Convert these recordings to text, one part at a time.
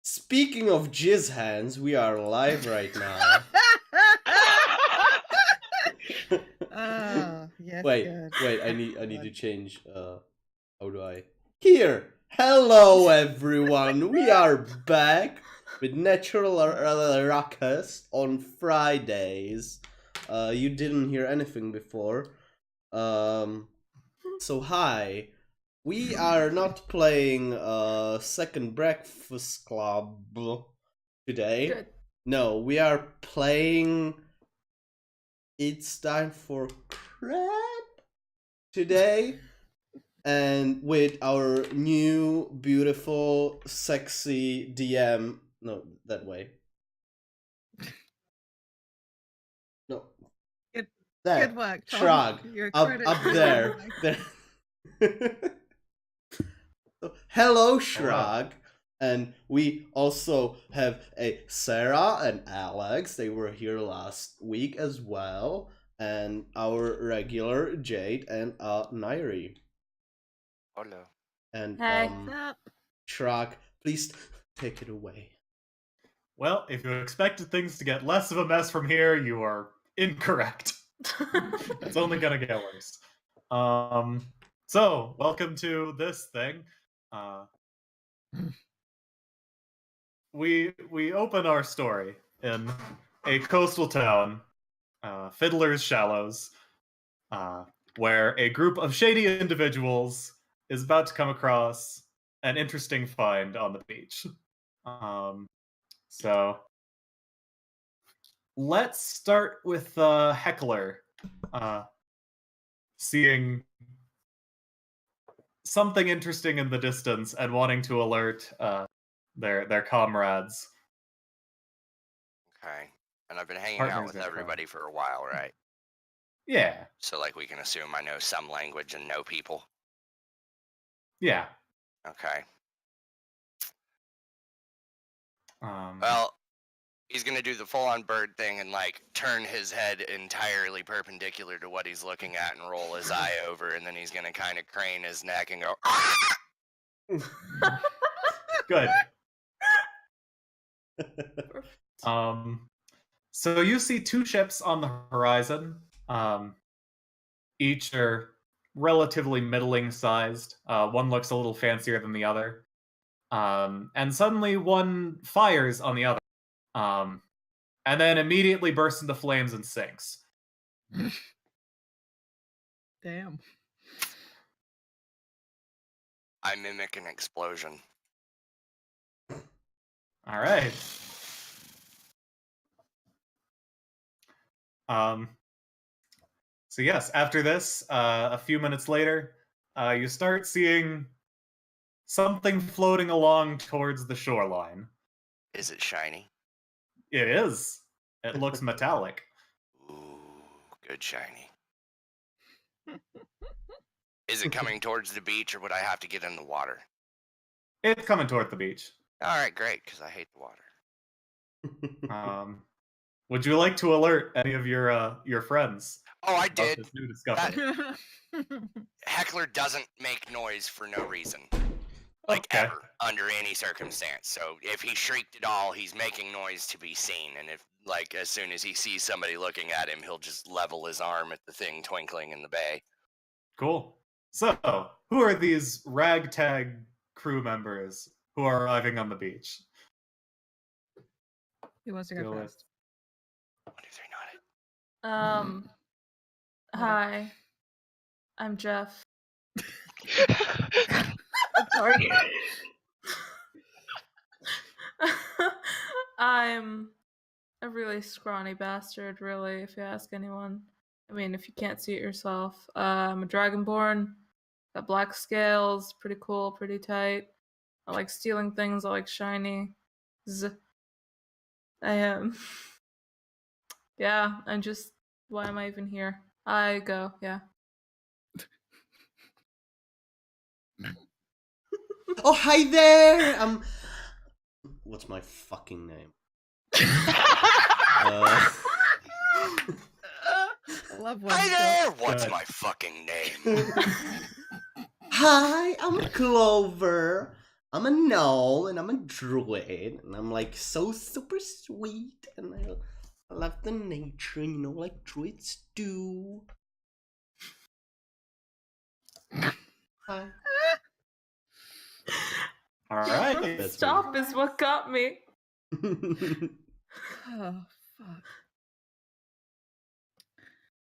Speaking of jizz hands, we are live right now. Oh, yes, Wait, good. I need to change. How do I? Here. Hello, everyone. We are back with Natural Ruckus on Fridays. You didn't hear anything before. So hi. We are not playing Second Breakfast Club today. Good. No, we are playing It's Time for Crap today. And with our new, beautiful, sexy DM. No, that way. No. Good, There. good work, Tom. Shrug. Your Up credit is there. on There. So, hello, Shrug. And we also have a Sarah and Alex. They were here last week as well. And our regular Jade and Nairi. Hello. And Hey. Shrug, please take it away. Well, if you expected things to get less of a mess from here, you are incorrect. It's only gonna get worse. So, welcome to this thing. We open our story in a coastal town, Fiddler's Shallows, where a group of shady individuals is about to come across an interesting find on the beach. So let's start with Heckler seeing something interesting in the distance and wanting to alert their comrades. Okay. And I've been hanging Partners out with gonna everybody for a while, right? Yeah. So, like, we can assume I know some language and know people. Yeah. Okay. Um, Well, he's gonna do the full-on bird thing and, like, turn his head entirely perpendicular to what he's looking at and roll his eye over, and then he's gonna kind of crane his neck and go, "Ah!" Good. So you see two ships on the horizon. Each are relatively middling sized. One looks a little fancier than the other. And suddenly one fires on the other. And then immediately bursts into flames and sinks. Damn. I mimic an explosion. All right. So yes, after this, a few minutes later, you start seeing something floating along towards the shoreline. Is it shiny? It is. It looks metallic. Ooh, good shiny. Is it coming towards the beach, or would I have to get in the water? It's coming toward the beach. All right, great, because I hate the water. Would you like to alert any of your friends? Oh, I about did. This new discovery? Heckler doesn't make noise for no reason. Like, Okay. ever, under any circumstance. So if he shrieked at all, he's making noise to be seen. And if, like, as soon as he sees somebody looking at him, he'll just level his arm at the thing twinkling in the bay. Cool. So, who are these ragtag crew members who are arriving on the beach? Who wants to go Go with- first? 1, 2, 3, not it. Hi. I'm Jeff. Sorry. I'm a really scrawny bastard, really, if you ask anyone. I mean, if you can't see it yourself. I'm a dragonborn. Got black scales. Pretty cool, pretty tight. I like stealing things. I like shiny. I am. Yeah, I'm just. Why am I even here? I go, yeah. Oh, hi there! What's my fucking name? I love one. Hi there! What's Good. my fucking name? Hi, I'm Clover. I'm a gnome and I'm a druid and I'm like so super sweet and I love the nature, you know, like druids do. Hi. All right. The That's stop is what got me. Oh, fuck.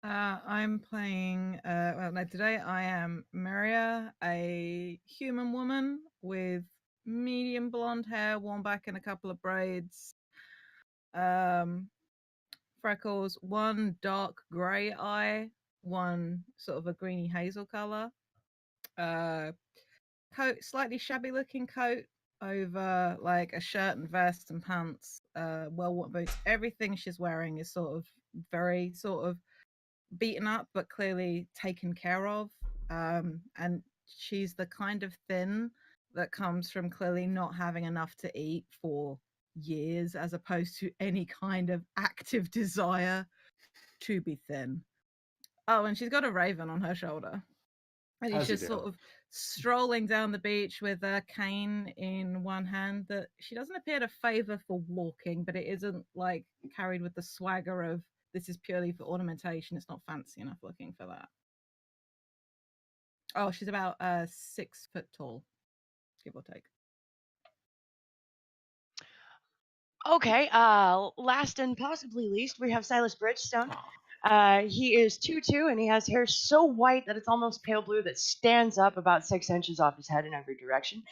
I'm playing. Well, no, today I am Maria, a human woman with medium blonde hair, worn back in a couple of braids, freckles, one dark grey eye, one sort of a greeny hazel color. Coat, slightly shabby looking coat over like a shirt and vest and pants, well-worn boots. Everything she's wearing is sort of very sort of beaten up but clearly taken care of, and she's the kind of thin that comes from clearly not having enough to eat for years, as opposed to any kind of active desire to be thin. Oh, and she's got a raven on her shoulder, and he's As you just do. sort of strolling down the beach with a cane in one hand that she doesn't appear to favor for walking, but it isn't like carried with the swagger of this is purely for ornamentation. It's not fancy enough looking for that. Oh, she's about 6 foot tall, give or take. Okay, last and possibly least, we have Silas Bridgestone. Aw. He is 2'2", and he has hair so white that it's almost pale blue that stands up about 6 inches off his head in every direction.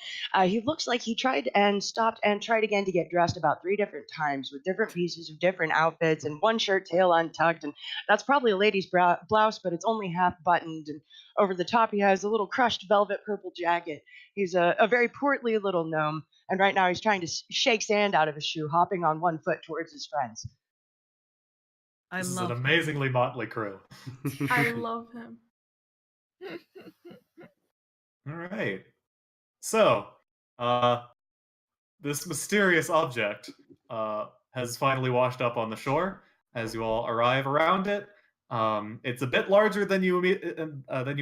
He looks like he tried and stopped and tried again to get dressed about 3 different times with different pieces of different outfits and one shirt tail untucked, and that's probably a lady's blouse, but it's only half buttoned, and over the top he has a little crushed velvet purple jacket. He's a very portly little gnome, and right now he's trying to shake sand out of his shoe, hopping on one foot towards his friends. I This is love an him. amazingly motley crew. I love him. All right. So, this mysterious object has finally washed up on the shore. As you all arrive around it, it's a bit larger than you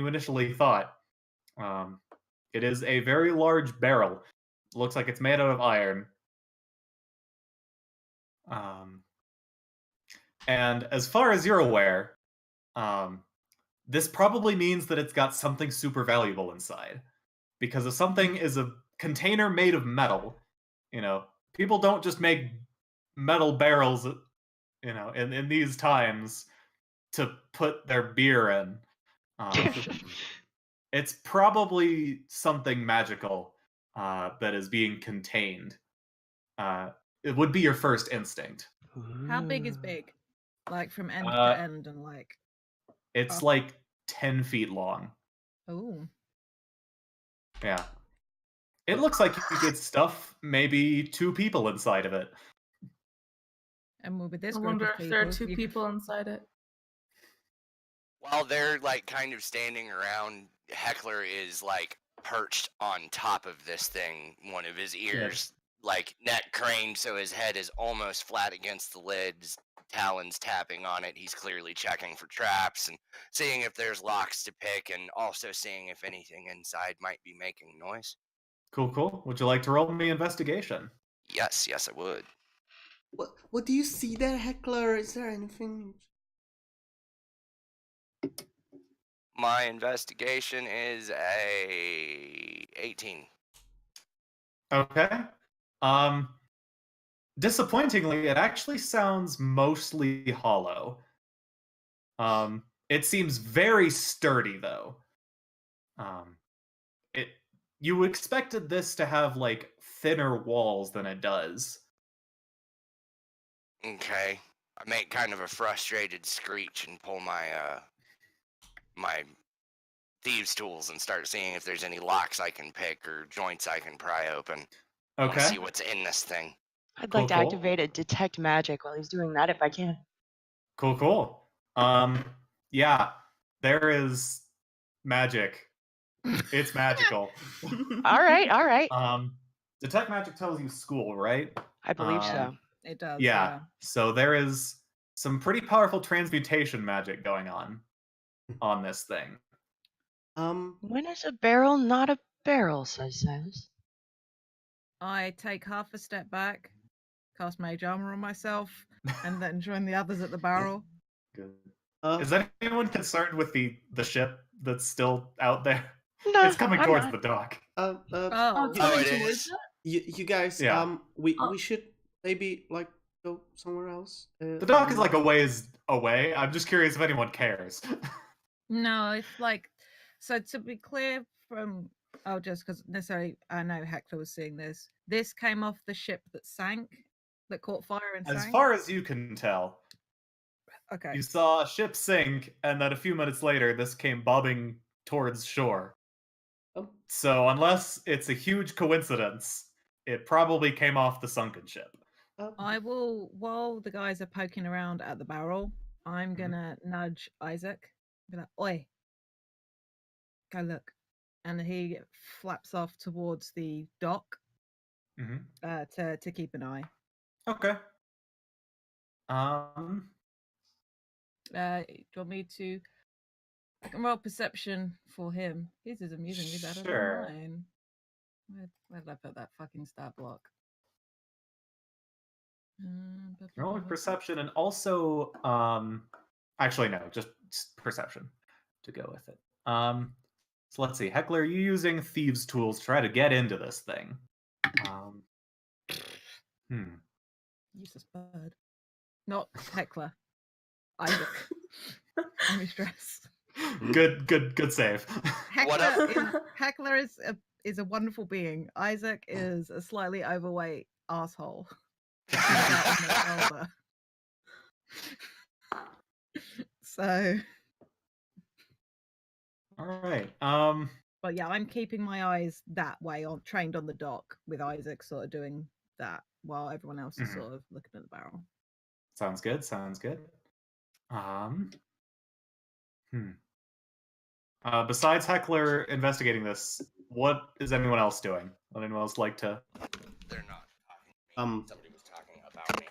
initially thought. It is a very large barrel. Looks like it's made out of iron. And as far as you're aware, this probably means that it's got something super valuable inside. Because if something is a container made of metal, people don't just make metal barrels, in these times to put their beer in. It's probably something magical that is being contained. It would be your first instinct. How big is big? Like from end to Uh, end and like. It's up? like 10 feet long. Oh. Yeah. It looks like you could stuff maybe 2 people inside of it. And with this I group wonder of if there are people, 2 you could- people inside it. While they're like kind of standing around, Heckler is like perched on top of this thing, one of his ears like neck craned so his head is almost flat against the lids, talons tapping on it. He's clearly checking for traps and seeing if there's locks to pick and also seeing if anything inside might be making noise. Cool. Would you like to roll me investigation? Yes, I would. What do you see there, Heckler? Is there anything? My investigation is a 18. Okay. Disappointingly, it actually sounds mostly hollow. It seems very sturdy, though. You expected this to have like thinner walls than it does. Okay. I make kind of a frustrated screech and pull my my thieves tools and start seeing if there's any locks I can pick or joints I can pry open. I want to Okay. see what's in this thing. I'd like to Cool. activate a detect magic while he's doing that if I can. Cool. Yeah, there is magic. It's magical. All right. Detect magic tells you school, right? I believe so. It does. Yeah. So there is some pretty powerful transmutation magic going on this thing. When is a barrel not a barrel, says Silas? I take half a step back, cast mage armor on myself, and then join the others at the barrel. Good. Uh, Is anyone concerned with the ship that's still out there? No, It's coming I'm towards not. the dock. Oh, it's you- Oh, coming it towards is? you guys, Yeah. we should maybe like go somewhere else. The dock is like a ways away. I'm just curious if anyone cares. no, it's like so. To be clear, from just because necessarily I know Hector was seeing this. This came off the ship that sank, that caught fire and As sank. far as you can tell, Okay. you saw a ship sink, and then a few minutes later, this came bobbing towards shore. Oh. So, unless it's a huge coincidence, it probably came off the sunken ship. I will, while the guys are poking around at the barrel, I'm gonna nudge Isaac. Be like, "Oi, go look," and he flaps off towards the dock to keep an eye. Okay. Do you want me to? I can roll perception for him. His is amusingly better Sure. than mine. Where did I put that fucking stat block? Roll with perception and also actually no, just perception to go with it. So let's see. Heckler, are you using thieves tools to try to get into this thing? Useless bird. Not Heckler. Isaac. Only stress. Good save. Heckler is a wonderful being. Isaac is a slightly overweight asshole. So all right. But yeah, I'm keeping my eyes that way on trained on the dock with Isaac sort of doing that while everyone else is sort of looking at the barrel. Sounds good. Besides Heckler investigating this, what is anyone else doing? Would anyone else like to? They're not talking. Somebody was talking about me.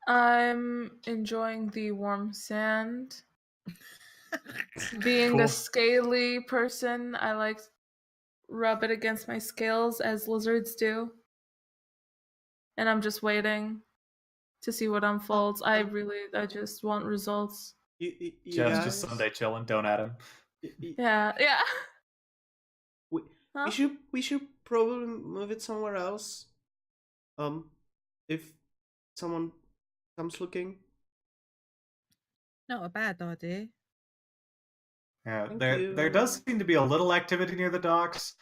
I'm enjoying the warm sand. Being Cool. a scaly person, I like rub it against my scales as lizards do. And I'm just waiting to see what unfolds. I just want results. You Jeff's guys, just Sunday chilling. Don't add him. Yeah. We should probably move it somewhere else. If someone comes looking. Not a bad idea. Yeah, Thank there does seem to be a little activity near the docks.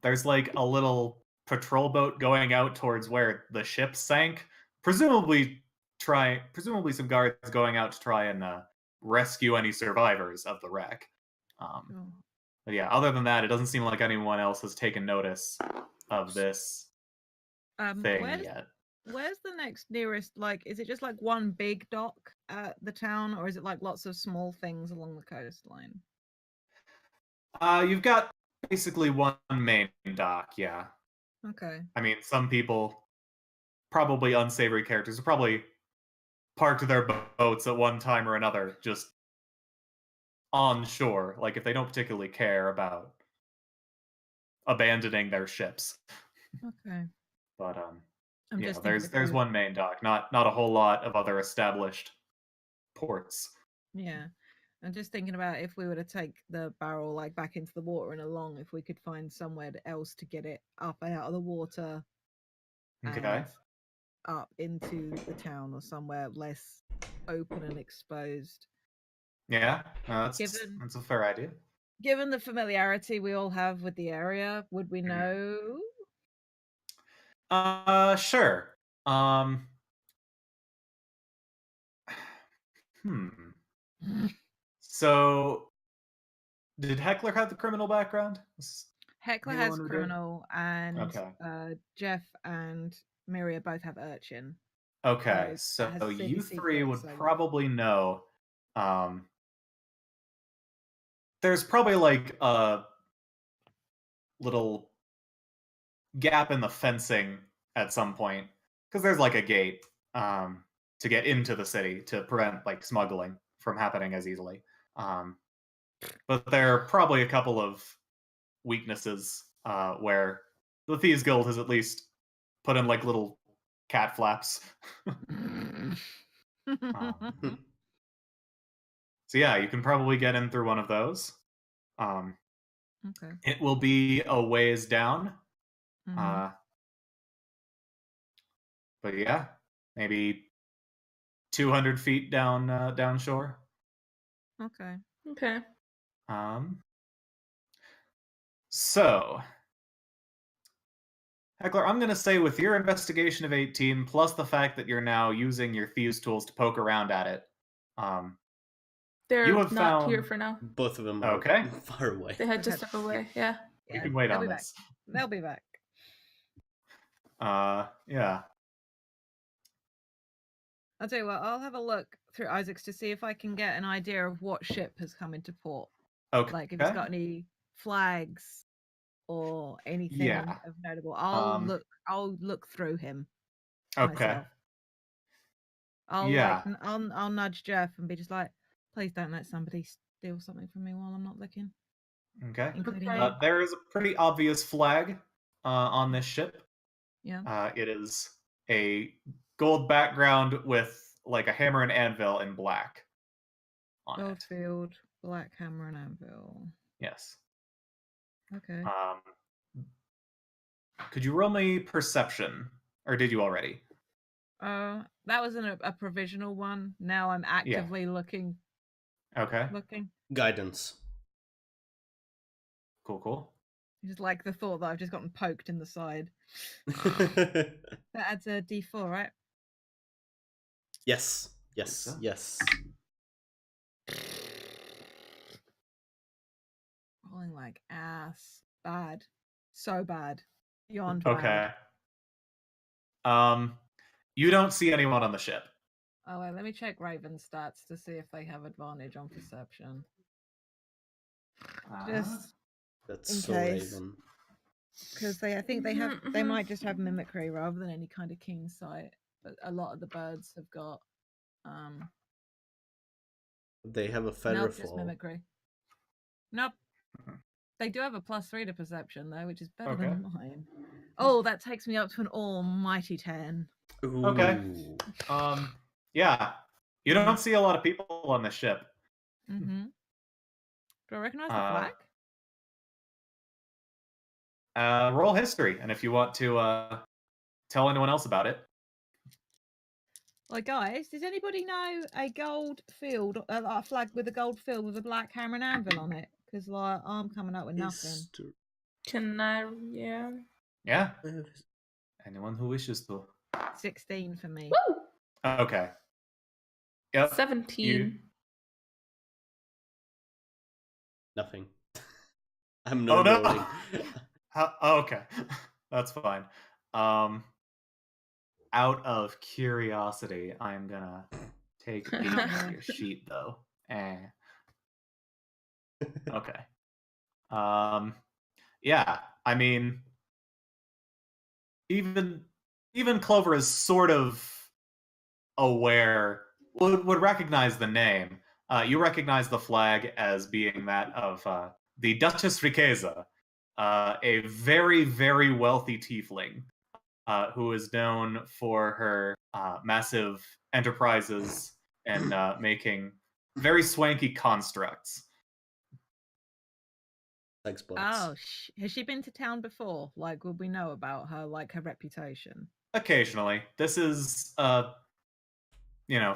There's like a little patrol boat going out towards where the ship sank. Presumably some guards going out to try and rescue any survivors of the wreck. But yeah, other than that, it doesn't seem like anyone else has taken notice of this thing yet. Where's the next nearest? Like, is it just like one big dock at the town, or is it like lots of small things along the coastline? You've got basically one main dock, yeah. Okay. I mean, some people, probably unsavory characters, have probably parked their boats at one time or another just on shore, like if they don't particularly care about abandoning their ships. Okay. But I'm yeah, just there's one main dock, not a whole lot of other established ports. Yeah. I'm just thinking about if we were to take the barrel like back into the water and along, if we could find somewhere else to get it up and out of the water Okay. and up into the town or somewhere less open and exposed. Yeah, that's a fair idea. Given the familiarity we all have with the area, would we know? Sure. So, did Heckler have the criminal background? Heckler has criminal, and Jeff and Miria both have urchin. Okay, so you three would probably know. There's probably like a little gap in the fencing at some point, because there's like a gate to get into the city to prevent like smuggling from happening as easily. But there are probably a couple of weaknesses where the Thieves Guild has at least put in like little cat flaps. So yeah, you can probably get in through one of those. Okay. It will be a ways down. Mhm. But yeah, maybe 200 feet down shore. Okay. Okay. So, Heckler, I'm going to say with your investigation of 18, plus the fact that you're now using your thieves tools to poke around at it, They're you have not here found... for now. Both of them are Okay. far away. They had to Okay. step away. Yeah. We can wait they'll on be back. this. They'll be back. Yeah. I'll tell you what, I'll have a look through Isaac's to see if I can get an idea of what ship has come into port. Okay. Like if it's got any flags or anything Yeah. of notable. I'll look through him myself. I'll Yeah. I'll nudge Jeff and be just like, please don't let somebody steal something from me while I'm not looking. Okay. Including Okay. you. There is a pretty obvious flag on this ship. Yeah. It is a gold background with like a hammer and anvil in black on it. Goldfield, Black Hammer and Anvil. Yes. Okay. Could you roll me perception, or did you already? That was a provisional one. Now I'm actively looking. Okay. Guidance. Cool. Just like the thought that I've just gotten poked in the side. That adds a D4, right? Yes. Rolling like ass. Bad. So bad. Beyond bad. Okay. You don't see anyone on the ship. Oh, wait, let me check Raven's stats to see if they have advantage on perception. Just That's in so case. Raven. Because they might just have mimicry rather than any kind of keen sight. But a lot of the birds have got They have a feather nope, just fall. mimicry. Nope. They do have a +3 to perception though, which is better Okay. than mine. Oh, that takes me up to an almighty 10. Ooh. Okay. Yeah. You don't see a lot of people on the ship. Mm-hmm. Do I recognize the flag? Roll history, and if you want to tell anyone else about it. Like, guys, does anybody know a gold field, a flag with a gold field with a black hammer and anvil on it? Because like, I'm coming up with nothing. Can I? Yeah. Yeah. Anyone who wishes to. 16 for me. Woo! Okay. Yep. 17. Nothing. I'm not rolling. Okay. That's fine. Out of curiosity, I'm gonna take a peek at your sheet though. Okay. Yeah, I mean, even Clover is sort of aware, would recognize the name. You recognize the flag as being that of the Duchess Riqueza, a very, very wealthy tiefling who is known for her massive enterprises and making very swanky constructs. Oh, has she been to town before? Like, would we know about her, like her reputation? Occasionally. This is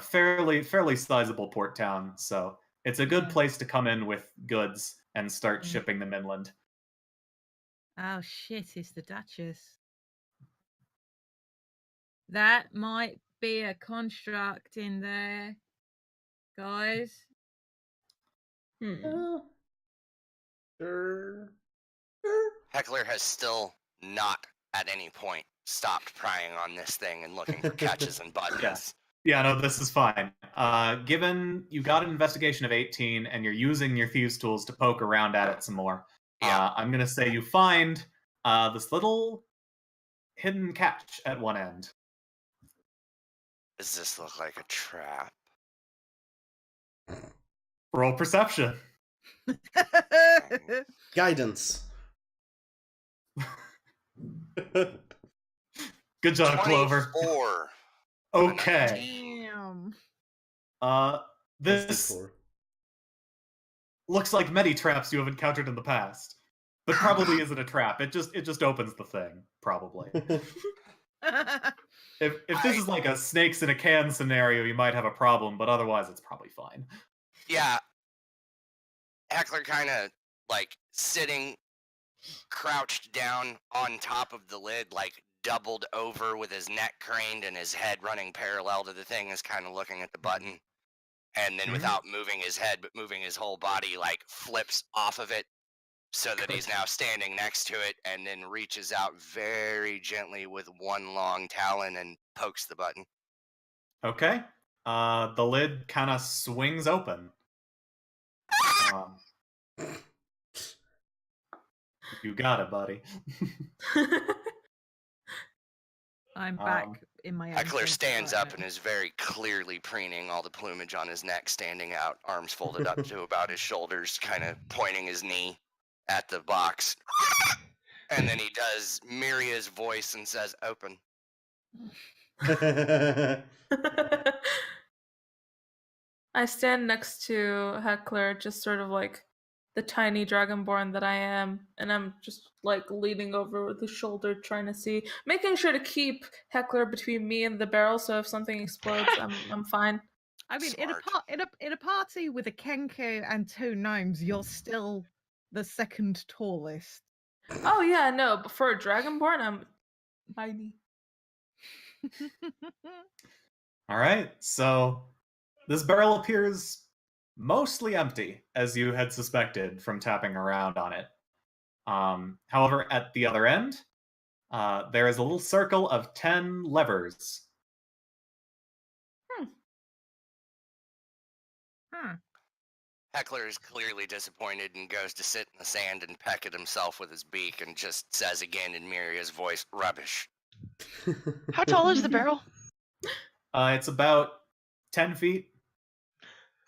fairly sizable port town, so it's a good place to come in with goods and start shipping them inland. Oh shit, it's the Duchess. That might be a construct in there, guys. Heckler has still not at any point stopped prying on this thing and looking for catches and buttons. Yeah, no, this is fine. Given you got an investigation of 18 and you're using your thieves tools to poke around at it some more, I'm going to say you find this little hidden catch at one end. Does this look like a trap? Roll perception. Good job, Clover. 24. Okay. Damn. Plus This D4. looks like many traps you have encountered in the past, but probably isn't a trap. It just opens the thing, probably. If this is like a snakes in a can scenario, you might have a problem, but otherwise it's probably fine. Yeah. Heckler kind of like sitting crouched down on top of the lid, like doubled over with his neck craned and his head running parallel to the thing, is kind of looking at the button. And then without moving his head, but moving his whole body, like flips off of it so that he's now standing next to it, and then reaches out very gently with one long talon and pokes the button. Okay. The lid kind of swings open. You got it, buddy. I'm back in my own. Heckler senses stands right up now. and is very clearly preening, all the plumage on his neck standing out, arms folded up to about his shoulders, kind of pointing his knee at the box. And then he does Miria's voice and says, "Open." I stand next to Heckler, just sort of like the tiny dragonborn that I am, and I'm just like leaning over the shoulder, trying to see, making sure to keep Heckler between me and the barrel, so if something explodes, I'm fine. I mean, Smart. in a party with a Kenku and 2 gnomes, you're still the second tallest. Oh yeah, no, but for a dragonborn, I'm tiny. All right, so this barrel appears mostly empty, as you had suspected from tapping around on it. However, at the other end, there is a little circle of 10 levers. Huh. Heckler is clearly disappointed and goes to sit in the sand and peck at himself with his beak and just says again in Miria's voice, "Rubbish." How tall is the barrel? It's about 10 feet.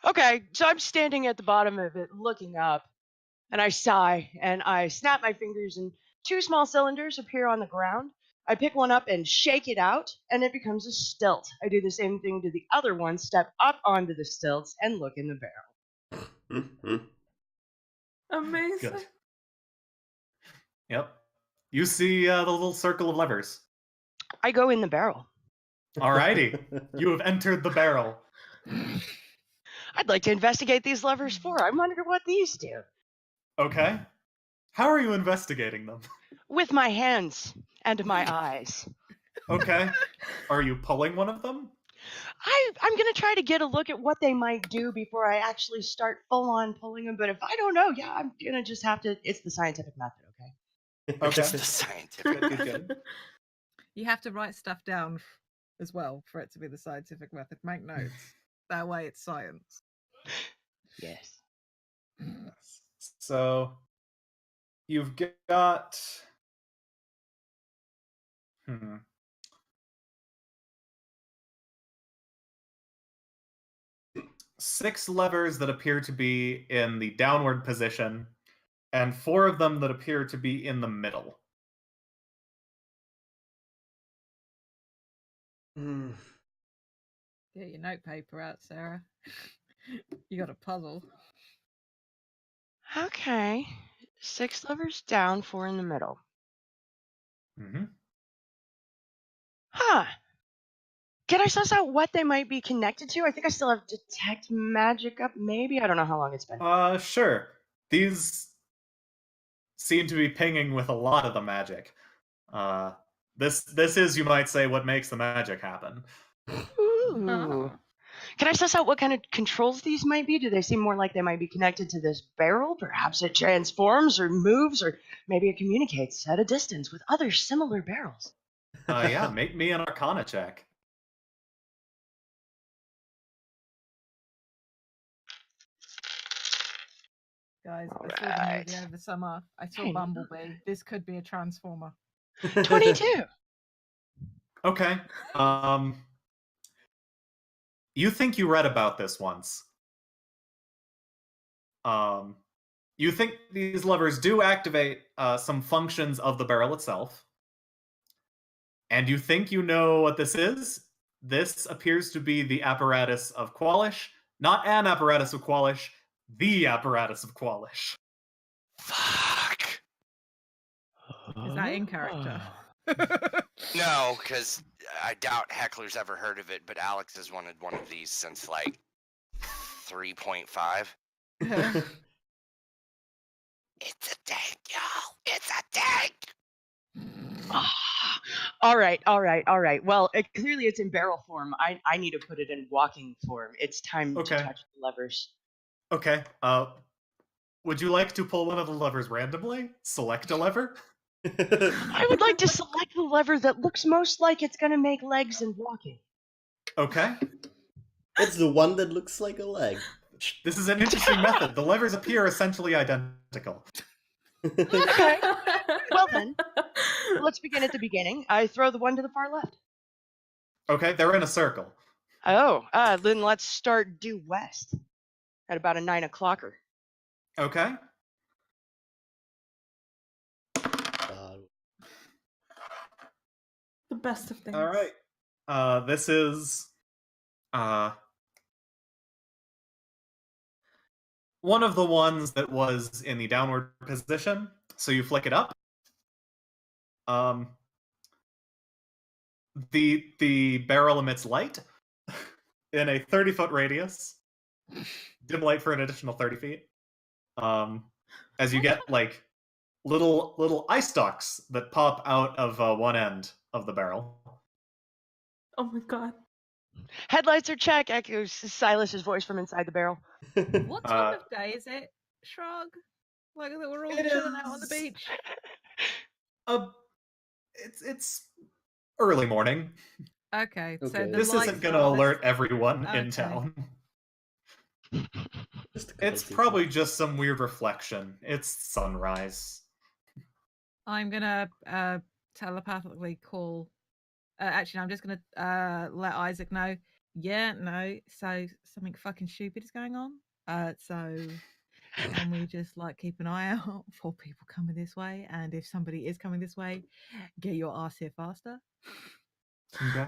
Okay, so I'm standing at the bottom of it looking up, and I sigh, and I snap my fingers, and 2 small cylinders appear on the ground. I pick one up and shake it out, and it becomes a stilt. I do the same thing to the other one, step up onto the stilts, and look in the barrel. Amazing. Good. Yep. You see the little circle of levers. I go in the barrel. Alrighty. You have entered the barrel. I'd like to investigate these levers for. I wonder what these do. Okay. How are you investigating them? With my hands and my eyes. Okay. Are you pulling one of them? I'm going to try to get a look at what they might do before I actually start full on pulling them. But if I don't know, yeah, I'm going to just have to. It's the scientific method, okay? Okay. It's the scientific. Good. You have to write stuff down as well for it to be the scientific method. Make notes. That way it's science. Yes. So you've got 6 levers that appear to be in the downward position, and 4 of them that appear to be in the middle. Get your notepaper out, Sarah. You got a puzzle. Okay. 6 levers down, 4 in the middle. Mm-hmm. Huh. Can I suss out what they might be connected to? I think I still have detect magic up, maybe? I don't know how long it's been. Sure. These seem to be pinging with a lot of the magic. This is, you might say, what makes the magic happen. Ooh. Can I suss out what kind of controls these might be? Do they seem more like they might be connected to this barrel? Perhaps it transforms or moves, or maybe it communicates at a distance with other similar barrels. Yeah, make me an Arcana check. Guys, I saw the Alright. movie over the summer. I saw Hey, Bumblebee. This could be a transformer. 22. Okay. You think you read about this once. You think these levers do activate some functions of the barrel itself. And you think you know what this is? This appears to be the apparatus of Qualish. Not an apparatus of Qualish, the apparatus of Qualish. Fuck. Is that in character? No, because I doubt Heckler's ever heard of it, but Alex has wanted one of these since like 3.5. It's a tank, y'all. It's a tank. All right. Well, clearly it's in barrel form. I need to put it in walking form. It's time Okay. to touch the levers. Okay. Would you like to pull one of the levers randomly? Select a lever? I would like to select the lever that looks most like it's gonna make legs and walking. Okay. It's the one that looks like a leg. This is an interesting method. The levers appear essentially identical. Okay. Well then, let's begin at the beginning. I throw the one to the far left. Okay, they're in a circle. Oh, then let's start due west at about a 9 o'clocker. Okay. The best of things. All right. This is one of the ones that was in the downward position. So you flick it up. The barrel emits light in a 30-foot radius. Dim light for an additional 30 feet. As you get like little eye stalks that pop out of one end of the barrel. Oh my god. Headlights are check, echoes Silas's voice from inside the barrel. What time of day is it? Shrug? Like that we're all It chilling out on the is- beach. It's early morning. Okay, so Okay. the This lights isn't going to are- alert everyone in Okay. town. Just a couple It's of people. probably just some weird reflection. It's sunrise. I'm gonna telepathically call. Actually, no, I'm just gonna let Isaac know. Yeah, no. So something fucking stupid is going on. So can we just like keep an eye out for people coming this way? And if somebody is coming this way, get your ass here faster. Okay.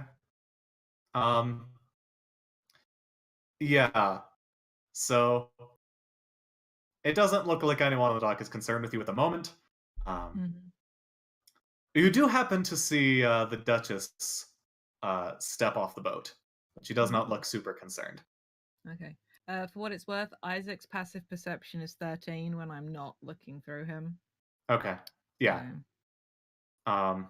Yeah. So it doesn't look like anyone on the dock is concerned with you at the moment. Mhm. You do happen to see the Duchess step off the boat, but she does not look super concerned. Okay. For what it's worth, Isaac's passive perception is 13 when I'm not looking through him. Okay. Yeah. So-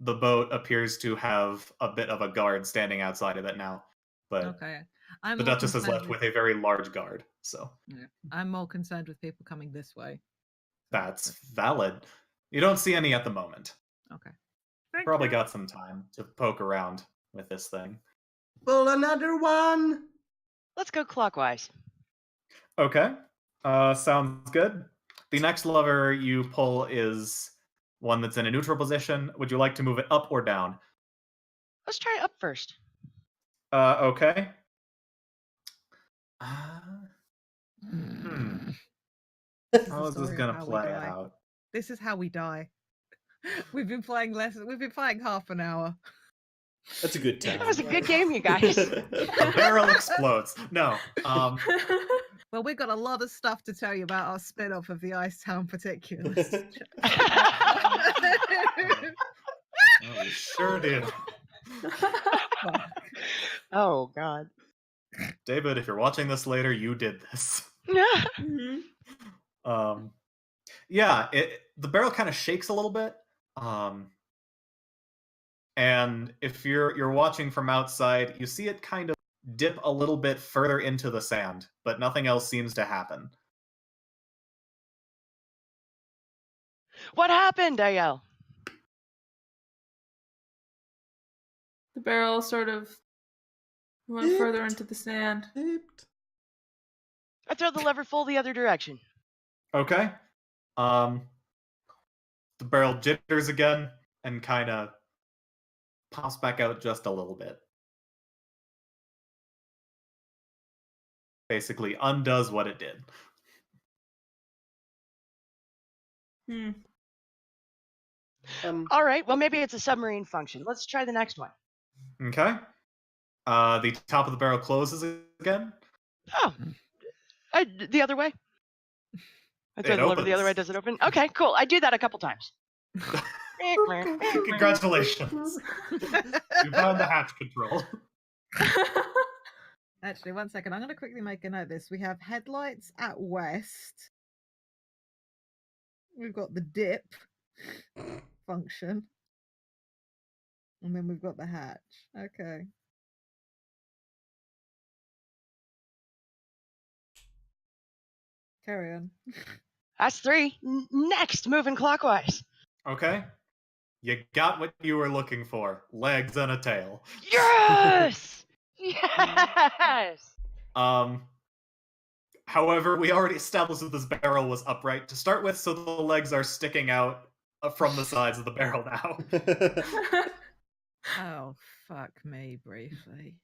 The boat appears to have a bit of a guard standing outside of it now, but Okay. I'm the more Duchess is concerned left with a very large guard, so Yeah. I'm more concerned with people coming this way. that's valid. You don't see any at the moment. Okay. Probably got some time to poke around with this thing. Pull another one. Let's go clockwise. Okay. Sounds good. The next lever you pull is one that's in a neutral position. Would you like to move it up or down? Let's try up first. Okay. This is How the is this story of gonna how we play die. out? This is how we die. We've been playing half an hour. That's a good time. That was a good game, you guys. A barrel explodes. No. Well, we've got a lot of stuff to tell you about our spin-off of the Ice Town particulars. Oh, we sure did. Oh God. David, if you're watching this later, you did this. Mhm. Yeah, the barrel kind of shakes a little bit. And if you're watching from outside, you see it kind of dip a little bit further into the sand, but nothing else seems to happen. What happened? I yell. The barrel sort of went further into the sand. I throw the lever full the other direction. Okay. The barrel jitters again and kind of pops back out just a little bit. Basically undoes what it did. All right. Well, maybe it's a submarine function. Let's try the next one. Okay. The top of the barrel closes again. Oh, the other way. I throw It the lever the other way. opens. Does it open? Okay, cool. I do that a couple times. Congratulations. You found the hatch control. Actually, one second. I'm going to quickly make a note of this. We have headlights at west. We've got the dip function. And then we've got the hatch. Okay. Carry on. That's 3. Next, moving clockwise. Okay. You got what you were looking for. Legs and a tail. Yes! Yes! However, we already established that this barrel was upright to start with, so the legs are sticking out from the sides of the barrel now. Oh, fuck me, briefly.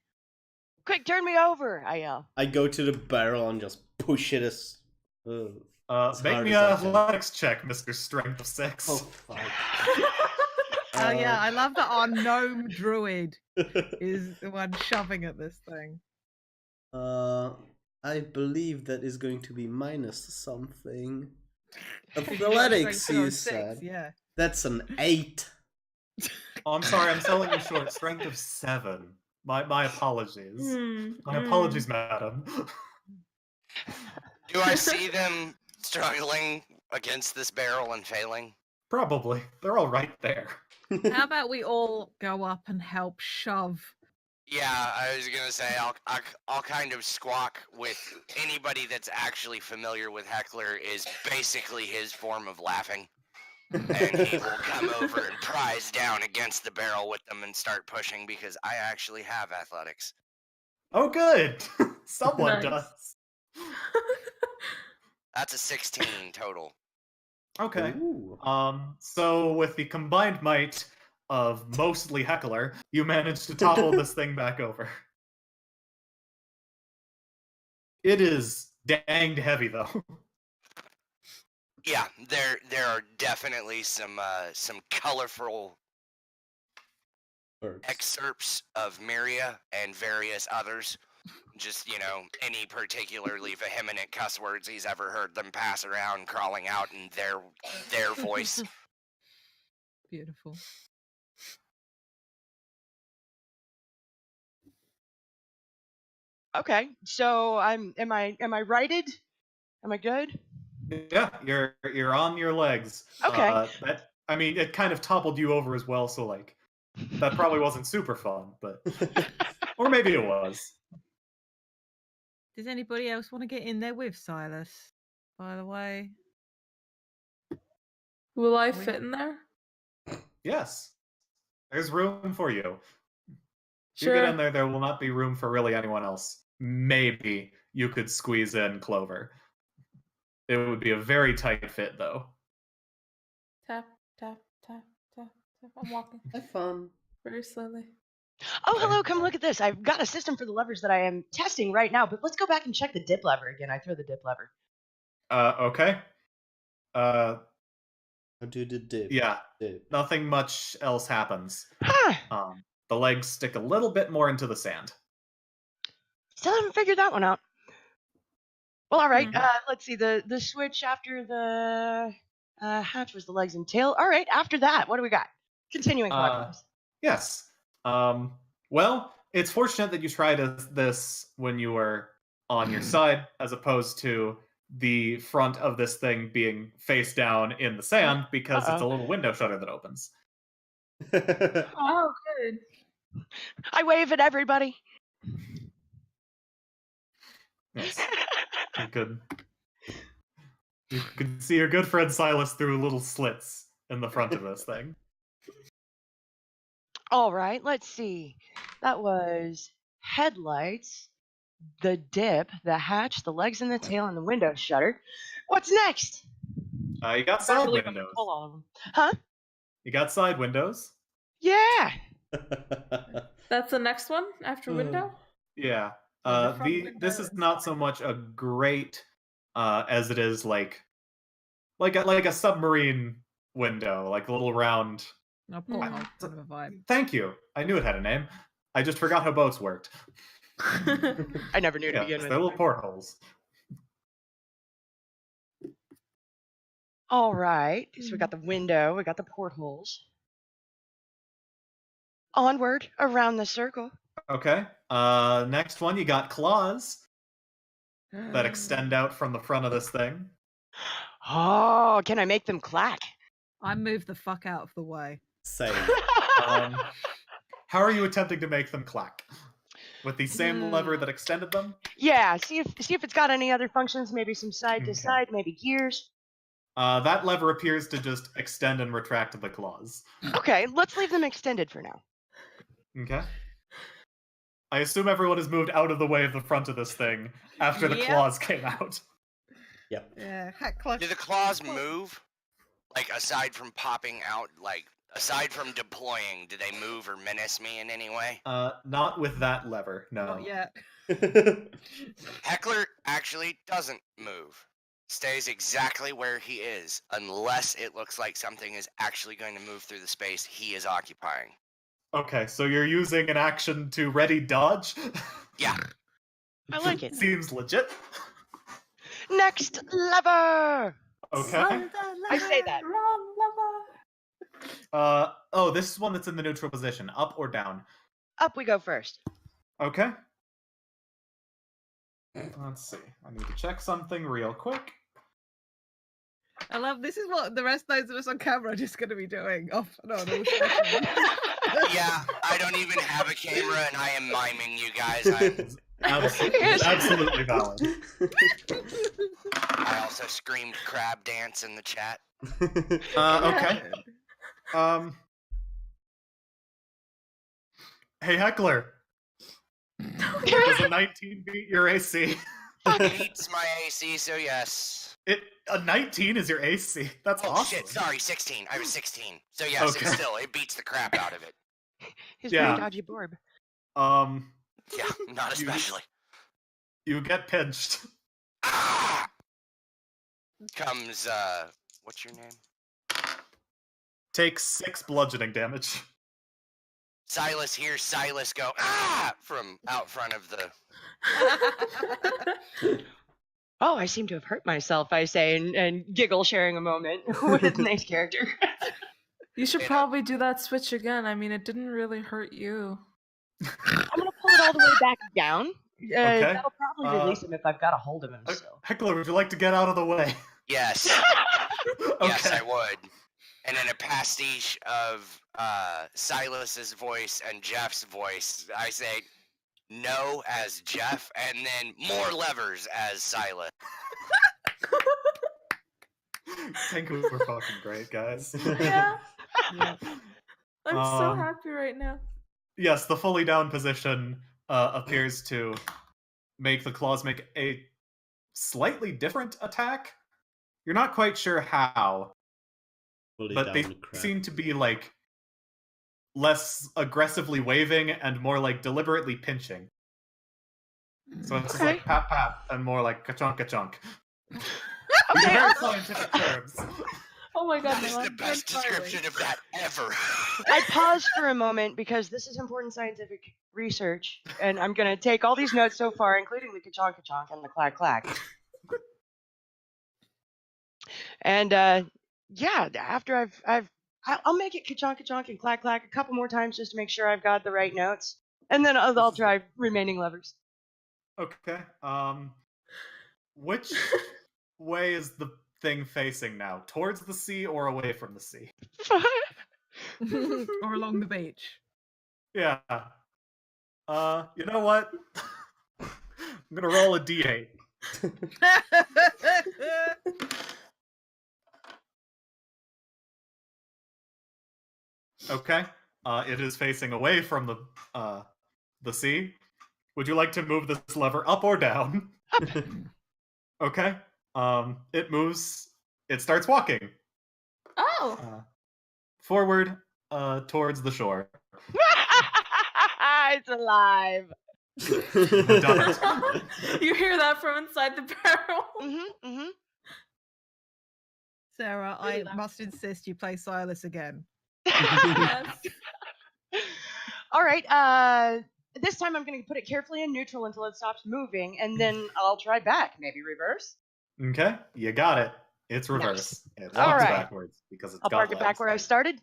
Quick, turn me over, I yell. I go to the barrel and just push it as Make hard me as an I can. athletics check, Mr. Strength of 6. Oh, fuck. Oh, yeah, I love that our gnome druid is the one shoving at this thing. I believe that is going to be minus something. You got a Athletics, strength you of 6, said. yeah. That's an 8. Oh, I'm sorry, I'm selling you short. Strength of 7. My apologies. My apologies, madam. Do I see them struggling against this barrel and failing? Probably. They're all right there. How about we all go up and help shove? Yeah, I was gonna say I'll kind of squawk with anybody that's actually familiar with Heckler is basically his form of laughing. And he will come over and prise down against the barrel with them and start pushing because I actually have athletics. Oh, good. Someone Nice. does. That's a 16 total. Okay. Ooh. So with the combined might of mostly Heckler, you managed to topple this thing back over. It is danged heavy, though. Yeah, there are definitely some colorful Perks. excerpts of Myria and various others. Just, any particularly vehement cuss words he's ever heard them pass around, crawling out in their voice. Beautiful. Okay, so am I righted? Am I good? Yeah, you're on your legs. Okay. It kind of toppled you over as well, so like that probably wasn't super fun, but or maybe it was. Does anybody else want to get in there with Silas? By the way, Will I We fit have- in there? Yes. There's room for you. If Sure. you get in there, there will not be room for really anyone else. Maybe you could squeeze in Clover. It would be a very tight fit, though. Tap, tap, tap, tap, tap. I'm walking Have fun. very slowly. Oh, hello, come look at this. I've got a system for the levers that I am testing right now, but let's go back and check the dip lever again. I throw the dip lever. Okay. I'll do the dip. Yeah. Dip. Nothing much else happens. Huh. The legs stick a little bit more into the sand. Still haven't figured that one out. Well, all right. Hmm. Let's see. The switch after the hatch was the legs and tail. All right. After that, what do we got? Continuing clockwise. Yes. Well, it's fortunate that you tried this when you were on your side, as opposed to the front of this thing being face down in the sand, because it's a Uh-oh. little window shutter that opens. Oh, good. I wave at everybody. Yes. You could see your good friend Silas through little slits in the front of this thing. All right. Let's see. That was headlights, the dip, the hatch, the legs and the tail, and the window shutter. What's next? You got I side believe I can windows. pull all of them. Huh? You got side windows. Yeah. That's the next one after window? Yeah. The front This window is and not so much a great as it is like a submarine window, like the little round. No, porthole kind of a vibe. Thank you. I knew it had a name. I just forgot how boats worked. I never knew to begin Yes, with. they're little portholes. All right. So we got the window, we got the portholes. Onward around the circle. Okay. Next one, you got claws that extend out from the front of this thing. Oh, can I make them clack? I moved the fuck out of the way. Same. How are you attempting to make them clack? With the same lever that extended them? Yeah, see if it's got any other functions, maybe some side to Okay. side, maybe gears. That lever appears to just extend and retract the claws. Okay, let's leave them extended for now. Okay. I assume everyone has moved out of the way of the front of this thing after the Yep. claws came out. Yep. Yeah, hat clutch. Do the claws move? Like, aside from popping out, like, aside from deploying, do they move or menace me in any way? Not with that lever, no. Not yet. Heckler actually doesn't move. Stays exactly where he is, unless it looks like something is actually going to move through the space he is occupying. Okay, so you're using an action to ready dodge? Yeah. I like it. Seems legit. Next lever! Okay. I say that. Oh, this is one that's in the neutral position. Up or down? Up we go first. Okay. Let's see. I need to check something real quick. I love this is what the rest of those of us on camera are just going to be doing off and on all session. Yeah, I don't even have a camera and I am miming you guys. Absolutely valid. I also screamed crab dance in the chat. Okay. Hey, Heckler. Does a 19 beat your AC? It beats my AC, so yes. A 19 is your AC? That's Oh awesome. shit, sorry, 16. I was 16. So yes, Okay. it beats the crap out of it. His Yeah. very dodgy borb. Yeah, not especially. You get pinched. Ah! Comes, what's your name? Take 6 bludgeoning damage. Silas hears Silas go, ah! From out front of the... Oh, I seem to have hurt myself, I say, and giggle, sharing a moment with a nice character. You should probably do that switch again. I mean, it didn't really hurt you. I'm gonna pull it all the way back down. Okay. That'll probably release him if I've got a hold of him. So. Heckler, would you like to get out of the way? Yes. Okay. Yes, I would. And in a pastiche of Silas's voice and Jeff's voice, I say no as Jeff, and then more levers as Silas. I think we were fucking great, guys. Yeah. I'm so Um, happy right now. Yes, the fully down position appears to make the claws make a slightly different attack. You're not quite sure how, Fully but they down crap. seem to be like less aggressively waving and more like deliberately pinching. So it's just like pat pat and more like ka-chunk ka-chunk. These are Okay, very scientific terms. Oh my god, That is no, the I'm best smiling. description of that ever. I paused for a moment because this is important scientific research, and I'm gonna take all these notes so far, including the ka-chonk ka-chonk and the clack clack. And yeah, after I'll make it ka-chonk ka-chonk and clack clack a couple more times just to make sure I've got the right notes, and then I'll try remaining levers. Okay. Which way is the thing facing now? Towards the sea or away from the sea? Or along the beach. Yeah. You know what? I'm gonna roll a d8. Okay. It is facing away from the sea. Would you like to move this lever up or down? Okay. It moves. It starts walking Oh! forward towards the shore. It's alive. Done it. You hear that from inside the barrel. Mm-hmm. Sarah, Really I loud. must insist you play Silas again. Yes. All right. This time I'm going to put it carefully in neutral until it stops moving, and then I'll try back. Maybe reverse. Okay, you got it. It's Nice. reverse. It All walks right. backwards because it's I'll got park it back legs. where I started.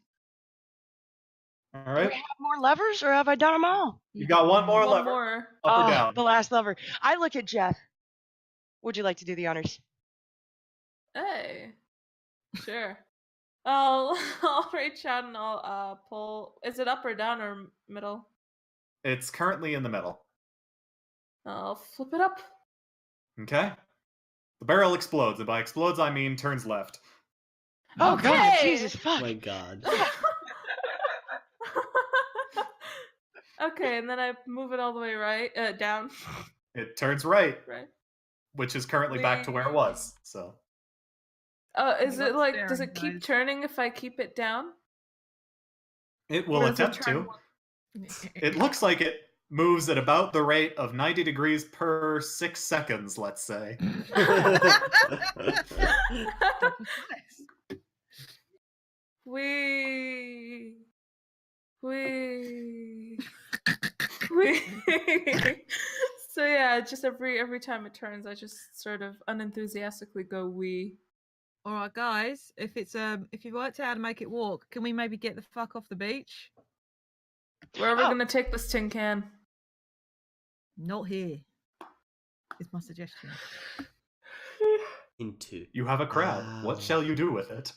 All Do right, we have more levers, or have I done them all? you got one more One lever. more. Up or down? The last lever. I look at Jeff. Would you like to do the honors? Hey. Sure. I'll reach out and I'll pull. Is it up or down or middle? It's currently in the middle. I'll flip it up. Okay. The barrel explodes, and by explodes I mean turns left. Oh God, Okay. Jesus fuck. My God. Okay, and then I move it all the way right, down. It turns right, Right. which is currently back to where it was. So Is You're it not like? Does staring, it keep guys. turning if I keep it down? it Or will does it attempt turn to. It looks like it moves at about the rate of 90 degrees per 6 seconds, let's say. We. So yeah, just every time it turns, I just sort of unenthusiastically go wee. All right, guys. If you worked out how to make it walk, can we maybe get the fuck off the beach? Where are we Oh. gonna take this tin can? Not here. Is my suggestion. Into. You have a crab. What shall you do with it?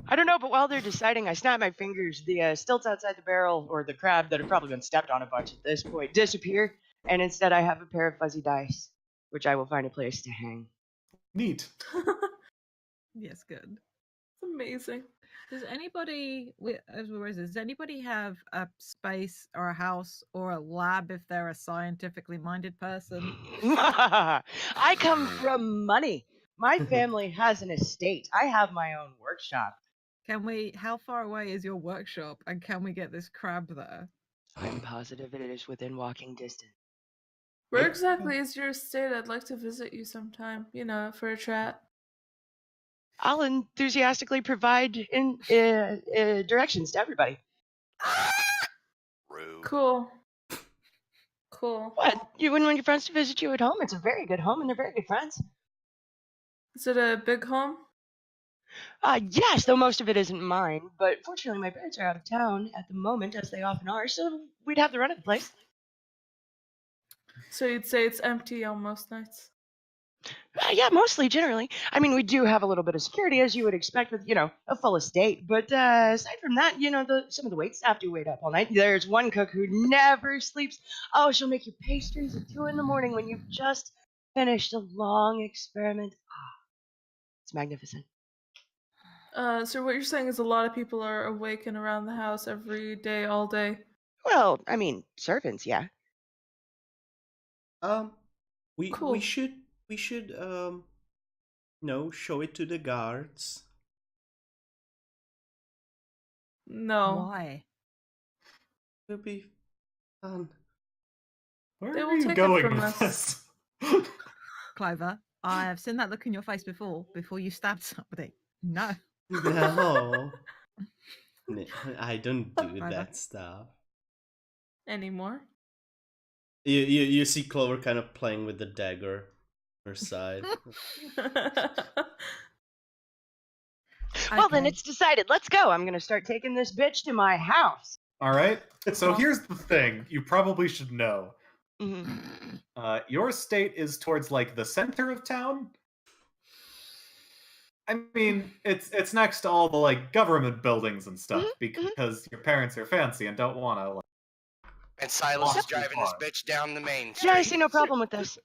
I don't know, but while they're deciding, I snap my fingers. The stilts outside the barrel, or the crab that have probably been stepped on a bunch at this point, disappear, and instead I have a pair of fuzzy dice, which I will find a place to hang. Neat. Yes, good. It's amazing. Does anybody, does anybody have a space or a house or a lab if they're a scientifically minded person? I come from money. My family has an estate. I have my own workshop. How far away is your workshop and can we get this crab there? I'm positive it is within walking distance. Where exactly is your estate? I'd like to visit you sometime. For a chat. I'll enthusiastically provide directions to everybody. Rude. Cool. Cool. What? You wouldn't want your friends to visit you at home? It's a very good home, and they're very good friends. Is it a big home? Yes, though most of it isn't mine. But fortunately, my parents are out of town at the moment, as they often are, so we'd have the run of the place. So you'd say it's empty on most nights? Yeah, mostly, generally. I mean, we do have a little bit of security, as you would expect with, a full estate. But aside from that, some of the waitstaff do wait up all night. There's one cook who never sleeps. Oh, she'll make you pastries at 2 a.m. when you've just finished a long experiment. It's magnificent. So what you're saying is a lot of people are awake and around the house every day, all day. Well, I mean, servants, yeah. We Cool. should show it to the guards. No. Why? It'll be fun. Where They are will you take it going from with us. this? Clover, I have seen that look in your face before you stabbed somebody. No. No. I don't do Clover. that stuff. Anymore? You see Clover kind of playing with the dagger on her side. Well, then Okay. it's decided. Let's go. I'm going to start taking this bitch to my house. All right. So here's the thing. You probably should know. Mhm. Your estate is towards like the center of town. I mean, it's next to all the like government buildings and stuff because your parents are fancy and don't want to. And Silas is Walk too driving this far. bitch down the main street. Yeah, I see no problem with this.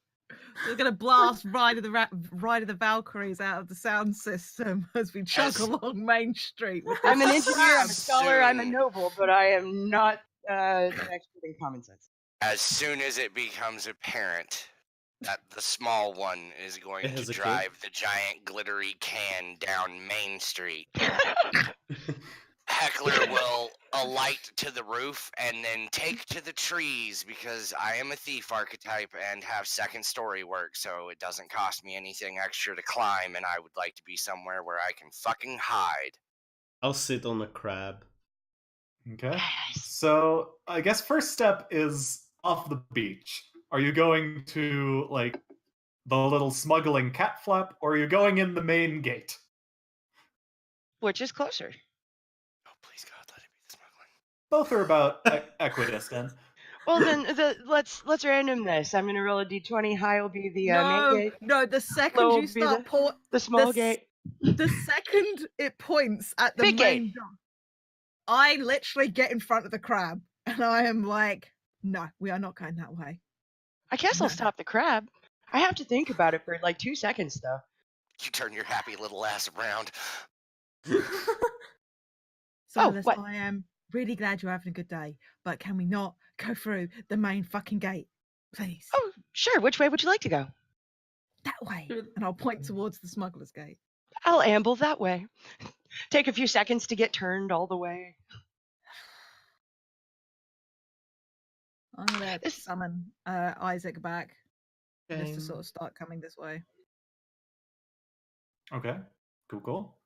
We're gonna blast Ride of the Valkyries out of the sound system as we chug As- along Main Street. With I'm an this engineer, I'm a scholar, I'm a Soon. noble, but I am not an expert in common sense. As soon as it becomes apparent that the small one is going It has to a kid? drive the giant glittery can down Main Street, Heckler will alight to the roof and then take to the trees because I am a thief archetype and have second story work, so it doesn't cost me anything extra to climb, and I would like to be somewhere where I can fucking hide. I'll sit on a crab. Okay. Yes. So I guess first step is off the beach. Are you going to like the little smuggling cat flap, or are you going in the main gate? Which is closer? Oh, please God, let it be the smuggling. Both are about equidistant. Well, then let's random this. I'm gonna roll a d20. High will be the main gate. No, the second Low you will be start the small the gate. the second it points at the Big main gate. door, I literally get in front of the crab and I am like, no, we are not going that way. I guess I'll No. stop the crab. I have to think about it for like 2 seconds though. You turn your happy little ass around. Silas, what? I am really glad you're having a good day, but can we not go through the main fucking gate, please? Oh, sure. Which way would you like to go? That way. And I'll point towards the smuggler's gate. I'll amble that way. Take a few seconds to get turned all the way. I'm gonna This- summon Isaac back just Okay. to sort of start coming this way. Okay. Cool.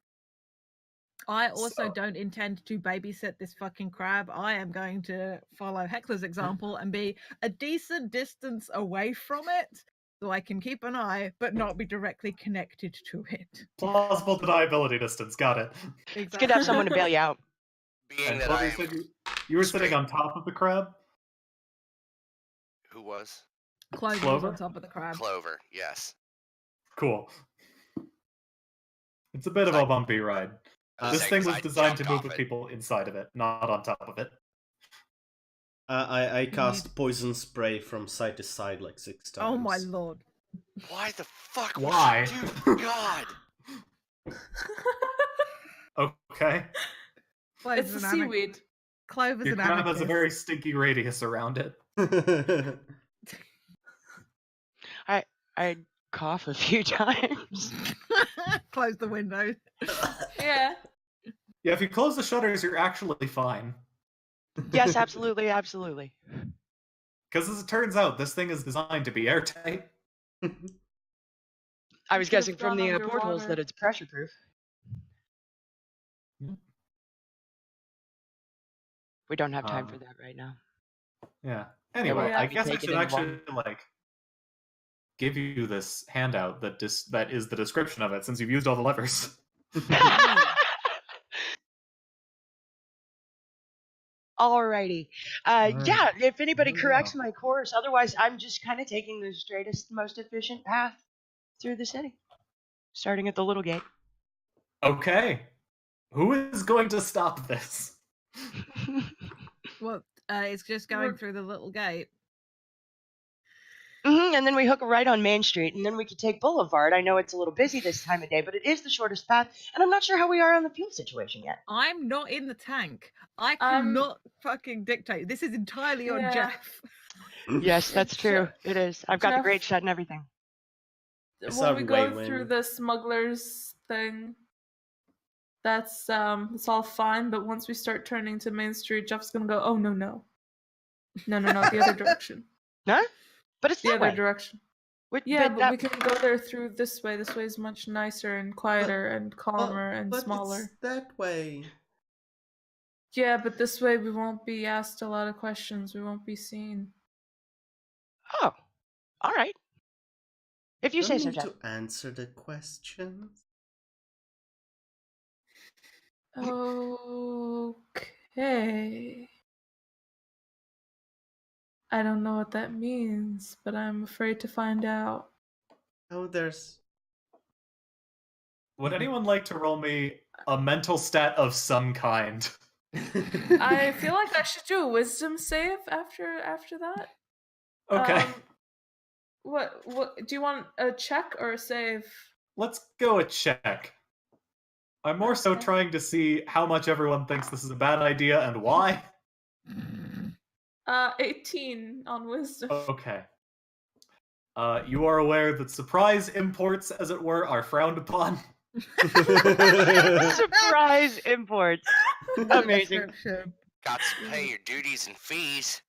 I also So- don't intend to babysit this fucking crab. I am going to follow Heckler's example and be a decent distance away from it so I can keep an eye but not be directly connected to it. Plausible deniability distance. Got it. It's good to have someone to bail you out. Being And that Clover I said am. you were sitting on top of the crab. Who was? Clover was Clover? on top of the crab. Clover, yes. Cool. It's a bit of a bumpy ride. I This saying, thing 'cause was I designed to jumped move off with it. people inside of it, not on top of it. I cast poison spray from side to side like 6 times. Oh my lord. Why the fuck? Why? Dude, God. Okay. Clover's It's the an seaweed. Clover's Your an crab has a anarchist. very stinky radius around it. I cough a few times. Close the window. Yeah. Yeah, if you close the shutters, you're actually fine. Yes, absolutely, absolutely. Because as it turns out, this thing is designed to be airtight. I was could've guessing from gone the portholes underwater. that it's pressure proof. Yeah. We don't have time for that right now. Yeah. Anyway, Yeah. I guess I Take it should in actually give you this handout that that is the description of it, since you've used all the levers. Alrighty. Alright. Yeah, if anybody Here we corrects go. my course, otherwise I'm just kind of taking the straightest, most efficient path through the city. Starting at the little gate. Okay. Who is going to stop this? Well, it's just going We're- through the little gate. And then we hook a right on Main Street, and then we could take Boulevard. I know it's a little busy this time of day, but it is the shortest path, and I'm not sure how we are on the fuel situation yet. I'm not in the tank. I Um, cannot fucking dictate. This is entirely on yeah. Jeff. Yes, that's It's, true. It is. I've got the Jeff- great shot and everything. It's when a we go Waywin. through the smugglers thing, that's it's all fine. But once we start turning to Main Street, Jeff's gonna go, "Oh no, the other direction, Huh? But it's the that other way. direction." Which- Yeah, but but we can go there through this way. This way is much nicer and quieter and calmer and but smaller. It's that way. Yeah, but this way we won't be asked a lot of questions. We won't be seen. Oh, all right. If you say Don't so, need Jeff. to answer the questions. Okay. I don't know what that means, but I'm afraid to find out. Oh, there's. Would anyone like to roll me a mental stat of some kind? I feel like I should do a wisdom save after that. Okay. What do you want, a check or a save? Let's go a check. I'm more so Okay. trying to see how much everyone thinks this is a bad idea and why. 18 on wisdom. Okay. You are aware that surprise imports, as it were, are frowned upon. Surprise imports. Amazing. Description. Got to pay your duties and fees.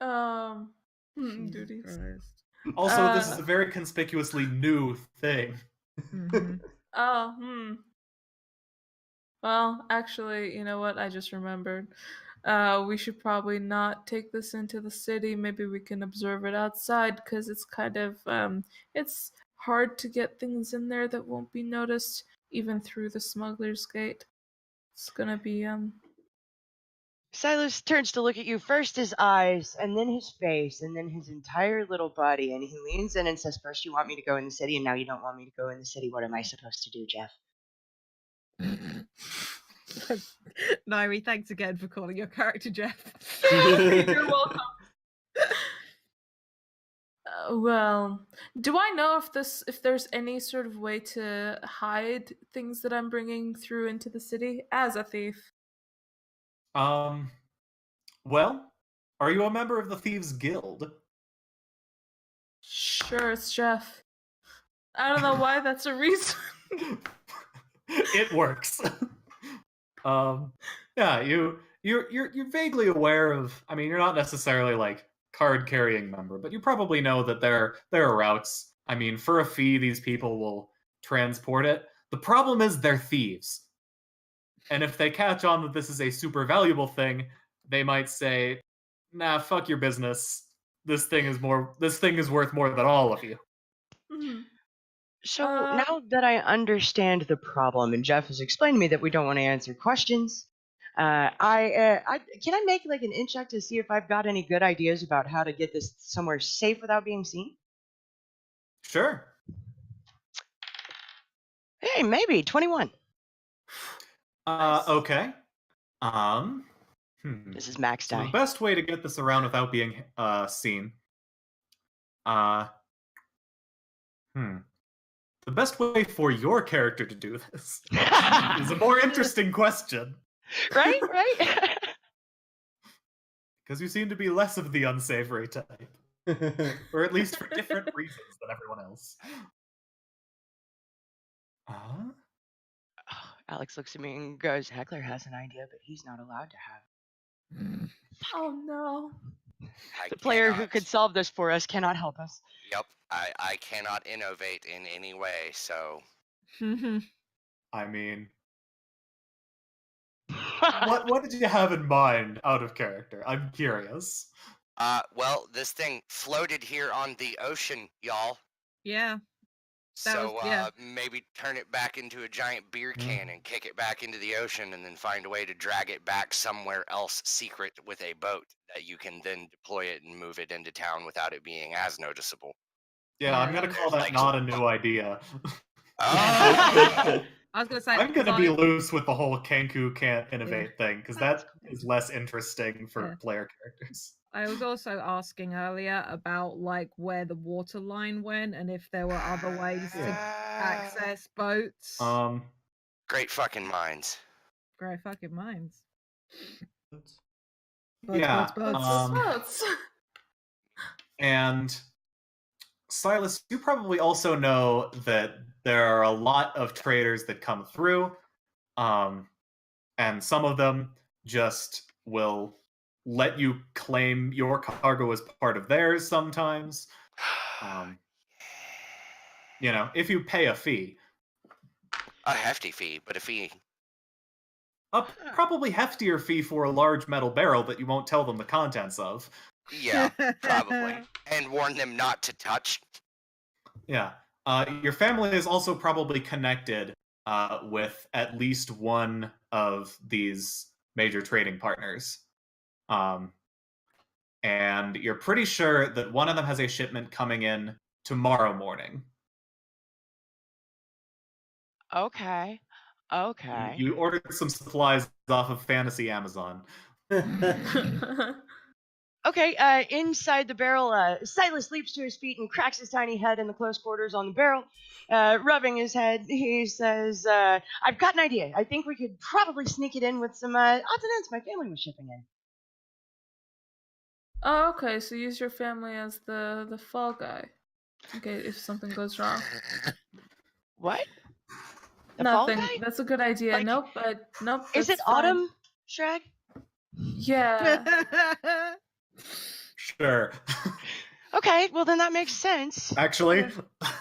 Jesus Duties. Christ. Also, this is a very conspicuously new thing. Mhm. Oh, Well, actually, you know what? I just remembered. We should probably not take this into the city. Maybe we can observe it outside because it's kind of it's hard to get things in there that won't be noticed even through the smuggler's gate. It's gonna be Silas turns to look at you, first his eyes, and then his face, and then his entire little body, and he leans in and says, "First you want me to go in the city, and now you don't want me to go in the city. What am I supposed to do, Jeff?" Nairi, thanks again for calling your character Jeff. You're welcome. Well, do I know if there's any sort of way to hide things that I'm bringing through into the city as a thief? Well, are you a member of the Thieves Guild? Sure, it's Jeff. I don't know why that's a reason. It works. Yeah, you're vaguely aware of. I mean, you're not necessarily like card carrying member, but you probably know that there are routes. I mean, for a fee, these people will transport it. The problem is they're thieves, and if they catch on that this is a super valuable thing, they might say, "Nah, fuck your business. This thing is more. This thing is worth more than all of you." Mhm. So Uh, now that I understand the problem, and Jeff has explained to me that we don't want to answer questions, I can I make like an int check to see if I've got any good ideas about how to get this somewhere safe without being seen? Sure. Hey, maybe 21. Nice. Okay. This is max So the die. best way to get this around without being seen. Uh, The best way for your character to do this is a more interesting question, Right, right. because you seem to be less of the unsavory type, or at least for different reasons than everyone else. Alex looks at me and goes, "Heckler has an idea, but he's not allowed to have it." Oh no. The player who cannot- could solve this for us cannot help us. Yep, I cannot innovate in any way, so I mean, what did you have in mind out of character? I'm curious. well, this thing floated here on the ocean, y'all. Yeah. That So was- yeah. maybe turn it back into a giant beer can and kick it back into the ocean, and then find a way to drag it back somewhere else secret with a boat that you can then deploy it and move it into town without it being as noticeable. Yeah, I'm gonna call that Like- not a new idea. Oh! I was gonna say I'm gonna be like- loose with the whole Kenku can't innovate thing, because That's that cool. is less interesting for Yeah. player characters. I was also asking earlier about like where the water line went and if there were other ways to access boats. Great fucking minds. Great fucking minds. Yeah, Boats. And Silas, you probably also know that there are a lot of traders that come through, and some of them just will let you claim your cargo as part of theirs sometimes. If you pay a fee. A hefty fee, but a fee. A probably heftier fee for a large metal barrel that you won't tell them the contents of. Yeah, probably. And warn them not to touch. Yeah. Your family is also probably connected with at least one of these major trading partners. And you're pretty sure that one of them has a shipment coming in tomorrow morning. Okay. Okay. You ordered some supplies off of Fantasy Amazon. Okay, inside the barrel, Silas leaps to his feet and cracks his tiny head in the close quarters on the barrel. Rubbing his head, he says, "I've got an idea. I think we could probably sneak it in with some odds and ends my family was shipping in." Oh, okay. So use your family as the fall guy. Okay, if something goes wrong. What? The fall Nothing. guy? That's a good idea. Like, Nope, but nope. Is it that's fine. autumn, Shrag? Yeah. Sure. Okay, well then that makes sense. Actually, Yeah. I'm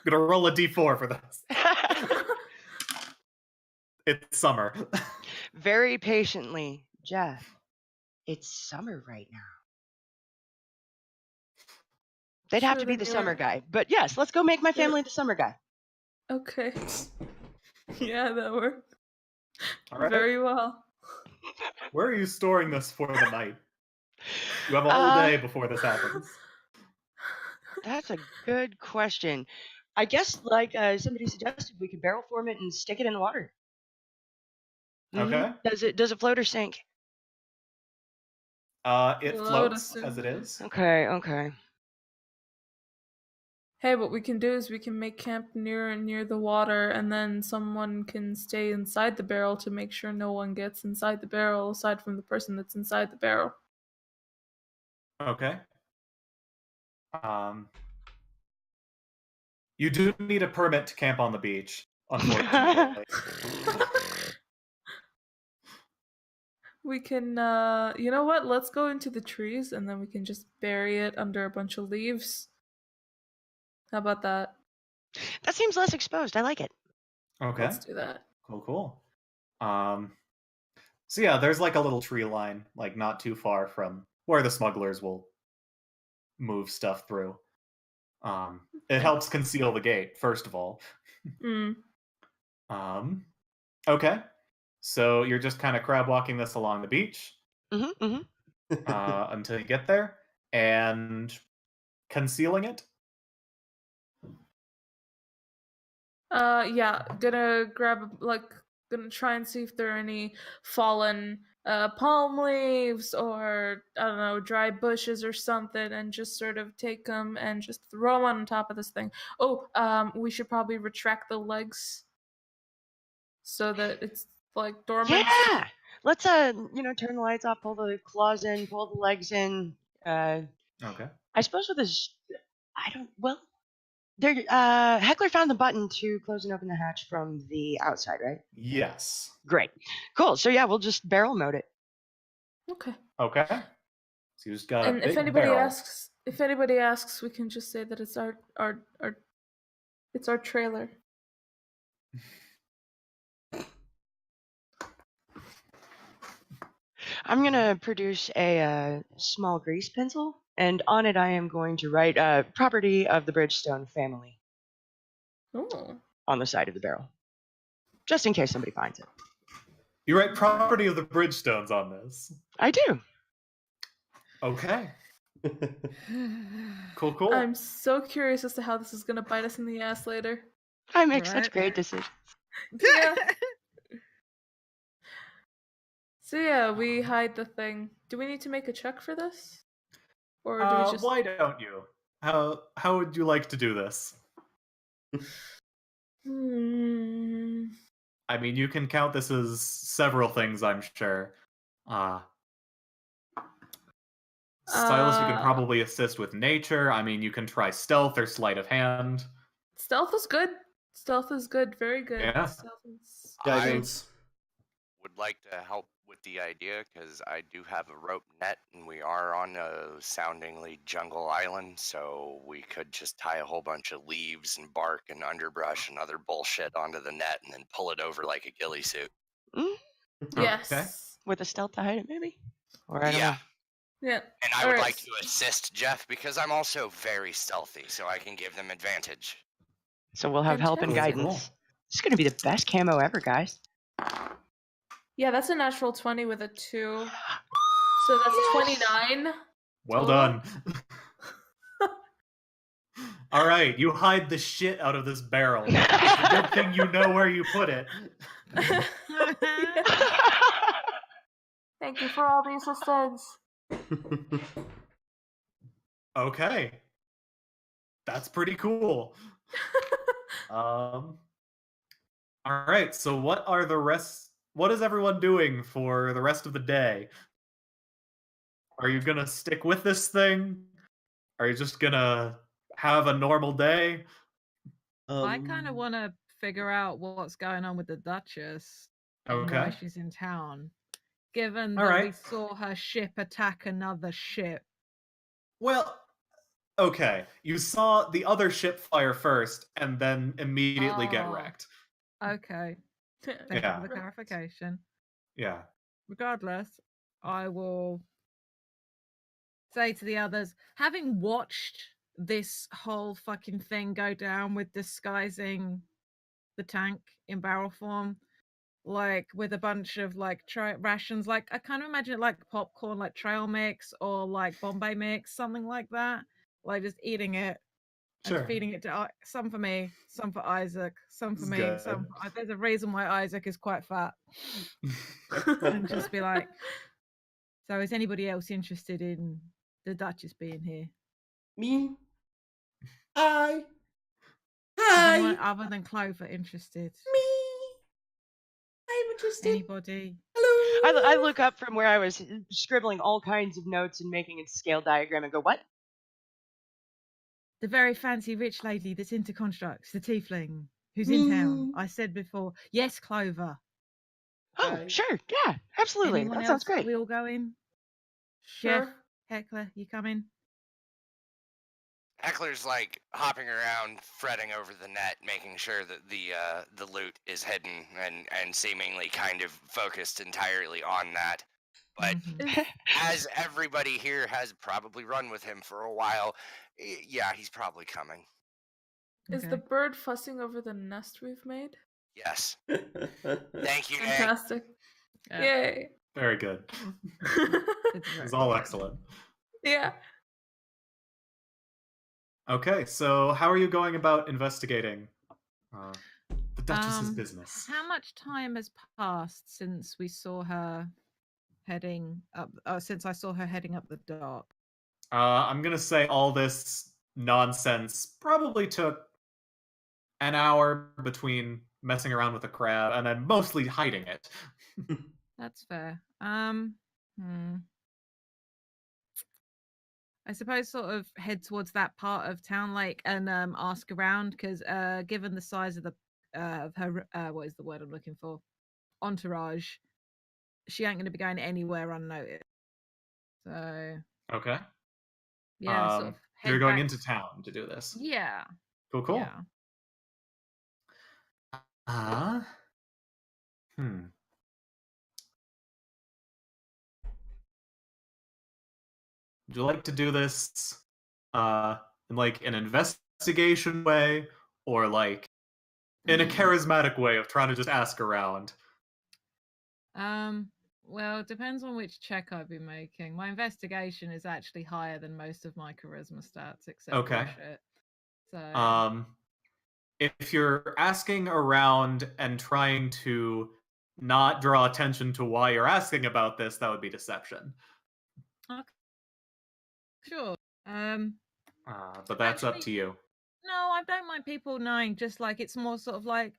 gonna roll a d4 for this. It's summer. Very patiently, Jeff. It's summer right now. They'd have Sure, to be then the you're summer right. guy. But yes, let's go make my family the summer guy. Okay. Yeah, that worked. All right. Very well. Where are you storing this for the night? You have a whole day before this happens. That's a good question. I guess, like somebody suggested, we could barrel form it and stick it in the water. Okay. Does it float or sink? It Float floats us as it is. Okay. Hey, what we can do is we can make camp near the water, and then someone can stay inside the barrel to make sure no one gets inside the barrel aside from the person that's inside the barrel. Okay. You do need a permit to camp on the beach, unfortunately. We can, you know what? Let's go into the trees, and then we can just bury it under a bunch of leaves. How about that? That seems less exposed. I like it. Okay. Let's do that. Cool. So yeah, there's like a little tree line, like not too far from where the smugglers will move stuff through. It helps conceal the gate, first of all. Mm. Okay. So you're just kind of crab walking this along the beach until you get there and concealing it. Yeah, gonna gonna try and see if there are any fallen palm leaves or, I don't know, dry bushes or something, and just sort of take them and just throw them on top of this thing. Oh, we should probably retract the legs so that it's like dormant. Yeah. Let's turn the lights off, pull the claws in, pull the legs in. Okay. I suppose with this, Heckler found the button to close and open the hatch from the outside, right? Yes. Great. Cool. So yeah, we'll just barrel mode it. Okay. Okay. So you just got And a big if anybody barrel. asks, we can just say that it's our trailer. I'm gonna produce a small grease pencil, and on it I am going to write "property of the Bridgestone family" Oh. on the side of the barrel, just in case somebody finds it. You write property of the Bridgestones on this. I do. Okay. Cool. I'm so curious as to how this is gonna bite us in the ass later. I make such Right. great decisions. Yeah. So yeah, we hide the thing. Do we need to make a check for this? Or do we just Why don't you? How would you like to do this? I mean, you can count this as several things, I'm sure. Silas, you can probably assist with nature. I mean, you can try stealth or sleight of hand. Stealth is good. Stealth is good. Very good. Yeah. Stealth is Guidance. Would like to help with the idea because I do have a rope net and we are on a soundingly jungle island, so we could just tie a whole bunch of leaves and bark and underbrush and other bullshit onto the net and then pull it over like a ghillie suit. Yes. Okay. With a stealth to hide it, maybe? Or I don't know. Yeah. And I would like to assist Jeff because I'm also very stealthy, so I can give them advantage. So we'll have help and Fantastic. guidance. Cool. This is going to be the best camo ever, guys. Yeah, that's a natural 20 with a 2. So that's 29. Well Total? done. All right, you hide the shit out of this barrel. It's a good thing you know where you put it. Thank you for all the assistance. Okay. That's pretty cool. All right, so what is everyone doing for the rest of the day? Are you gonna stick with this thing? Are you just gonna have a normal day? I kind of want to figure out what's going on with the Duchess and why Okay. she's in town. Given All that right. we saw her ship attack another ship. Well, okay. You saw the other ship fire first and then immediately get Oh. wrecked. Okay. Thank you Yeah. for the clarification. Yeah. Regardless, I will say to the others, having watched this whole fucking thing go down with disguising the tank in barrel form, like with a bunch of like rations, like I kind of imagine it like popcorn, like trail mix or like Bombay mix, something like that, like just eating it and Sure. feeding it to some for me, some for Isaac, some for This is me, good. some for, there's a reason why Isaac is quite fat. And just be like, so is anybody else interested in the Duchess being here? Me? Hi. Is anyone Hi. other than Clover interested? Me. I'm interested. Anybody? Hello. I look up from where I was scribbling all kinds of notes and making a scale diagram and go, what? The very fancy rich lady that's into constructs, the tiefling, who's Me. in town. I said before. Yes, Clover. Oh, Hi. sure. Yeah, absolutely. Anyone That else? sounds great. We all go in? Sure. Jeff, Heckler, you coming? Heckler's like hopping around, fretting over the net, making sure that the loot is hidden and seemingly kind of focused entirely on that. But Mhm. Is, as everybody here has probably run with him for a while, yeah, he's probably coming. is the Okay. bird fussing over the nest we've made? Yes. Thank you, Egg. Fantastic. Yeah. Yay. Very good. It's very It's all good. excellent. Yeah. Okay, so how are you going about investigating the Duchess's Um, business? How much time has passed since we saw her heading up? Since I saw her heading up the dock. I'm gonna say all this nonsense probably took an hour between messing around with the crab and then mostly hiding it. That's fair. I suppose sort of head towards that part of town, like, and ask around because, given the size of the of her, what is the word I'm looking for? Entourage. She ain't going to be going anywhere unnoticed. So Okay. yeah, sort of head You're going back. into town to do this. Yeah. Cool, cool. Yeah. Hmm. Would you like to do this in like an investigation way or like in a charismatic way of trying to just ask around? Well, it depends on which check I'd be making. My investigation is actually higher than most of my charisma stats, except Okay. bullshit. So If you're asking around and trying to not draw attention to why you're asking about this, that would be deception. okay. Sure. But that's up Actually, to you. no, I don't mind people knowing. Just like it's more sort of like,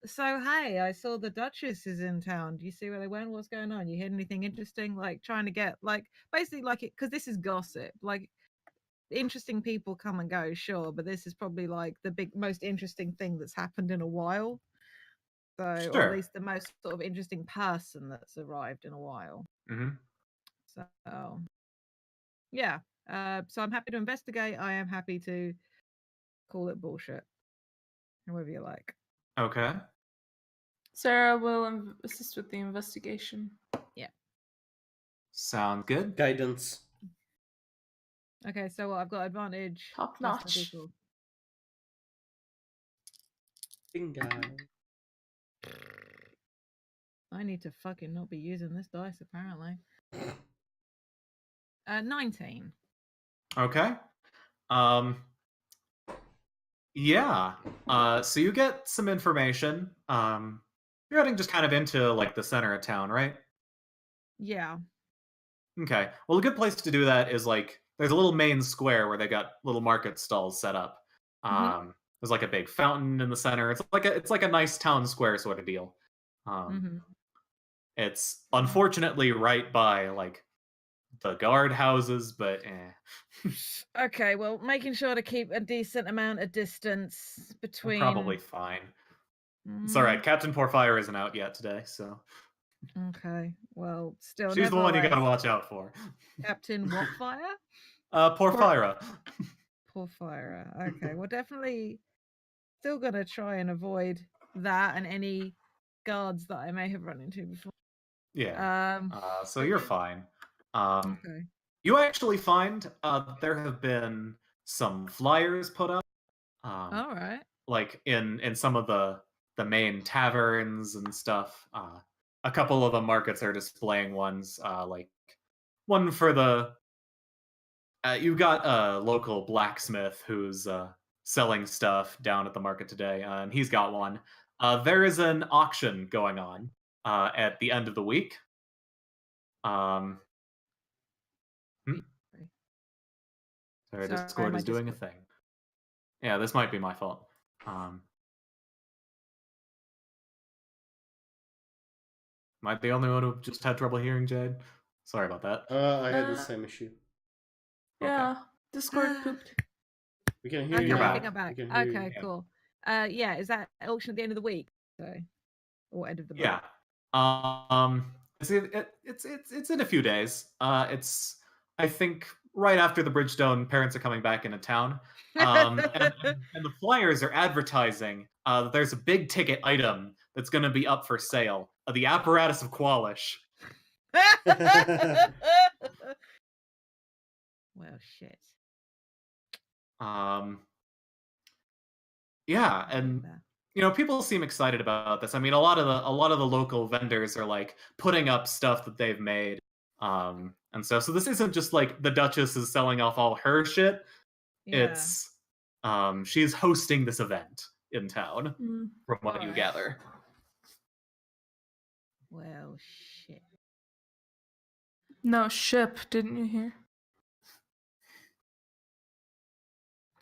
so hey, I saw the Duchess is in town. Do you see where they went? What's going on? You heard anything interesting? Like trying to get like basically like it because this is gossip. Like interesting people come and go, sure, but this is probably like the most interesting thing that's happened in a while. So, or at Sure. least the most sort of interesting person that's arrived in a while. Mm-hmm. So, yeah. So I'm happy to investigate. I am happy to call it bullshit, however you like. Okay. Sarah will assist with the investigation. Sounds good. Guidance. Okay, so I've got advantage. Top plus the notch. D4. Bingo. I need to fucking not be using this dice apparently. 19. Okay. Yeah. So you get some information. You're heading just kind of into like the center of town, right? Yeah. Okay. Well, a good place to do that is like there's a little main square where they got little market stalls set up. There's like a big fountain in the center. It's like a nice town square sort of deal. It's unfortunately right by like the guard houses, but Okay, well, making sure to keep a decent amount of distance between. probably fine. It's all right. Captain Porfire isn't out yet today, so Okay. Well, still. she's the one you got to nevertheless, watch out for. Captain what fire? Porfira. Porfira. Okay. Well, definitely still gonna try and avoid that and any guards that I may have run into before. Yeah. So you're fine. Okay. You actually find there have been some flyers put up. All right. Like in some of the main taverns and stuff. A couple of the markets are displaying ones, like one for the. You've got a local blacksmith who's selling stuff down at the market today, and he's got one. There is an auction going on at the end of the week. Um, hmm? Sorry, Sorry, Discord my is doing a Discord. thing. Yeah, this might be my fault. Am I the only one who just had trouble hearing Jade? Sorry about that. I had the same issue. Yeah, Discord pooped. We can hear Okay, you. You're I back. think I'm back. We can hear Okay, you. cool. Yeah, is that auction at the end of the week? So, or end of the month? Yeah. It's in a few days. It's I think right after the Bridgestone parents are coming back into town. And the flyers are advertising that there's a big ticket item that's going to be up for sale. The apparatus of Qualish. Well, shit. Yeah, and people seem excited about this. I mean, a lot of the local vendors are like putting up stuff that they've made, and stuff. So this isn't just like the Duchess is selling off all her shit. Yeah. It's she's hosting this event in town, from what you Alright. gather. Well, shit. No, ship, didn't you hear?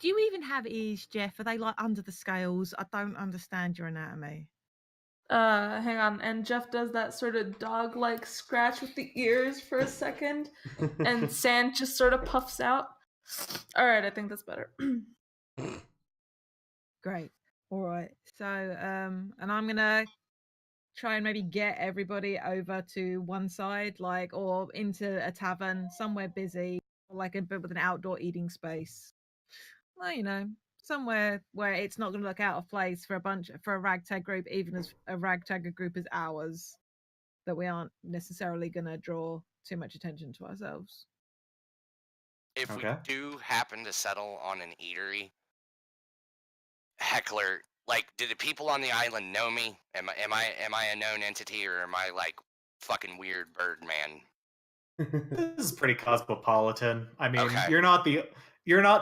Do you even have ears, Jeff? Are they like under the scales? I don't understand your anatomy. Hang on. And Jeff does that sort of dog-like scratch with the ears for a second, and sand just sort of puffs out. All right, I think that's better. Great. All right. So, and I'm gonna try and maybe get everybody over to one side, like, or into a tavern somewhere busy, like a bit with an outdoor eating space. Well, somewhere where it's not going to look out of place for a ragtag group, even as a ragtag group as ours, that we aren't necessarily going to draw too much attention to ourselves. If Okay. we do happen to settle on an eatery, Heckler, like, do the people on the island know me? Am I a known entity, or am I like fucking weird bird man? This is pretty cosmopolitan. I mean, Okay. you're not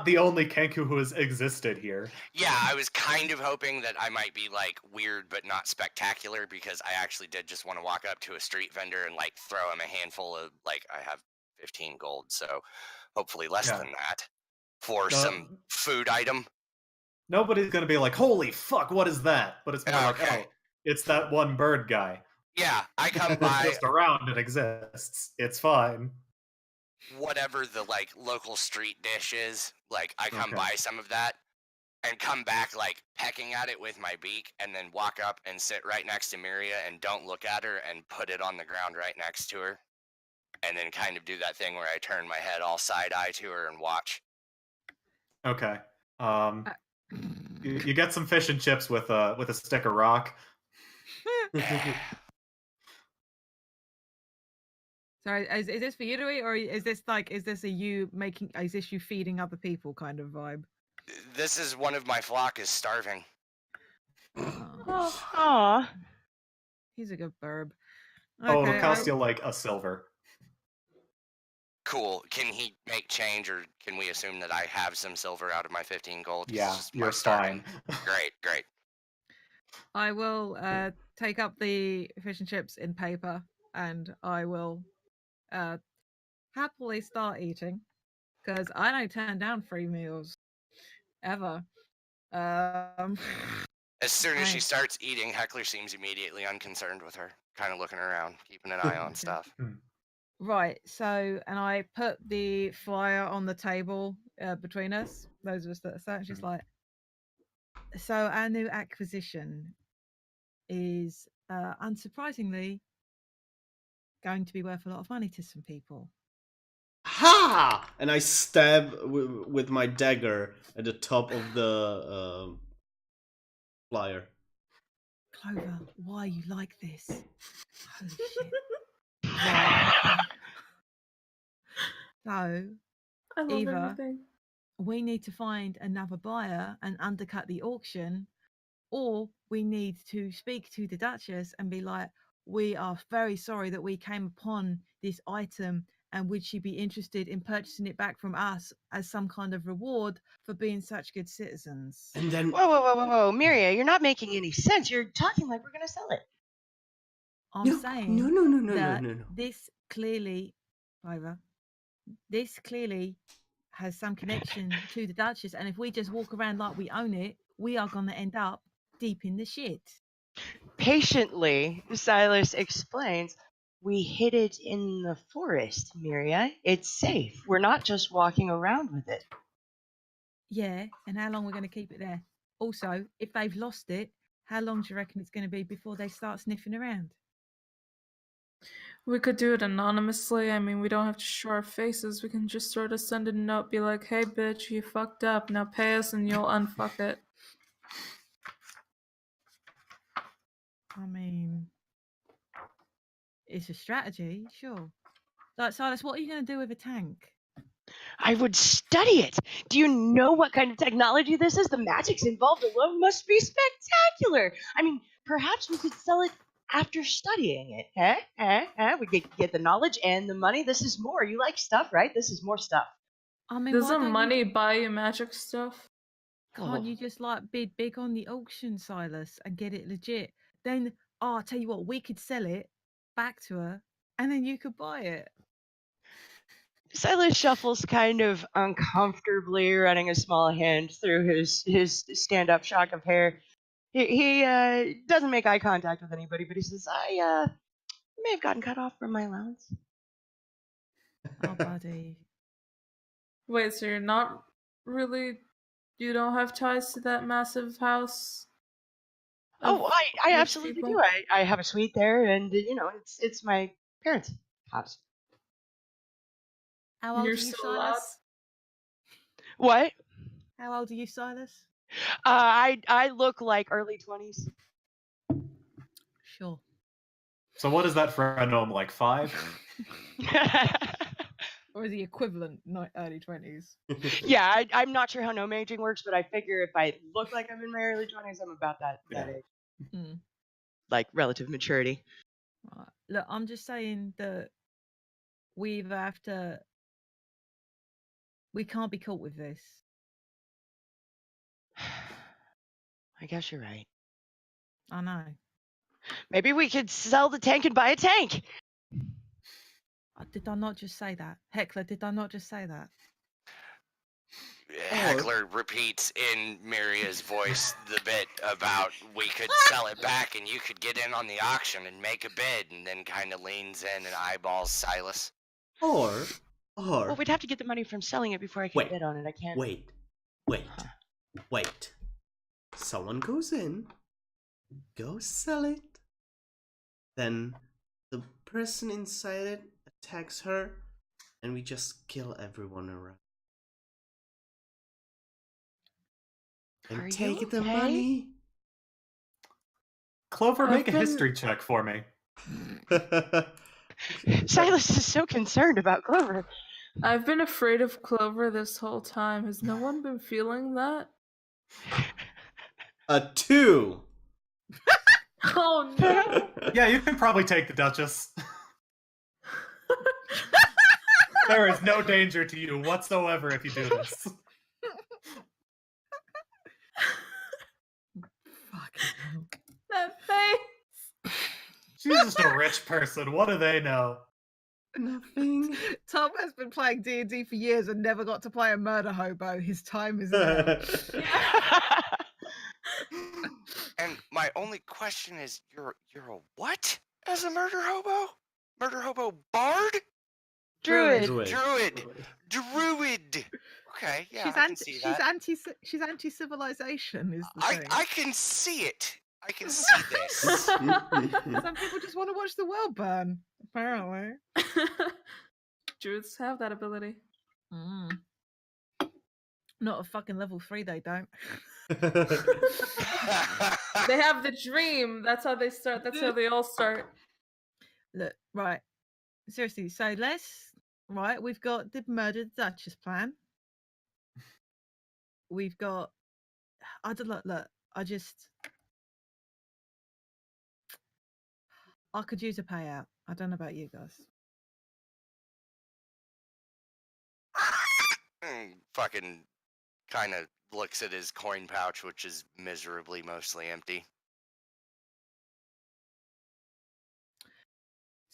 the only Kenku who has existed here. Yeah, I was kind of hoping that I might be like weird but not spectacular, because I actually did just want to walk up to a street vendor and like throw him a handful of, like, I have 15 gold, so hopefully less Yeah. than that for some food item. Nobody's gonna be like, "Holy fuck, what is that?" But it's more like, Okay. "Oh, it's that one bird guy." Yeah, I come It's by just around and exists. It's fine. whatever the like local street dish is. Like, I come Okay. by some of that and come back like pecking at it with my beak, and then walk up and sit right next to Miria and don't look at her and put it on the ground right next to her, and then kind of do that thing where I turn my head all side eye to her and watch. Okay. You get some fish and chips with a stick of rock. Sorry, is this for you to eat, or is this you feeding other people kind of vibe? This is one of my flock is starving. Aw. He's a good burb. Oh, Okay, it'll cost you like a silver. Cool. Can he make change, or can we assume that I have some silver out of my 15 gold? 'Cause Yeah, it's just my you're starving. fine. Great. I will take up the fish and chips in paper, and I will happily start eating, because I don't turn down free meals ever. As soon as she Nice. starts eating, Heckler seems immediately unconcerned with her, kind of looking around, keeping an eye on stuff. Right, so, and I put the flyer on the table between us, those of us that are sat, she's like, so our new acquisition, is unsurprisingly going to be worth a lot of money to some people. Ha! And I stab with my dagger at the top of the flyer. Clover, why are you like this? Holy shit. Right, okay. So, I love Eva, everything. we need to find another buyer and undercut the auction, or we need to speak to the Duchess and be like, we are very sorry that we came upon this item, and would she be interested in purchasing it back from us as some kind of reward for being such good citizens? And then Whoa, Miria, you're not making any sense. You're talking like we're gonna sell it. I'm no, saying no, that no. this clearly, Ivor, this clearly has some connection to the Duchess, and if we just walk around like we own it, we are going to end up deep in the shit. Patiently, Silas explains, we hid it in the forest, Miria. It's safe. We're not just walking around with it. Yeah, and how long we're going to keep it there? Also, if they've lost it, how long do you reckon it's going to be before they start sniffing around? We could do it anonymously. I mean, we don't have to show our faces. We can just sort of send a note, be like, hey, bitch, you fucked up. Now pay us and you'll unfuck it. I mean, it's a strategy, sure. Like, Silas, what are you going to do with a tank? I would study it. Do you know what kind of technology this is? The magics involved alone must be spectacular. I mean, perhaps we could sell it after studying it. We get the knowledge and the money. This is more. You like stuff, right? This is more stuff. I mean, why Doesn't don't money you, buy you magic stuff? can't you just like bid big on the auction, Silas, and get it legit? Then, I'll tell you what, we could sell it back to her, and then you could buy it. Silas shuffles kind of uncomfortably, running a small hand through his stand-up shock of hair. He doesn't make eye contact with anybody, but he says, I may have gotten cut off from my allowance. Oh, buddy. Wait, so you're not really. You don't have ties to that massive house? Oh, of I rich absolutely people? do. I have a suite there, and it's my parents' house. How old You're are you, still allowed? Silas? What? How old are you, Silas? I look like early 20s. Sure. So what is that for a gnome? Like 5? Or the equivalent, not early 20s. Yeah, I'm not sure how gnome aging works, but I figure if I look like I'm in my early 20s, I'm about that Yeah. age. Mm. Like relative maturity. Right. Look, I'm just saying that we either have to. We can't be caught with this. I guess you're right. I know. Maybe we could sell the tank and buy a tank. Did I not just say that? Heckler, did I not just say that? Heckler repeats in Miria's voice the bit about we could sell it back and you could get in on the auction and make a bid, and then kind of leans in and eyeballs Silas. Or Well, we'd have to get the money from selling it before I can Wait. bid on it. I can't. Wait. Someone goes in, goes sell it, then the person inside it attacks her, and we just kill everyone around. And Are you take the okay? money. Clover, make a I've history check for me. Silas is so concerned about Clover. I've been afraid of Clover this whole time. Has no one been feeling that? A 2. Oh no! Yeah, you can probably take the Duchess. There is no danger to you whatsoever if you do this. Fucking hell. That face! She's just a rich person. What do they know? Nothing. Tom has been playing D&D for years and never got to play a murder hobo. His time is now. And my only question is, you're a what as a murder hobo? Murder hobo bard? Druid. Druid. Okay, yeah, she's I can see that. she's anti-civilization is the thing. I can see it. I can see this. Some people just want to watch the world burn, apparently. Druids have that ability. Mm. Not a fucking level 3, they don't. They have the dream. That's how they start. That's how they all start. Look, right. Seriously, so we've got the murdered Duchess plan. We've got, I don't know, look, I could use a payout. I don't know about you guys. Fucking kind of looks at his coin pouch, which is miserably mostly empty.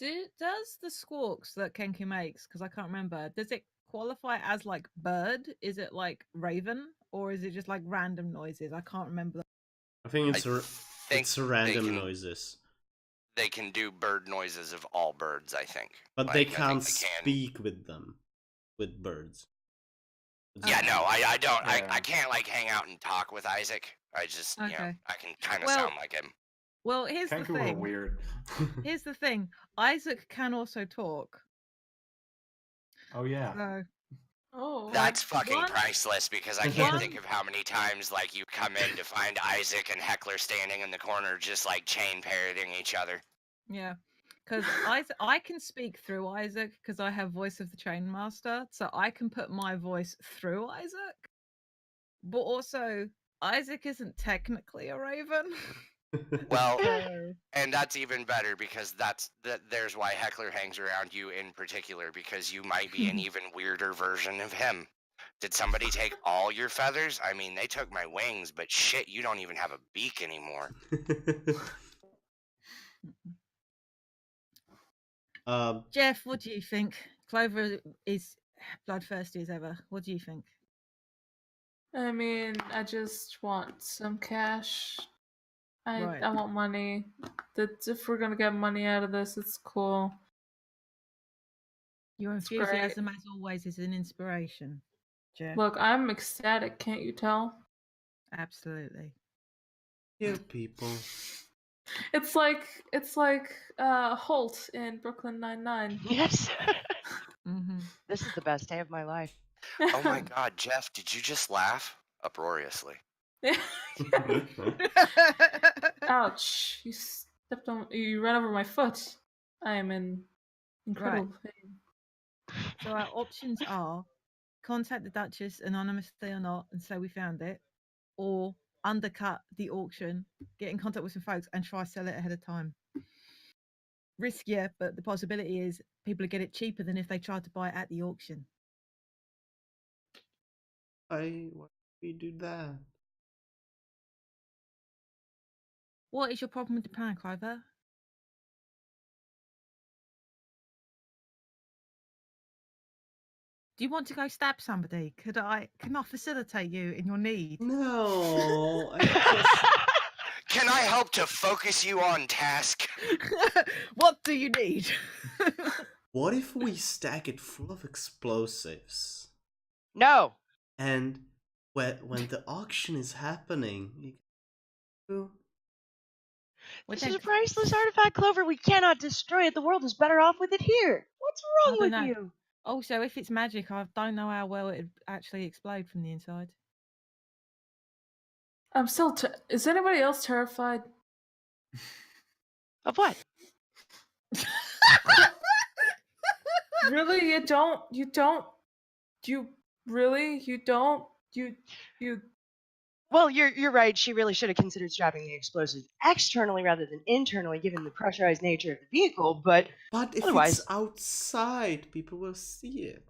Does the squawks that Kenki makes, because I can't remember, does it qualify as like bird? Is it like raven? Or is it just like random noises? I can't remember. I think think it's random noises. They can do bird noises of all birds, I think. But Like, they I think can't they can. speak with them, with birds. Yeah, no, I don't. Yeah. I can't like hang out and talk with Isaac. I just, you know, Okay. I can kind of Well- sound like him. Well, here's the Kenku are thing. weird. Here's the thing. Isaac can also talk. Oh yeah. So Oh. That's fucking one- priceless because I can't one- think of how many times like you come in to find Isaac and Heckler standing in the corner just like chain parroting each other. yeah. Because I can speak through Isaac because I have voice of the chain master, so I can put my voice through Isaac. But also, Isaac isn't technically a raven. Well, So, and that's even better because there's why Heckler hangs around you in particular because you might be an even weirder version of him. Did somebody take all your feathers? I mean, they took my wings, but shit, you don't even have a beak anymore. Jeff, what do you think? Clover is bloodthirsty as ever. What do you think? I mean, I just want some cash. Right. I want money. That if we're gonna get money out of this, it's cool. Your It's great. enthusiasm, as always, is an inspiration, Jeff. Look, I'm ecstatic. Can't you tell? Absolutely. Kill people. It's like Holt in Brooklyn Nine-Nine. Yes. Mm-hmm. This is the best day of my life. Oh my god, Jeff, did you just laugh uproariously? Ouch! You stepped on. You ran over my foot. I am in incredible pain. So our options are contact the Duchess anonymously or not and say we found it, or undercut the auction, get in contact with some folks and try sell it ahead of time. Riskier, but the possibility is people will get it cheaper than if they tried to buy it at the auction. Why do we do that? What is your problem with the plan, Clover? Do you want to go stab somebody? Can I facilitate you in your need? No, I just... Can I help to focus you on task? What do you need? What if we stack it full of explosives? No. And when the auction is happening, This is a priceless artifact, Clover. We cannot destroy it. The world is better off with it here. What's wrong I with don't know. you? Also, if it's magic, I don't know how well it'd actually explode from the inside. I'm still. Is anybody else terrified? Of what? Really? You don't? You don't? You really? You don't? You? Well, you're right. She really should have considered strapping the explosives externally rather than internally, given the pressurized nature of the vehicle. But if otherwise, it's outside, people will see it.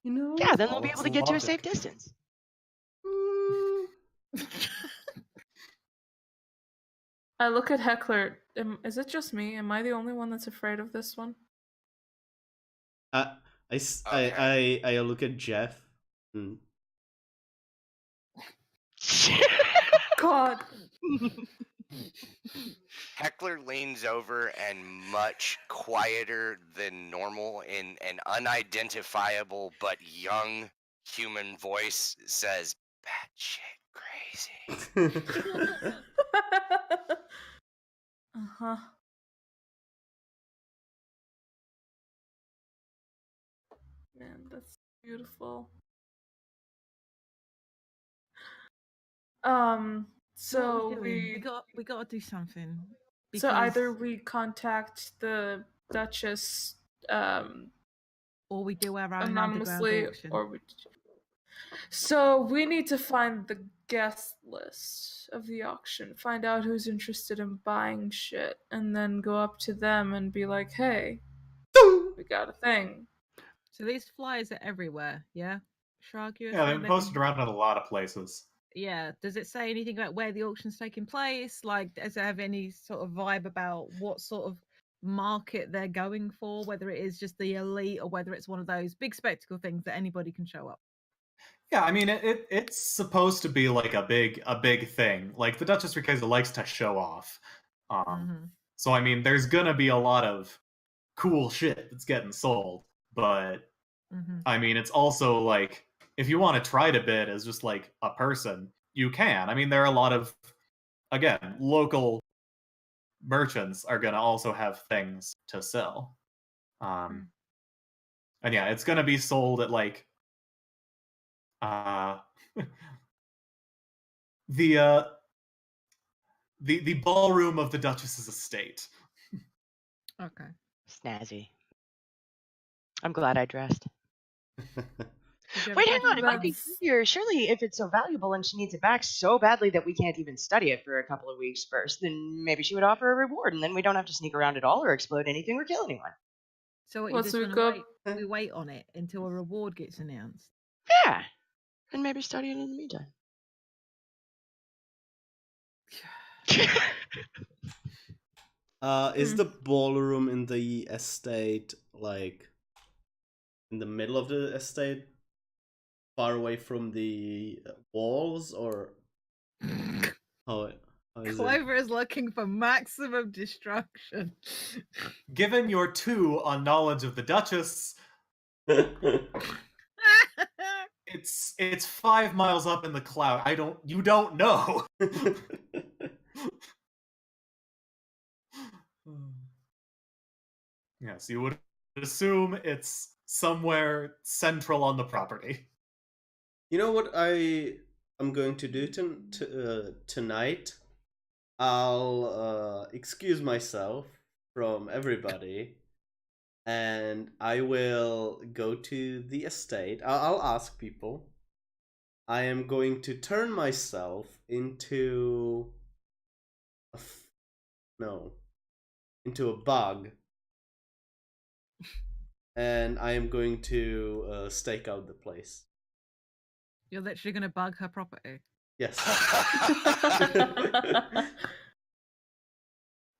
You know? yeah, then they'll be Follows able to the get to a logic. safe distance. Mm. I look at Heckler. Is it just me? Am I the only one that's afraid of this one? I look at Jeff. Mm. God. Heckler leans over and much quieter than normal in an unidentifiable but young human voice says, "Bad shit Crazy. Uh-huh. Man, that's beautiful. So what are we doing? We got to do something. So either because- we contact the Duchess or we do our own underground anonymously, auction. or we. So we need to find the guest list of the auction, find out who's interested in buying shit, and then go up to them and be like, "Hey, we got a thing." So these flyers are everywhere, yeah? Shrug, you were Yeah, saying they're they posted can- around in a lot of places. Yeah. Does it say anything about where the auction's taking place? Like, does it have any sort of vibe about what sort of market they're going for? Whether it is just the elite or whether it's one of those big spectacle things that anybody can show up? Yeah, I mean it's supposed to be like a big thing. Like the Duchess Ricasa likes to show off. Mhm. So I mean there's gonna be a lot of cool shit that's getting sold. But Mhm. I mean it's also like if you want to try to bid as just like a person, you can. I mean there are a lot of again, local merchants are gonna also have things to sell. And yeah, it's gonna be sold at like uh the uh the ballroom of the Duchess's estate. Okay. Snazzy. I'm glad I dressed. Did you have a Wait, hang on. question, It might be That's- easier. Surely, if it's so valuable and she needs it back so badly that we can't even study it for a couple of weeks first, then maybe she would offer a reward, and then we don't have to sneak around at all or explode anything or kill anyone. So what, you Well, just so we want go- to wait? We wait on it until a reward gets announced. Yeah. And maybe study it in the meantime. Is the ballroom in the estate like in the middle of the estate, far away from the walls, or how is Clover is looking for maximum destruction. Given your 2 on knowledge of the Duchess, it? it's 5 miles up in the cloud. You don't know. Yes, you would assume it's somewhere central on the property. You know what I'm going to do tonight? I'll excuse myself from everybody, and I will go to the estate. I'll ask people. I am going to turn myself into into a bug, and I am going to stake out the place. You're literally going to bug her property. Yes.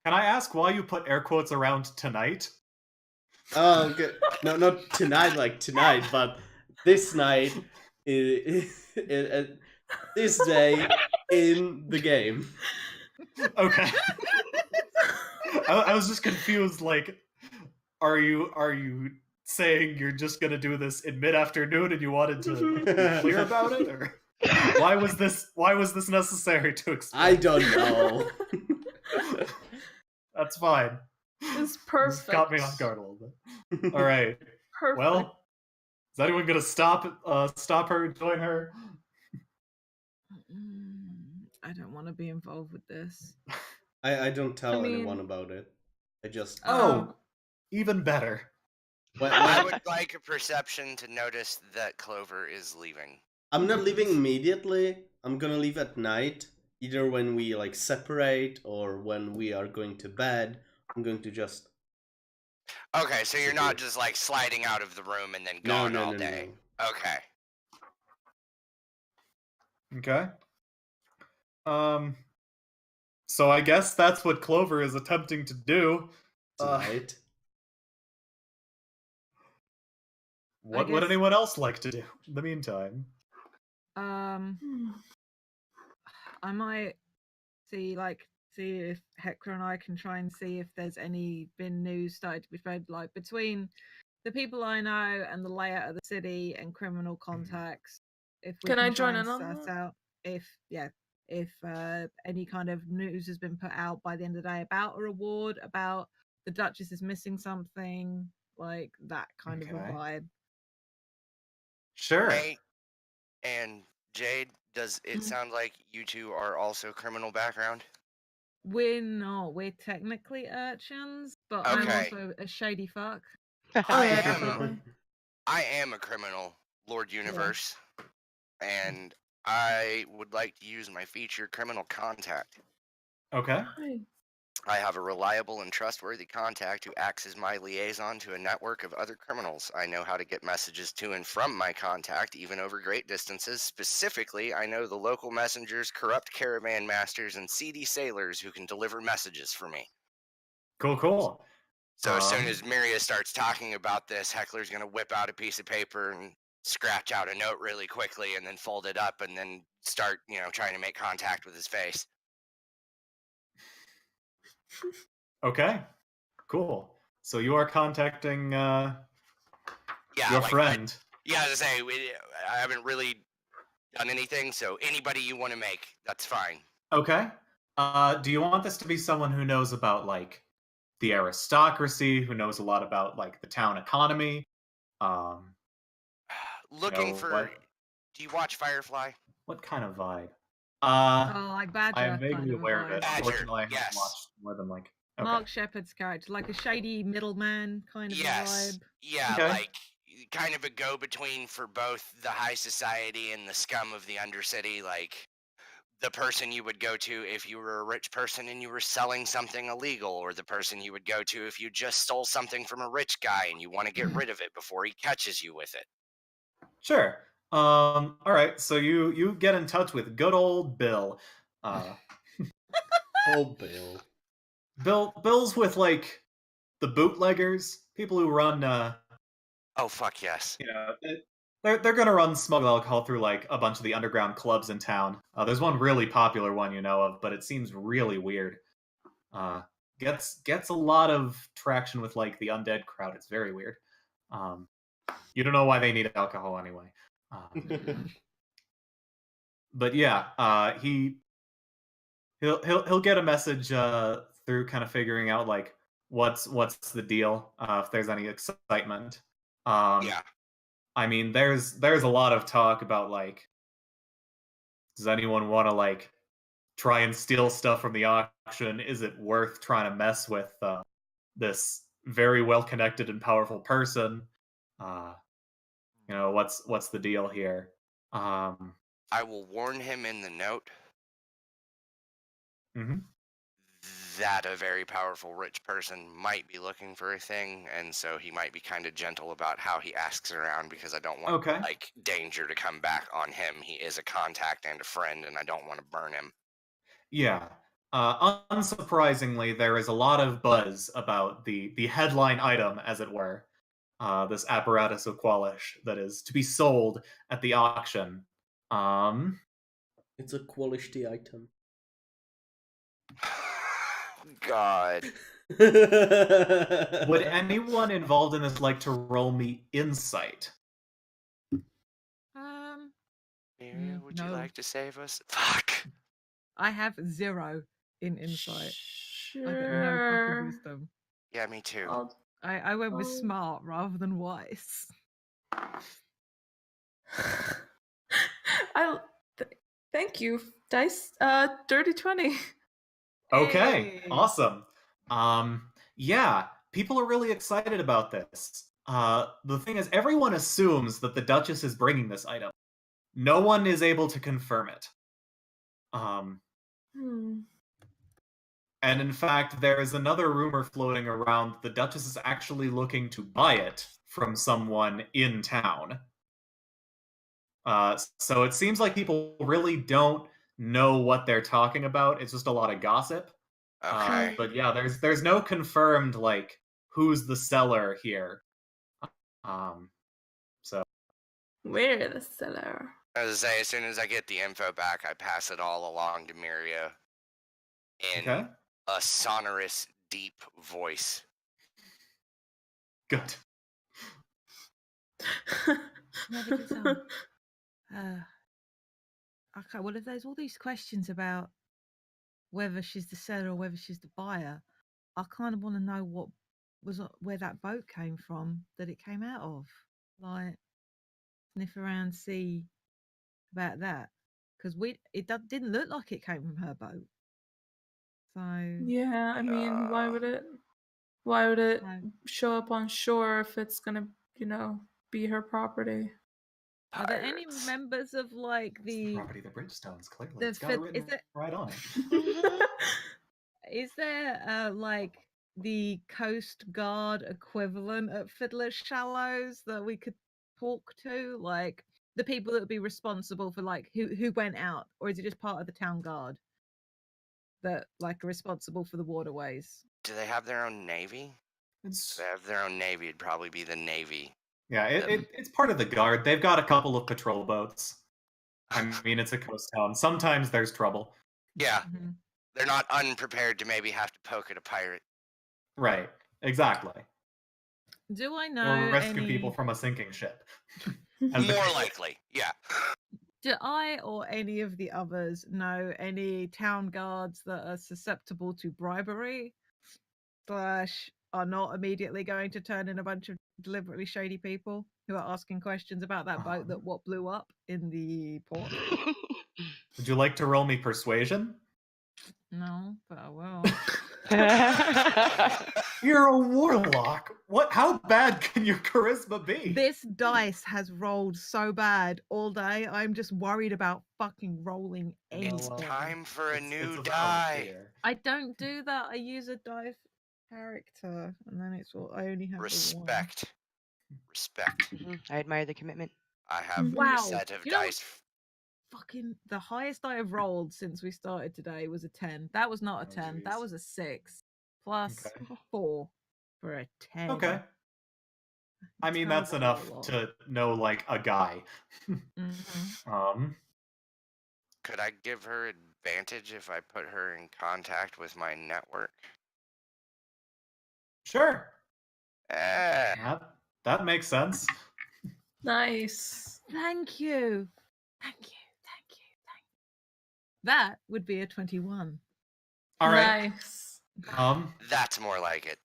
Can I ask why you put air quotes around tonight? Oh, okay. No, not tonight, like tonight, but this night, this day in the game. Okay. I was just confused. Like, are you saying you're just gonna do this in mid-afternoon and you wanted to be clear about it, or why was this necessary to explain? I don't know. That's fine. It's This perfect. caught me off guard a little bit. All right. Perfect. Well, is anyone gonna stop her, join her? I don't want to be involved with this. I don't tell I mean- anyone about it. I just Oh, even better. I would like a perception to notice that Clover is leaving. I'm not leaving immediately. I'm gonna leave at night, either when we like separate or when we are going to bed. I'm going to just Okay, so you're not just like sliding out of the room and then gone all day. Okay. Okay. So I guess that's what Clover is attempting to do. tonight. What I would guess- anyone else like to do in the meantime? I might see if Hector and I can try and see if there's been news started to be spread, like between the people I know and the layout of the city and criminal contacts. If we Can I try join and in on suss that? out. if any kind of news has been put out by the end of the day about a reward, about the Duchess is missing something, like that kind of a Okay. vibe. Sure. Hey, and Jade, does it Mhm. sound like you two are also criminal background? We're not. We're technically urchins, but I'm Okay. also a shady fuck. Oh I yeah, am- definitely. I am a criminal, Lord Universe, and I would like to use my feature criminal contact. Okay. Nice. I have a reliable and trustworthy contact who acts as my liaison to a network of other criminals. I know how to get messages to and from my contact, even over great distances. Specifically, I know the local messengers, corrupt caravan masters, and seedy sailors who can deliver messages for me. Cool. So as soon Um, as Miria starts talking about this, Heckler's going to whip out a piece of paper and scratch out a note really quickly and then fold it up and then start, trying to make contact with his face. Okay. Cool. So you are contacting Yeah, your like, friend. Yeah, as I say, I haven't really done anything, so anybody you want to make, that's fine. Okay. Do you want this to be someone who knows about like the aristocracy, who knows a lot about like the town economy? Looking for. What Do you watch Firefly? kind of vibe? Oh, like I am Badger vaguely kind of a aware of vibe. it. Badger, Unfortunately, I haven't yes. watched more than like. Okay. Mark Shepard's character, like a shady middleman kind of a Yes. vibe. Yeah, Okay. like kind of a go-between for both the high society and the scum of the undercity. Like the person you would go to if you were a rich person and you were selling something illegal, or the person you would go to if you just stole something from a rich guy and you want to get rid of it before he catches you with it. Sure. All right. So you get in touch with good old Bill. Oh, Bill. Bill's with like the bootleggers, people who run. Oh, fuck yes. They're gonna run smuggled alcohol through like a bunch of the underground clubs in town. There's one really popular one you know of, but it seems really weird. Gets a lot of traction with like the undead crowd. It's very weird. You don't know why they need alcohol anyway. But yeah, he'll get a message through kind of figuring out like what's the deal, if there's any excitement. Yeah. I mean, there's a lot of talk about like, does anyone want to like try and steal stuff from the auction? Is it worth trying to mess with this very well connected and powerful person? What's the deal here? I will warn him in the note Mhm. that a very powerful rich person might be looking for a thing, and so he might be kind of gentle about how he asks around, because I don't want Okay. like danger to come back on him. He is a contact and a friend, and I don't want to burn him. Yeah. Unsurprisingly, there is a lot of buzz about the headline item, as it were, this apparatus of Qualish that is to be sold at the auction. It's a quality item. God. Would anyone involved in this like to roll me insight? Miria, would you No. like to save us? Fuck. I have 0 in insight. Sure. I got no fucking wisdom. Yeah, me too. I went with Oh. smart rather than wise. Thank you, dice. Dirty 20. Okay, Hey. awesome. Yeah, people are really excited about this. The thing is, everyone assumes that the Duchess is bringing this item. No one is able to confirm it. And in fact, there is another rumor floating around. The Duchess is actually looking to buy it from someone in town. So it seems like people really don't know what they're talking about. It's just a lot of gossip. Okay. But yeah, there's no confirmed like who's the seller here. So We're the seller. As I say, as soon as I get the info back, I pass it all along to Miria in okay, a sonorous, deep voice. good. Never gets on. Okay, well, if there's all these questions about whether she's the seller or whether she's the buyer, I kind of want to know where that boat came from that it came out of. Like, sniff around, see about that, because didn't look like it came from her boat. So Yeah, I mean, why would it No. show up on shore if it's gonna, be her property? Are there any Pirates. members of like It's the the property of the Bridgestones, clearly. the It's got it Fid- written is it right on it. Mhm. is there like the Coast Guard equivalent at Fiddler's Shallows that we could talk to, like the people that would be responsible for like who went out, or is it just part of the town guard that like are responsible for the waterways? Do they have their own navy? If It's they have their own navy, it'd probably be the navy. yeah, it's part of the guard. They've got a couple of patrol boats. I mean, it's a coast town. Sometimes there's trouble. Yeah, Mhm. they're not unprepared to maybe have to poke at a pirate. Right. Exactly. Do I know Or rescue any people from a sinking ship. More As the- likely, yeah. Do I or any of the others know any town guards that are susceptible to bribery / are not immediately going to turn in a bunch of deliberately shady people who are asking questions about that boat that what blew up in the port? Would you like to roll me persuasion? No, but I will. You're a warlock. What? How bad can your charisma be? This dice has rolled so bad all day. I'm just worried about fucking rolling It's anything. time for a It's new a die. volunteer. I don't do that. I use a dice character, and then it's I only have the one. Respect. Respect. I admire the commitment. I have Wow. a set of You know what- dice. Fucking the highest I have rolled since we started today was a 10. That was not a Oh, 10. That geez. was a 6 plus Okay. 4 for a 10. Okay. I mean, that's Terrible enough roll. to know, like, a guy. Mhm. Could I give her advantage if I put her in contact with my network? Sure. Eh, That makes sense. Nice. Thank you. Thank you. Thank you. Thank you. That would be a 21. All right. Nice. that's more like it.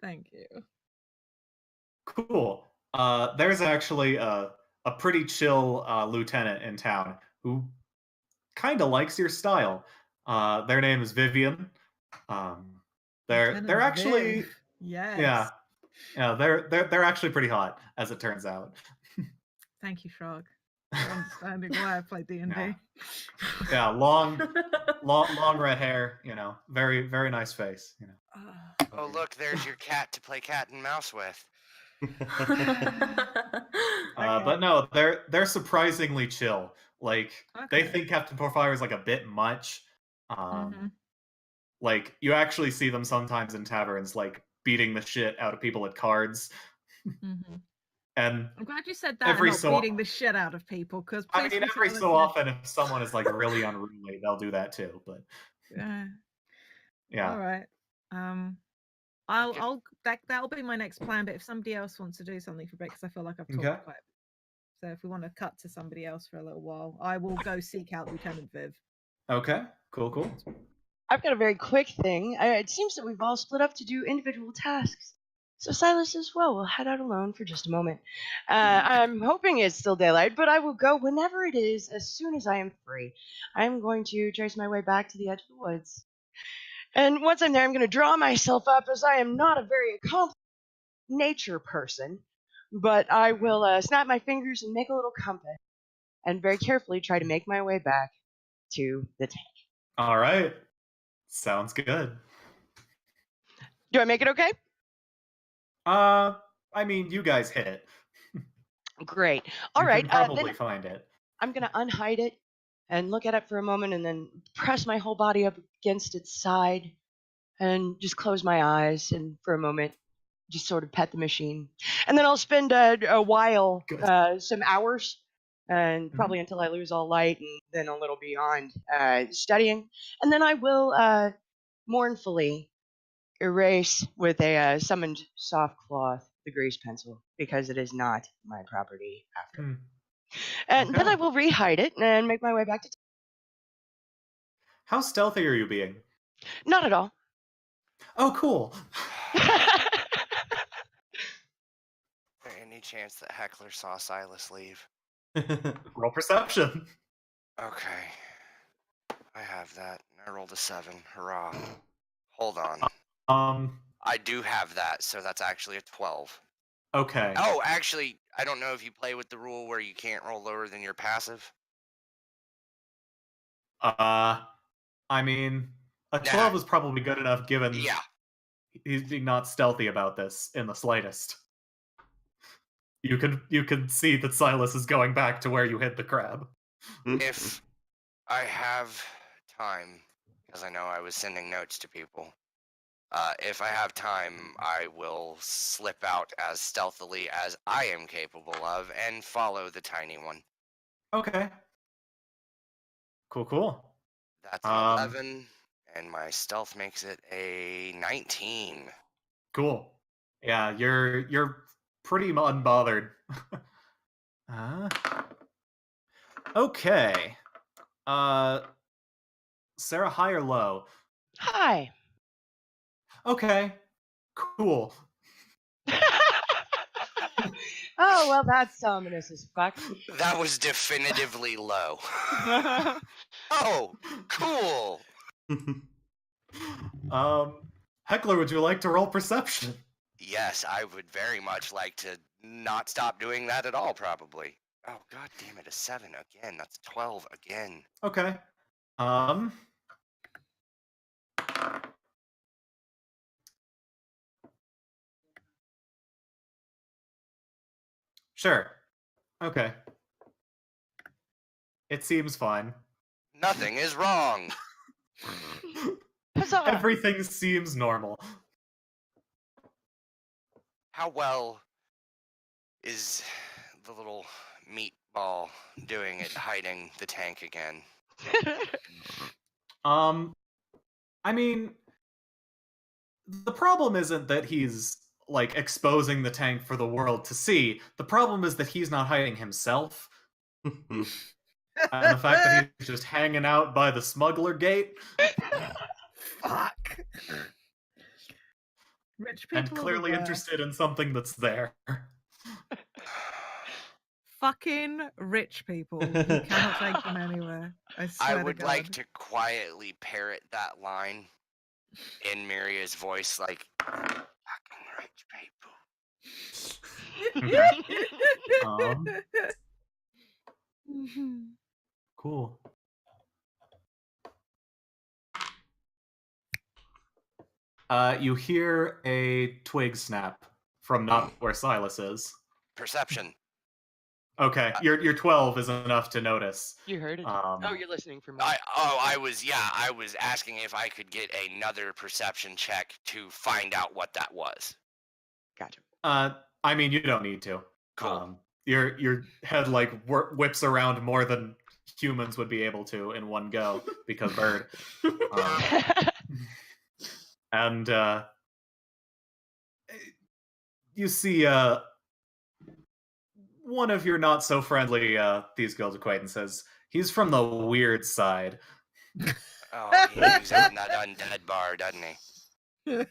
Thank you. Cool. There's actually a pretty chill lieutenant in town who kind of likes your style. Their name is Vivian. They're Lieutenant actually Viv. Yes. yeah they're actually pretty hot, as it turns out. Thank you, Shrug, for understanding why I play D&D. Yeah. Yeah, long red hair. Very very nice face. Oh, look, there's your cat to play cat and mouse with. But no, they're surprisingly chill. Like they Okay. think Captain Porfire is like a bit much. Mhm. Like you actually see them sometimes in taverns, like beating the shit out of people at cards. Mhm. And I'm glad you said that. every And not beating the shit out of people, because I mean, every so often, if someone is like really unruly, they'll do that too. But Yeah. yeah, All right. That'll be my next plan. But if somebody else wants to do something for a bit, because I feel like I've talked Okay. quite. So if we want to cut to somebody else for a little while, I will go seek out Lieutenant Viv. Okay, cool. I've got a very quick thing. It seems that we've all split up to do individual tasks. So Silas as well will head out alone for just a moment. I'm hoping it's still daylight, but I will go whenever it is, as soon as I am free. I'm going to trace my way back to the edge of the woods. And once I'm there, I'm going to draw myself up, as I am not a very accomplished nature person. But I will snap my fingers and make a little compass, and very carefully try to make my way back to the tank. All right, sounds good. Do I make it okay? I mean, you guys hit it. Great. All You right. can probably Then find it. I'm going to unhide it and look at it for a moment, and then press my whole body up against its side and just close my eyes and for a moment just sort of pet the machine. And then I'll spend a while, Good. some hours, and probably until I lose all light and then a little beyond, studying. And then I will mournfully erase with a summoned soft cloth the grease pencil, because it is not my property after. And then Okay. I will rehide it and make my way back to How stealthy are you being? Not at all. Oh, cool. Any chance that Heckler saw Silas leave? Roll perception. Okay. I have that. I rolled a 7. Hurrah. Hold on. I do have that, so that's actually a 12. Okay. Oh, actually, I don't know if you play with the rule where you can't roll lower than your passive. I mean, a 12 is probably good enough given Yeah. he's being not stealthy about this in the slightest. You can see that Silas is going back to where you hid the crab. If I have time, because I know I was sending notes to people, if I have time, I will slip out as stealthily as I am capable of and follow the tiny one. Okay. Cool. That's an 11, and my stealth makes it a 19. Cool. Yeah, you're pretty unbothered. Okay. Sarah, high or low? Hi. Okay. Cool. Oh, well, that's ominous as fuck. That was definitively low. Oh, cool. Heckler, would you like to roll perception? Yes, I would very much like to not stop doing that at all, probably. Oh, god damn it, a 7 again. That's 12 again. Okay. Sure. Okay. It seems fine. Nothing is wrong. Huzzah! Everything seems normal. How well is the little meatball doing at hiding the tank again? I mean, the problem isn't that he's like exposing the tank for the world to see. The problem is that he's not hiding himself. And the fact that he's just hanging out by the smuggler gate. Fuck. Rich people And clearly are the interested in something that's there. fucking rich people. You cannot take them anywhere. I swear I would to God. like to quietly parrot that line in Miria's voice, like, fucking rich people. Cool. You hear a twig snap from not where Silas is. Perception. Okay, your 12 is enough to notice. You heard it. Oh, you're listening for me. I was asking if I could get another perception check to find out what that was. Gotcha. I mean, you don't need to. Cool. Your head like whips around more than humans would be able to in one go because bird. And you see one of your not so friendly Thieves Guild acquaintances. He's from the weird side. Oh, he hangs out in that undead bar, doesn't he?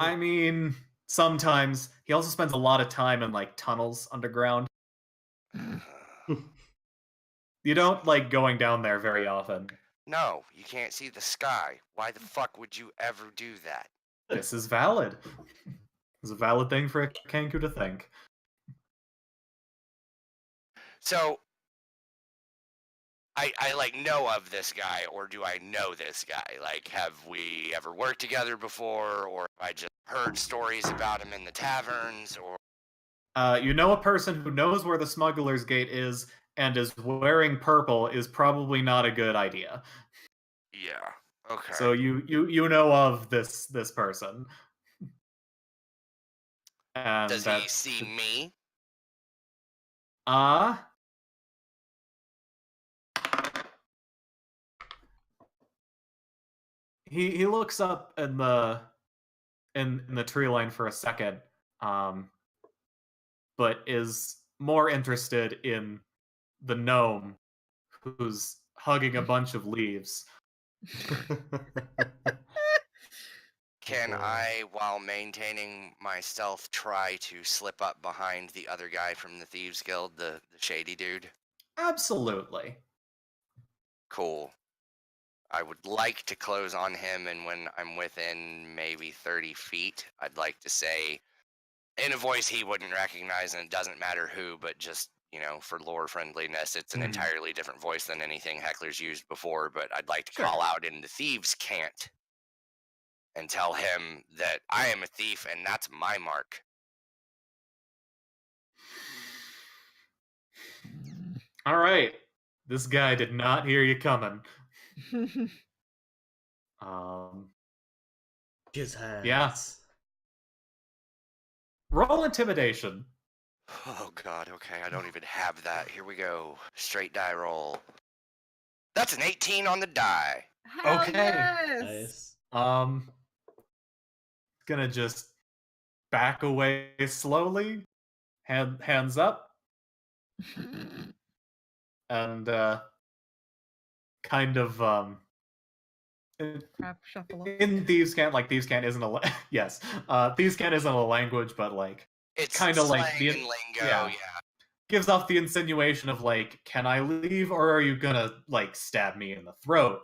I mean, sometimes. He also spends a lot of time in like tunnels underground. You don't like going down there very often. No, you can't see the sky. Why the fuck would you ever do that? This is valid. It's a valid thing for a Kenku to think. So, I like know of this guy, or do I know this guy? Like, have we ever worked together before, or have I just heard stories about him in the taverns, or... You know a person who knows where the smuggler's gate is and is wearing purple is probably not a good idea. Yeah, okay. So you know of this person. And does he see me? He looks up in the tree line for a second, but is more interested in the gnome who's hugging a bunch of leaves. Can boy. I, while maintaining my stealth, try to slip up behind the other guy from the Thieves Guild, the shady dude? Absolutely. Cool. I would like to close on him, and when I'm within maybe 30 feet, I'd like to say, in a voice he wouldn't recognize, and it doesn't matter who, but just, for lore friendliness, it's an Mhm. entirely different voice than anything Heckler's used before, but I'd like to Sure. call out in the Thieves' cant and tell him that I am a thief and that's my mark. All right. This guy did not hear you coming. His hands. Yeah. Roll intimidation. Oh god, okay, I don't even have that. Here we go. Straight die roll. That's an 18 on the die. Hell Okay. yes! Nice. Gonna just back away slowly, hands up, and kind of Crab shuffle off. in Thieves' Cant, like Thieves' Cant isn't a yes, Thieves' Cant isn't a language, but like It's kind of like slang and lingo, yeah. Gives off the insinuation of like, can I leave or are you gonna like stab me in the throat?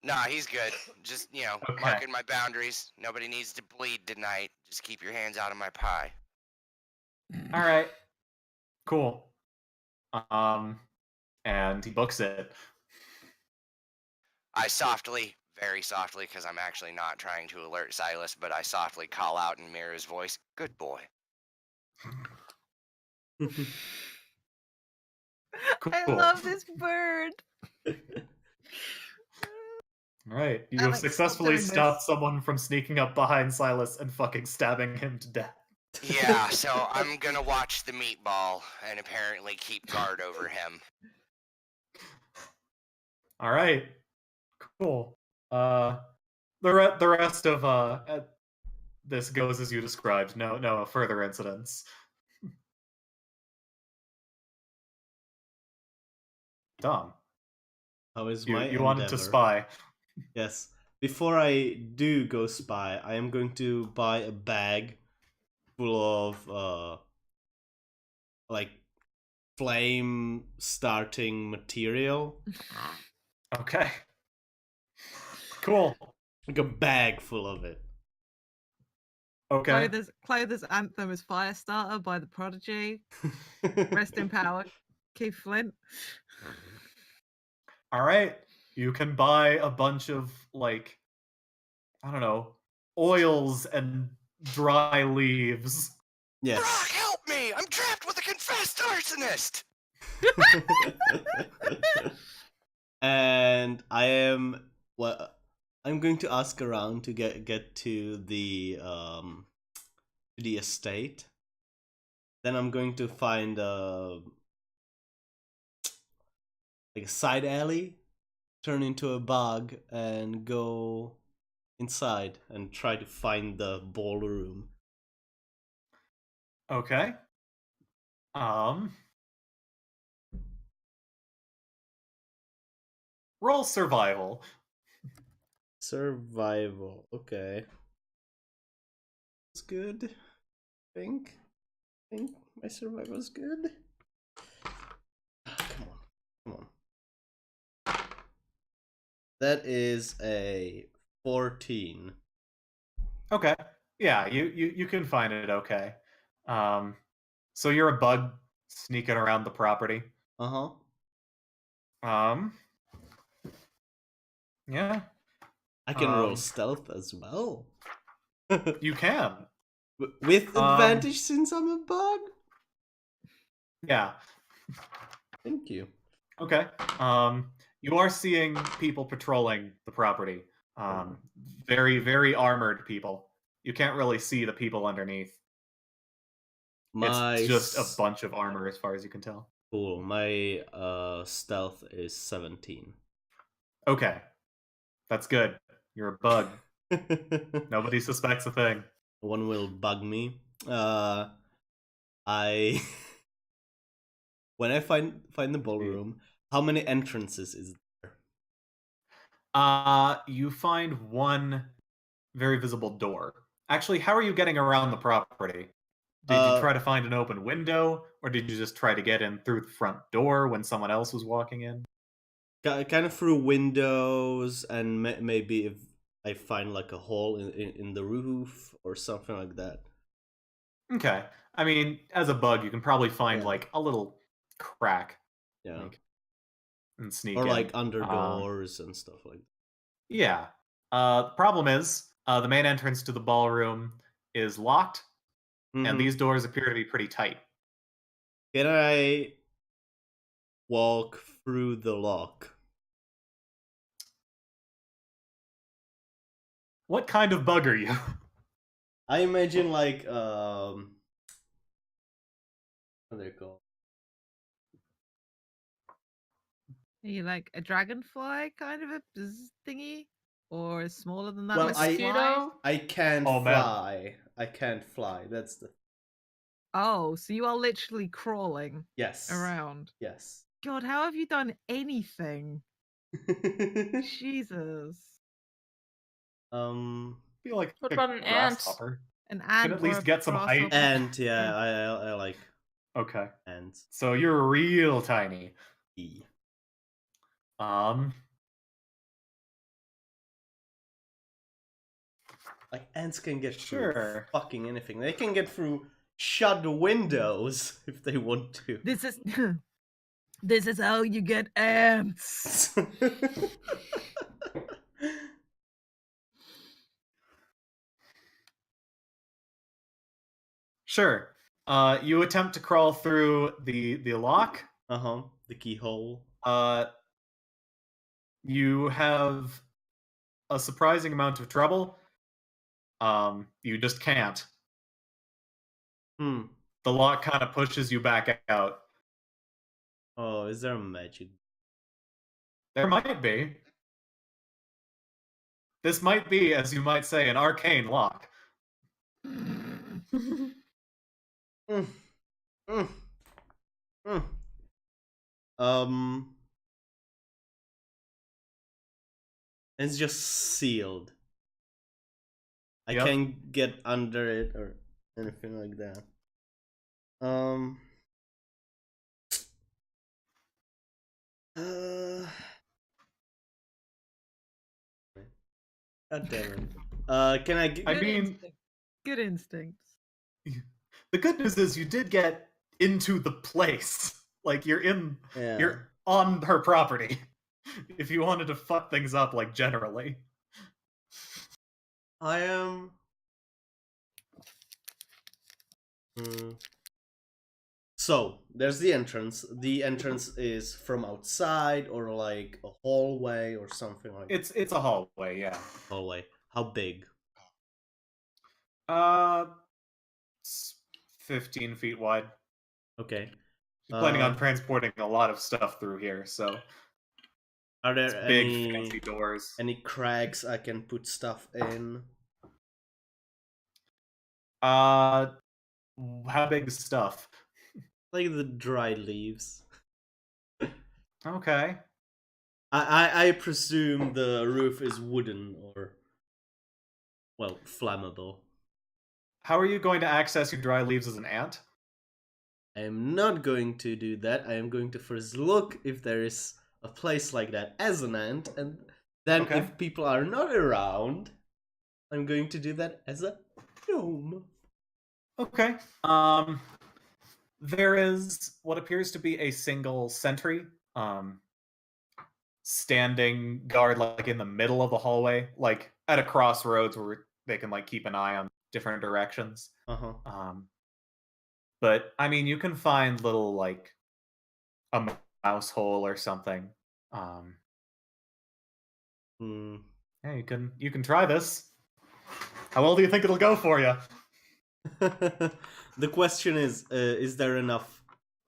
Nah, he's good. Just, Okay. marking my boundaries. Nobody needs to bleed tonight. Just keep your hands out of my pie. All right, cool. And he books it. I softly, very softly, because I'm actually not trying to alert Silas, but I softly call out in Mira's voice, "Good boy." I Cool. love this bird. All right, you have Alex, stop successfully doing this. stopped someone from sneaking up behind Silas and fucking stabbing him to death. Yeah, so I'm gonna watch the meatball and apparently keep guard over him. All right, cool. The rest of this goes as you described. No further incidents. Dom, How is you my you wanted to endeavor? spy. Yes. Before I do go spy, I am going to buy a bag full of like flame starting material. Okay. Cool. Like a bag full of it. Okay. Clothes Anthem is Firestarter by The Prodigy. Rest in power, Keith Flint. All right. You can buy a bunch of like, I don't know, oils and dry leaves. Yes. Brock, help me! I'm trapped with a confessed arsonist! And I'm going to ask around to get to the estate. Then I'm going to find like a side alley, turn into a bug, and go inside and try to find the ballroom. Okay. Roll survival. Survival. Okay. It's good. Think my survival's good. Come on. That is a 14. Okay. Yeah, you can find it okay. So you're a bug sneaking around the property. Uh-huh. Yeah. I can roll stealth as well. You can. With advantage since I'm a bug? Yeah. Thank you. Okay. You are seeing people patrolling the property. Very, very armored people. You can't really see the people underneath. It's just a bunch of armor as far as you can tell. Cool. My stealth is 17. Okay. That's good. You're a bug. Nobody suspects a thing. One will bug me. I when I find the ballroom, How many entrances is there? You find one very visible door. Actually, how are you getting around the property? Did you try to find an open window, or did you just try to get in through the front door when someone else was walking in? Kind of through windows, and maybe if I find like a hole in the roof or something like that. Okay. I mean, as a bug, you can probably find Yeah. like a little crack, Yeah. like, and sneak Or in. like under doors and stuff like that. Yeah. The problem is the main entrance to the ballroom is locked, and these doors appear to be pretty tight. Can I walk through the lock? What kind of bug are you? I imagine like what are they called? Are you like a dragonfly kind of a bzz thingy? Or smaller than that? Well, like a fly? Mosquito? I can't Oh, man. fly. I can't fly. That's the Oh, so you are literally crawling yes. around. Yes. God, how have you done anything? Jesus. I feel like What a about an ant? grasshopper. An ant at or least a get some height. grasshopper. And yeah, I like Okay. ants. So you're real tiny. E. Like ants can get through Sure. fucking anything. They can get through shut windows if they want to. This is this is how you get ants. Sure. You attempt to crawl through the lock. The keyhole. You have a surprising amount of trouble. You just can't. The lock kind of pushes you back out. Oh, is there a magic? There might be. This might be, as you might say, an arcane lock. Mm. Mm. Mm. It's just sealed. I Yep. can't get under it or anything like that. God damn it. Can I get... I mean, good instincts. the good news is you did get into the place. Like you're on her property. If you wanted to fuck things up, like generally. I am. So there's the entrance. The entrance is from outside or like a hallway or something like. It's a hallway, yeah. Hallway. How big? It's 15 feet wide. Okay. You're planning on transporting a lot of stuff through here, so. Are there big fancy doors? Any cracks I can put stuff in? How big is stuff? Like the dried leaves. Okay. I presume the roof is wooden or, well, flammable. How are you going to access your dry leaves as an ant? I am not going to do that. I am going to first look if there is a place like that as an ant, and then if people are not around, I'm going to do that as a gnome. Okay. There is what appears to be a single sentry, standing guard like in the middle of the hallway, like at a crossroads where they can like keep an eye on different directions. But I mean, you can find little like a mouse hole or something. Yeah, you can try this. How well do you think it'll go for you? The question is there enough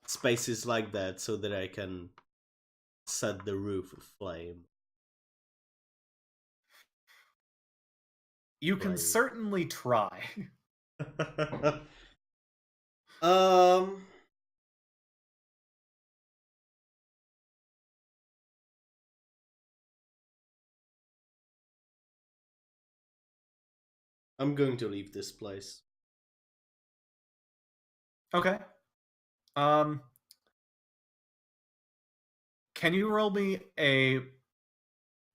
spaces like that so that I can set the roof aflame? You can certainly try. I'm going to leave this place. Okay. Can you roll me a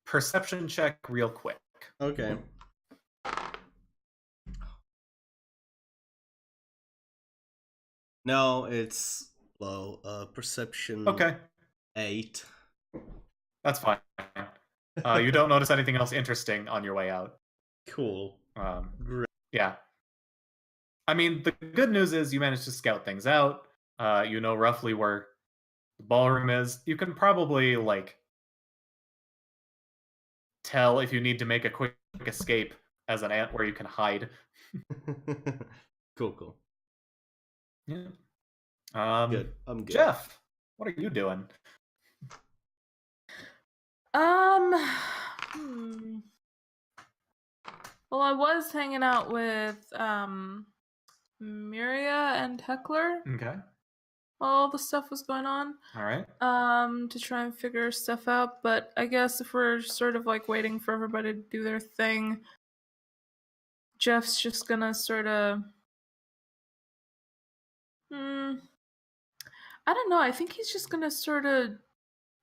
perception check real quick? Okay. No, it's low. Perception. Okay, 8. that's fine. You don't notice anything else interesting on your way out. Cool. Great. Yeah. I mean, the good news is you managed to scout things out. You know roughly where the ballroom is. You can probably, like, tell if you need to make a quick escape as an ant where you can hide. Cool. Yeah. Good. I'm good. Jeff, what are you doing? Well, I was hanging out with Miria and Heckler Okay. while all the stuff was going on. All right. To try and figure stuff out, but I guess if we're sort of like waiting for everybody to do their thing, Jeff's just gonna sort of I don't know, I think he's just gonna sort of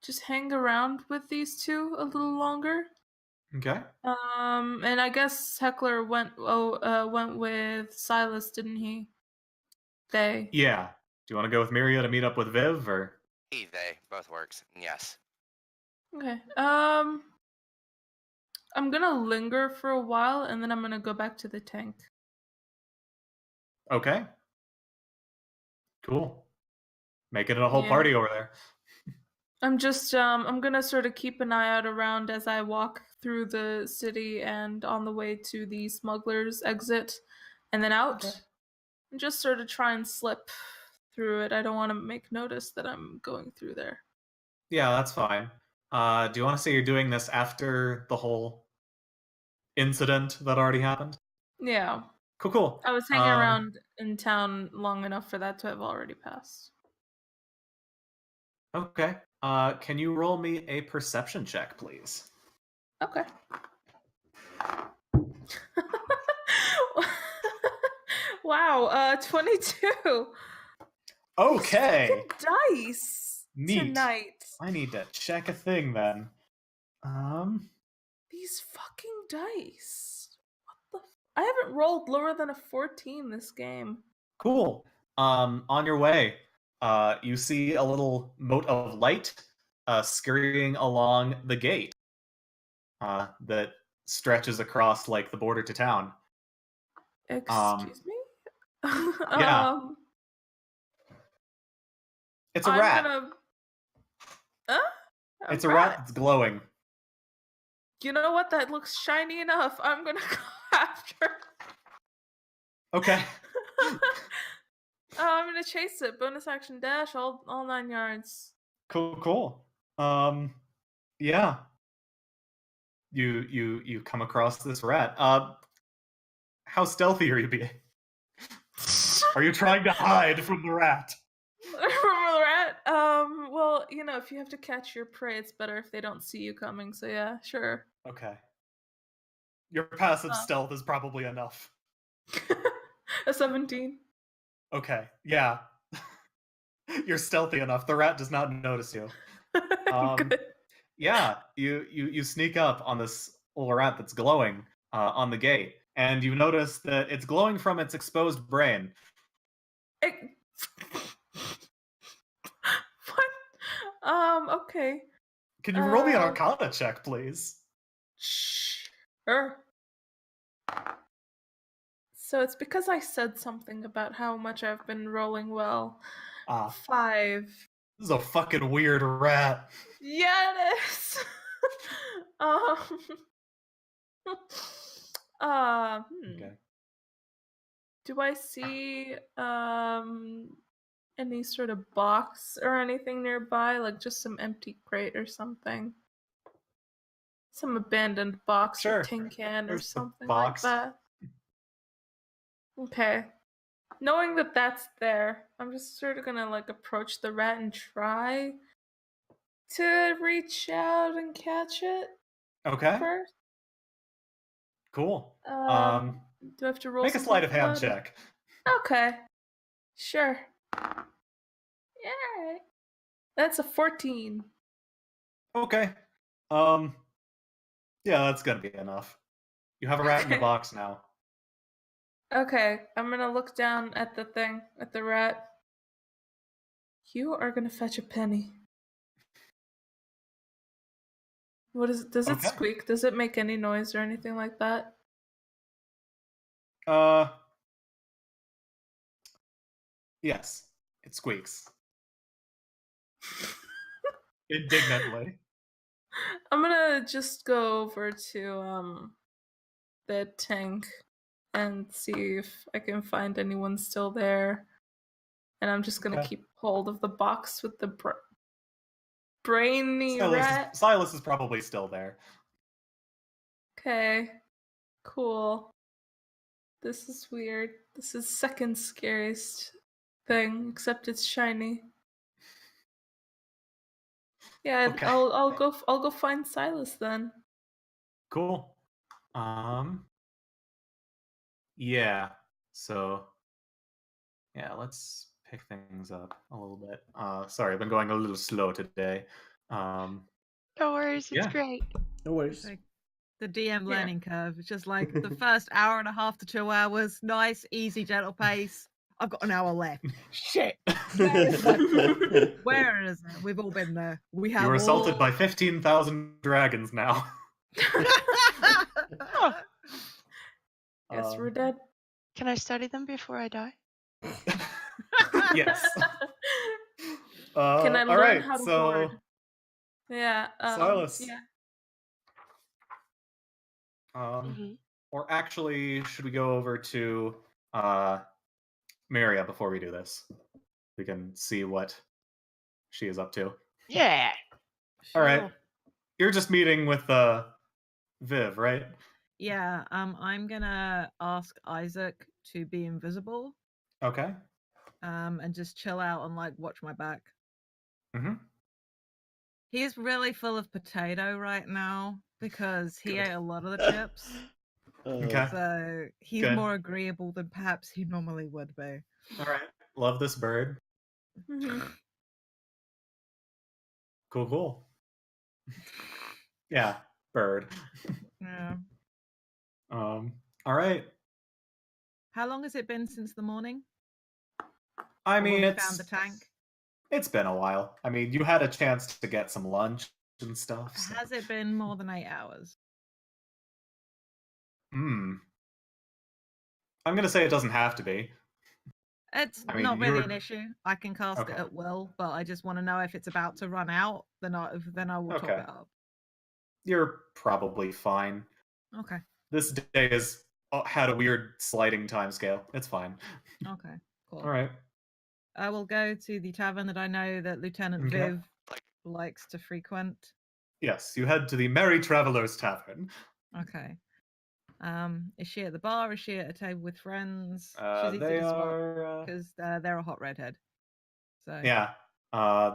just hang around with these two a little longer. Okay. And I guess Heckler went with Silas, didn't he? They. Yeah. Do you want to go with Miria to meet up with Viv, or? They both works. Yes. Okay. I'm gonna linger for a while, and then I'm gonna go back to the tank. Okay. Cool. Making it a whole Yeah. party over there. I'm just I'm gonna sort of keep an eye out around as I walk through the city and on the way to the smuggler's exit, and then out. Okay. And just sort of try and slip through it. I don't want to make notice that I'm going through there. Yeah, that's fine. Do you want to say you're doing this after the whole incident that already happened? Yeah. Cool. I was hanging around in town long enough for that to have already passed. Okay. Can you roll me a perception check, please? Okay. Wow, 22. Okay. These fucking dice Neat. tonight. I need to check a thing then. These fucking dice. What the? I haven't rolled lower than a 14 this game. Cool. On your way, you see a little mote of light scurrying along the gate that stretches across like the border to town. Excuse me? Yeah. It's a rat. It's a rat that's glowing. You know what? That looks shiny enough. I'm gonna go after. Okay. I'm gonna chase it. Bonus action dash, all 9 yards. Cool. Yeah. You come across this rat. How stealthy are you being? Are you trying to hide from the rat? From the rat? Well, you know, if you have to catch your prey, it's better if they don't see you coming. So yeah, sure. Okay. Your passive stealth is probably enough. A 17. Okay. Yeah. You're stealthy enough. The rat does not notice you. Good. Yeah, you sneak up on this little rat that's glowing on the gate, and you notice that it's glowing from its exposed brain. What? Okay. Can you roll me an Arcana check, please? Sure. So it's because I said something about how much I've been rolling well. 5. This is a fucking weird rat. Yeah, it is. Okay. Do I see any sort of box or anything nearby, like just some empty crate or something? Some abandoned box or tin can or There's the something box. like that. Okay. Knowing that that's there, I'm just sort of gonna like approach the rat and try to reach out and catch it. Okay. First. Cool. Do I have to roll Make a something sleight of for hand that? check. Okay. Sure. Yeah. That's a 14. Okay. Yeah, that's gonna be enough. You have a rat in the Okay. box now. Okay, I'm gonna look down at the thing, at the rat. You are gonna fetch a penny. What is it? Does it Okay. squeak? Does it make any noise or anything like that? Yes. It squeaks. Indignantly. I'm gonna just go over to the tank and see if I can find anyone still there. And I'm just gonna Okay. keep hold of the box with the brainy rat. Silas is probably still there. Okay, cool. This is weird. This is second scariest thing, except it's shiny. Yeah, Okay. I'll go find Silas then. Cool. Yeah. So yeah, let's pick things up a little bit. Sorry, I've been going a little slow today. No worries, it's Yeah. great. No worries. Like the DM Yeah. learning curve. It's just like the first hour and a half to 2 hours, nice, easy, gentle pace. I've got an hour left. Shit. Where is it? Where is it? We've all been there. We have You were assaulted all... by 15,000 dragons now. Oh, Guess we're Um, dead. can I study them before I die? Yes. Can I all learn right, how to so hoard? Yeah. Silas. Yeah. Mhm. Or actually, should we go over to Maria before we do this? We can see what she is up to. Yeah. All right. Sure. You're just meeting with Viv, right? Yeah, I'm gonna ask Isaac to be invisible, Okay. and just chill out and like watch my back. Mm-hmm. He's really full of potato right now because he Good. ate a lot of the chips. Okay. So he's Good. more agreeable than perhaps he normally would be. All right. Love this bird. Mhm. Cool. Yeah, bird. Yeah. All right. How long has it been since the morning? I Or mean, when we found the tank? it's been a while. I mean, you had a chance to get some lunch and stuff. So. Has it been more than 8 hours? I'm gonna say it doesn't have to be. It's I mean, not really you're- an issue. I can cast Okay. it at will, but I just want to know if it's about to run out. Then I will top Okay. it up. You're probably fine. Okay. This day has had a weird sliding time scale. It's fine. Okay. Cool. All right. I will go to the tavern that I know that Lieutenant Okay. Viv likes to frequent. Yes, you head to the Merry Travelers Tavern. Okay. Is she at the bar? Is she at a table with friends? They She's easy to spot are. because they're a hot redhead. So Yeah.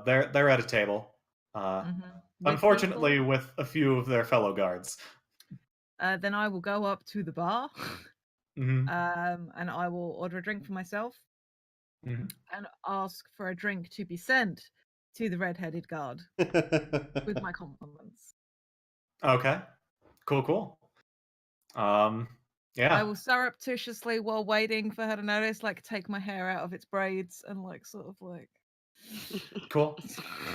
They're at a table. mhm. With Unfortunately, people? with a few of their fellow guards. Then I will go up to the bar. Mm-hmm. And I will order a drink for myself Mm-hmm. and ask for a drink to be sent to the red-headed guard with my compliments. Okay. Cool. I Yeah. will surreptitiously, while waiting for her to notice, like take my hair out of its braids and like sort of like. Cool.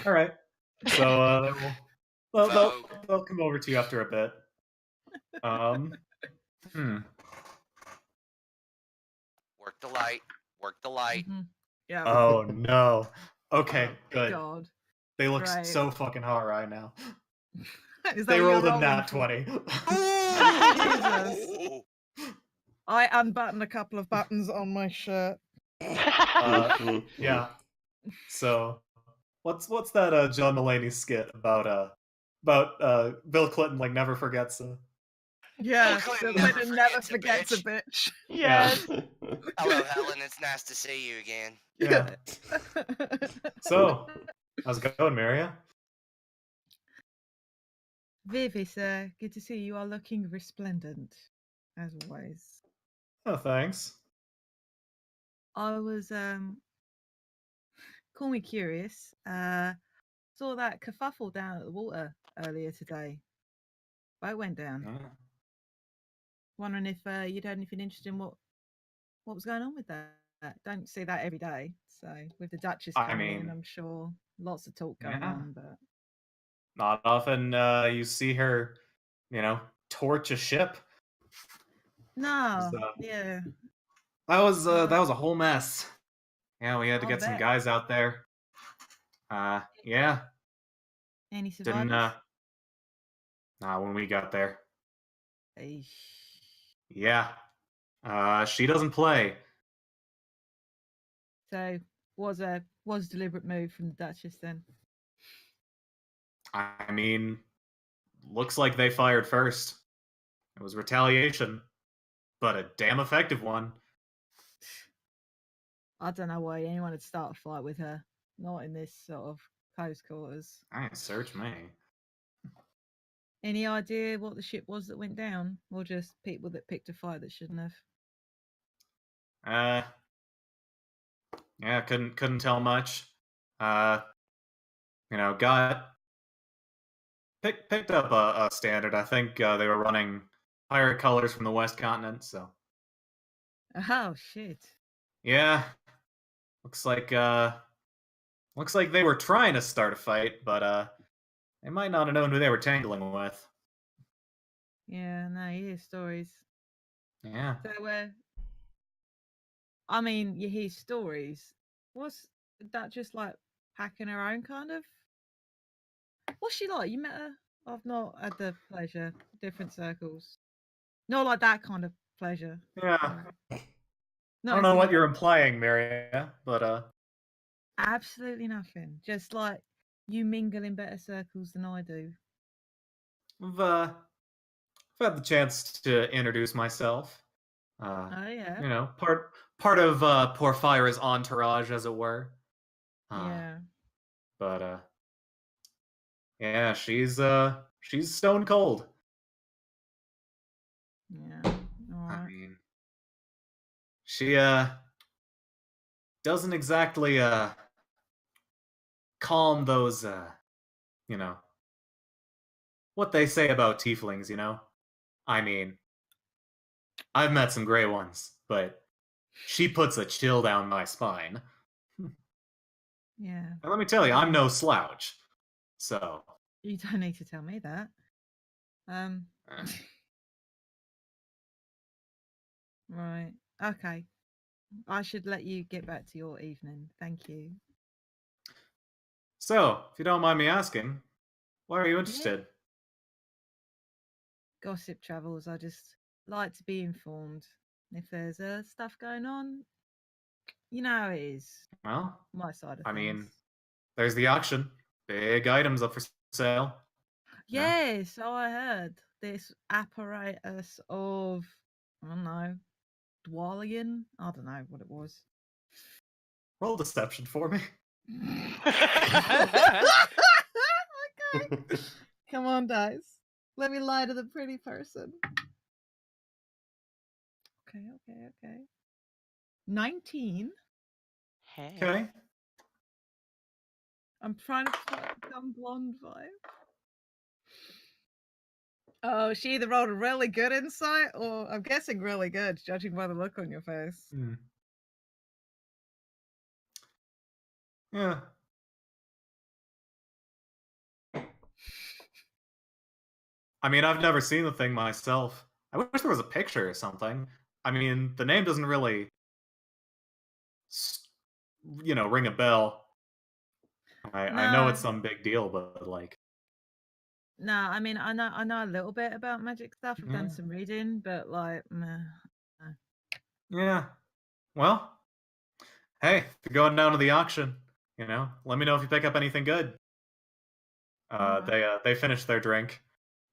All right. So they'll come over to you after a bit. Work the light. Work the light. Mhm. Yeah. Oh no. Okay, Oh, good. God. They look Right. so fucking hot right now. Is that They what you're rolled a rolling nat for? 20. Jesus. I unbuttoned a couple of buttons on my shirt. Yeah. So, what's that John Mulaney skit about Bill Clinton like never forgets Yeah, Clinton Bill never Clinton never forgets a forgets a bitch. Yes. Hello, Helen. It's nice to see you again. Yeah. So, how's it going, Maria? Vivi, sir, good to see you. You are looking resplendent, as always. Oh, thanks. I was call me curious. Saw that kerfuffle down at the water earlier today. Boat went down. Yeah. Wondering if you'd had anything interesting. What was going on with that? Don't see that every day. So with the Duchess I coming in, mean, I'm sure lots of talk going yeah. on. But Not often you see her, torch a ship. no, So, yeah, that was a whole mess. Yeah, we had to I'll get some bet. guys out there. Yeah, Any didn't survivors? when we got there. Eesh. Yeah. She doesn't play. So was deliberate move from the Duchess then. I mean, looks like they fired first. It was retaliation, but a damn effective one. I don't know why anyone would start a fight with her. Not in this sort of close quarters. Search me. Any idea what the ship was that went down, or just people that picked a fight that shouldn't have? Yeah, couldn't tell much. Got picked up a standard. I think they were running pirate colors from the West Continent. So Oh shit! yeah, looks like they were trying to start a fight, but they might not have known who they were tangling with. Yeah, no, you hear stories. Yeah. So, I mean, you hear stories. Was that just like packing her own kind of? What's she like? You met her? I've not had the pleasure. Different circles. Not like that kind of pleasure. Yeah. No. I don't know what you're implying, Maria, but Absolutely nothing. Just like you mingle in better circles than I do. I've had the chance to introduce myself. Oh yeah. Part of Porphyra's entourage, as it were. Yeah. But yeah, she's stone cold. Yeah. All I right. mean, she doesn't exactly calm those what they say about tieflings, I mean, I've met some gray ones, but she puts a chill down my spine. Yeah. And let me tell you, I'm no slouch. So You don't need to tell me that. eh. Right. Okay. I should let you get back to your evening. Thank you. So, if you don't mind me asking, why are you Yeah. interested? Gossip travels. I just like to be informed. If there's stuff going on, you know how it is. Well, My side of I things. mean, there's the auction. Big items up for sale. Yeah, so I heard this apparatus of, I don't know, Dwalian? I don't know what it was. Roll deception for me. Okay. Come on, guys. Let me lie to the pretty person. Okay. 19. Hey. Okay. I'm trying to play a dumb blonde vibe. Oh, she either rolled a really good insight or I'm guessing really good, judging by the look on your face. Yeah. I mean, I've never seen the thing myself. I wish there was a picture or something. I mean, the name doesn't really, ring a bell. I know it's No. some big deal, but like, No, I mean I know a little bit about magic stuff. I've done Yeah. some reading, but like meh. yeah. Well, hey, if you're going down to the auction, let me know if you pick up anything good. They finish their drink.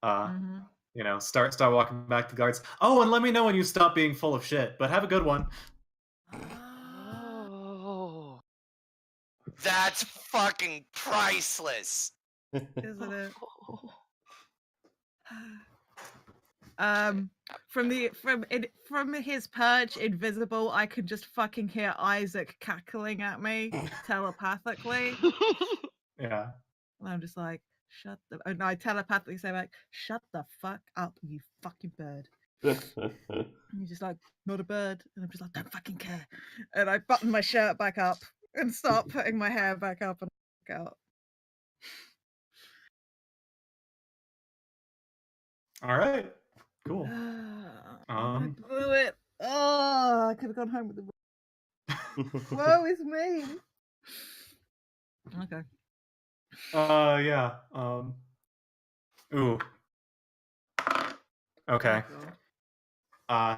Start walking back to the guards. Oh, and let me know when you stop being full of shit. But have a good one. Oh. That's fucking priceless. Isn't it? From his perch, invisible, I could just fucking hear Isaac cackling at me telepathically. Yeah. And I'm just like, and I telepathically say like, shut the fuck up, you fucking bird. And he's just like, not a bird. And I'm just like, don't fucking care. And I button my shirt back up and start putting my hair back up and walk out. All right. Cool. I blew it. Oh, I could have gone home with the. Woe is me. Okay. Yeah. Ooh. Okay. Oh,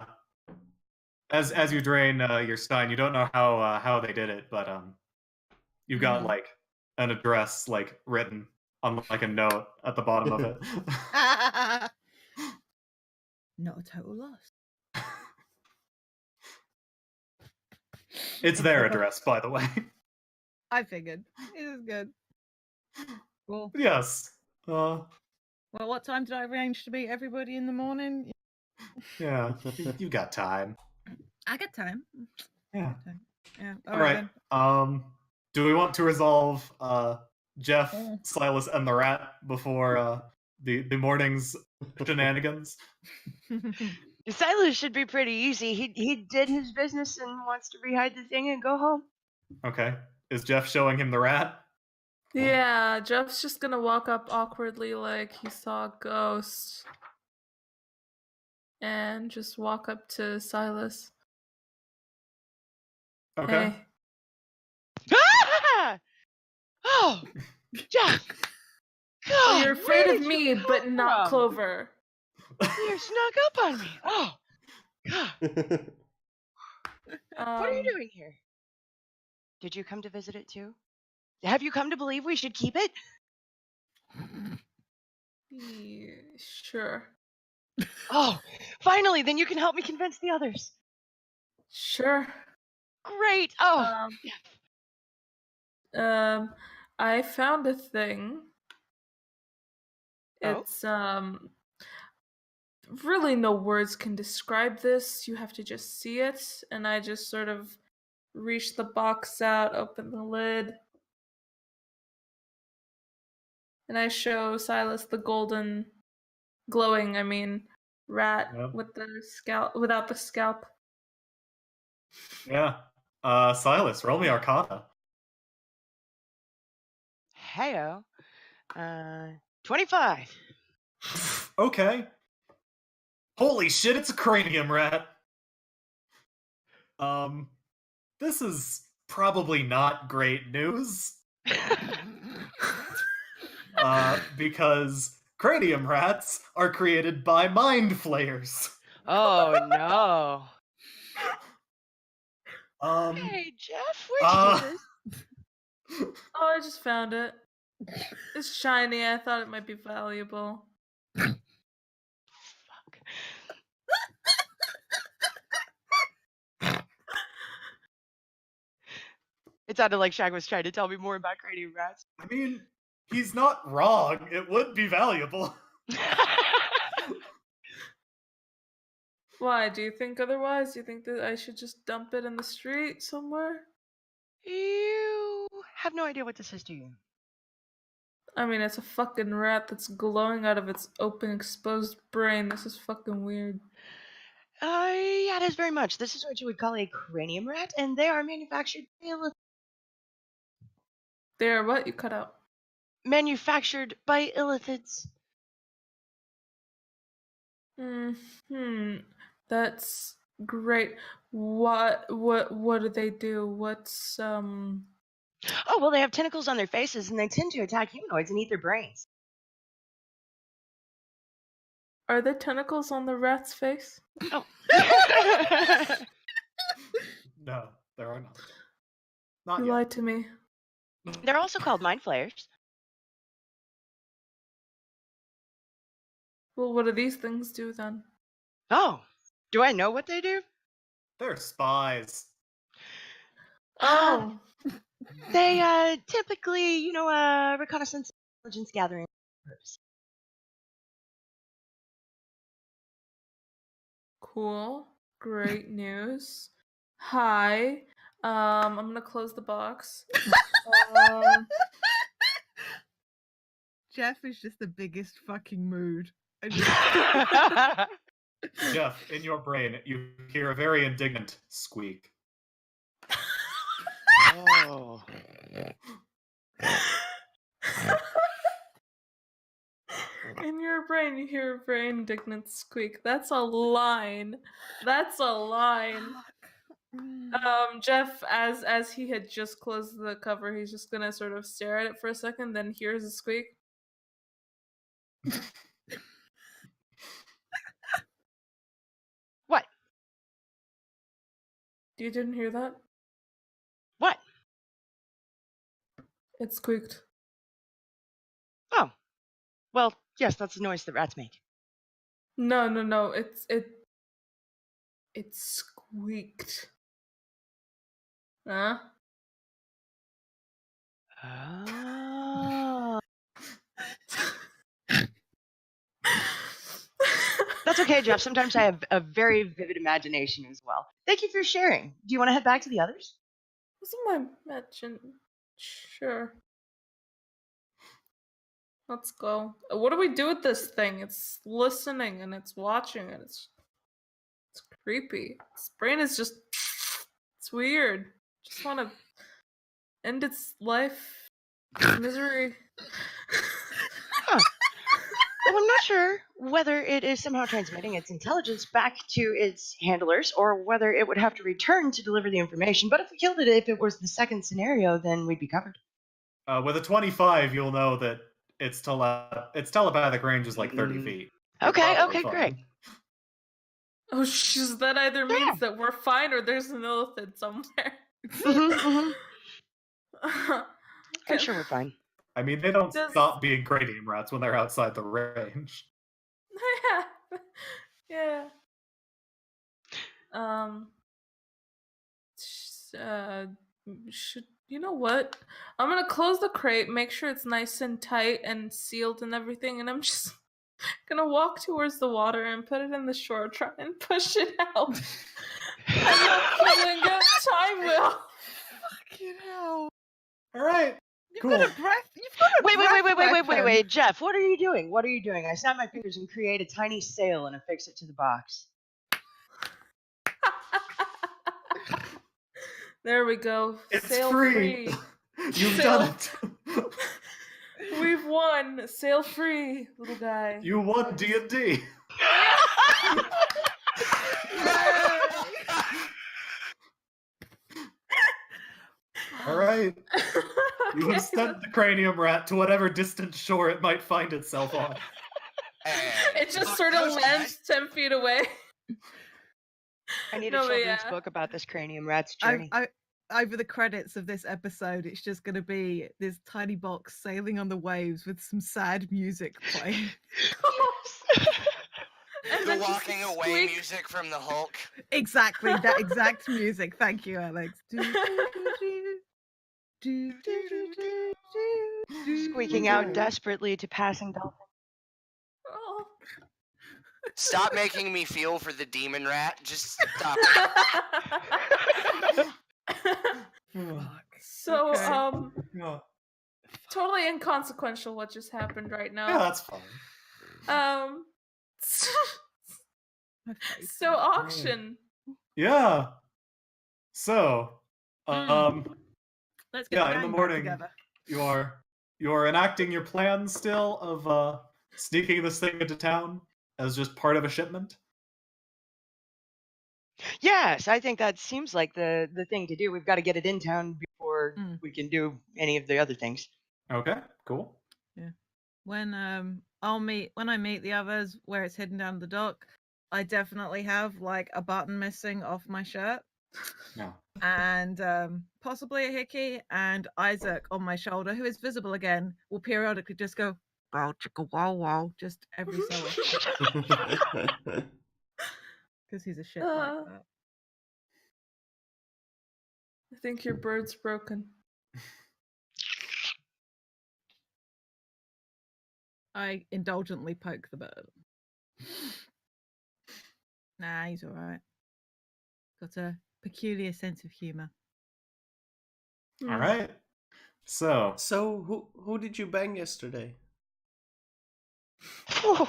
As you drain your stein, you don't know how they did it, but you've got Mhm. like an address like written on like a note at the bottom of it. God. Not a total loss. It's their address, by the way. I figured. It is good. Cool. Yes. Well, what time did I arrange to meet everybody in the morning? Yeah. You got time. I got time. Yeah. Yeah. All right. Then. Do we want to resolve Jeff, Mm. Silas, and the rat before the morning's shenanigans? Silas should be pretty easy. He did his business and wants to rehide the thing and go home. Okay. Is Jeff showing him the rat? Yeah, Jeff's just gonna walk up awkwardly like he saw a ghost. And just walk up to Silas. Okay. Hey. Ah! Oh, Jeff! God, Oh, you're afraid where of did me, you but come not from? Clover. You snuck up on me. Oh, God. What are you doing here? Did you come to visit it too? Have you come to believe we should keep it? Yeah, sure. Oh, finally, then you can help me convince the others. Sure. Great. Oh, I found a thing. Oh? It's really no words can describe this. You have to just see it. And I just sort of reach the box out, open the lid. And I show Silas the golden glowing, rat Yep. with the scalp without the scalp. Yeah. Silas, roll me Arcana. Heyo. 25. Okay. Holy shit, it's a cranium rat. This is probably not great news. Because cranium rats are created by mind flayers. Oh, no. Um, Hey, Jeff, where'd you get this? Oh, I just found it. It's shiny. I thought it might be valuable. Fuck. It sounded like Shag was trying to tell me more about cranium rats. I mean, he's not wrong. It would be valuable. Why? Do you think otherwise? Do you think that I should just dump it in the street somewhere? You have no idea what this is, do you? I mean, it's a fucking rat that's glowing out of its open, exposed brain. This is fucking weird. Yeah, it is very much. This is what you would call a cranium rat, and they are manufactured There, what? You cut out. by illithids. That's great. What do they do? What's Oh, well, they have tentacles on their faces, and they tend to attack humanoids and eat their brains. Are there tentacles on the rat's face? Oh. No, there are not. Not You yet. lied to me. They're also called mind flayers. Well, what do these things do then? Oh, do I know what they do? They're spies. Oh, They typically, reconnaissance intelligence gathering. Cool. Great news. Hi. I'm gonna close the box. Um, Jeff is just the biggest fucking mood. I just- Jeff, in your brain, you hear a very indignant squeak. Oh. In your brain, you hear a very indignant squeak. That's a line. That's a line. Jeff, as he had just closed the cover, he's just gonna sort of stare at it for a second, then hears a squeak. What? You didn't hear that? What? It squeaked. Oh. Well, yes, that's the noise that rats make. No. It squeaked. Huh? Oh. That's okay, Jeff. Sometimes I have a very vivid imagination as well. Thank you for sharing. Do you want to head back to the others? Wasn't my mention? Sure. Let's go. What do we do with this thing? It's listening and it's watching and it's creepy. Its brain is just it's weird. Just want to end its life. Its misery. Huh. Well, I'm not sure whether it is somehow transmitting its intelligence back to its handlers or whether it would have to return to deliver the information. But if we killed it, if it was the second scenario, then we'd be covered. With a 25, you'll know that its telepathic range is like 30 feet. You're Okay, probably okay, fine. great. Oh, shiz, that either means that we're fine or there's an illithid somewhere. I'm sure we're fine. I mean, they don't Does- stop being cranium rats when they're outside the range. Yeah. Should you know what? I'm gonna close the crate, make sure it's nice and tight and sealed and everything, and I'm just gonna walk towards the water and put it in the shore, try and push it out. I'm not feeling good. Time will. Fucking hell. All right. You've Cool. got a breath. You've got a breath weapon. Wait, Jeff, what are you doing? What are you doing? I snap my fingers and create a tiny sail and affix it to the box. There we go. It's Sail free. You've Sail- done it. We've won. Sail free, little guy. You won D&D. All right. You have sent the cranium rat to whatever distant shore it might find itself on. It just sort of lands 10 feet away. I need No, a but children's yeah. book about this cranium rat's journey. Over the credits of this episode, it's just going to be this tiny box sailing on the waves with some sad music playing. And The then just walking away squeak. music from the Hulk. Exactly, that exact music. Thank you, Alex. Do, do, do, do, do, do, do, do, Squeaking out desperately to passing dolphins. Oh. Stop making me feel for the demon rat. Just stop. So, Okay. Yeah, totally inconsequential what just happened right yeah, now. that's fine. My face. So auction. Yeah. So, Let's get yeah, the in the gang back morning, together. you are enacting your plan still of sneaking this thing into town as just part of a shipment. Yes, I think that seems like the thing to do. We've got to get it in town before we can do any of the other things. Okay, cool. When when I meet the others where it's hidden down the dock, I definitely have like a button missing off my shirt. Yeah. And possibly a hickey, and Isaac on my shoulder, who is visible again, will periodically just go wow chicka wow wow just every so often because he's a shit like that. I think your bird's broken. I indulgently poke the bird. Nah, he's all right. Got a peculiar sense of humour. All right. So, So who did you bang yesterday? Phew.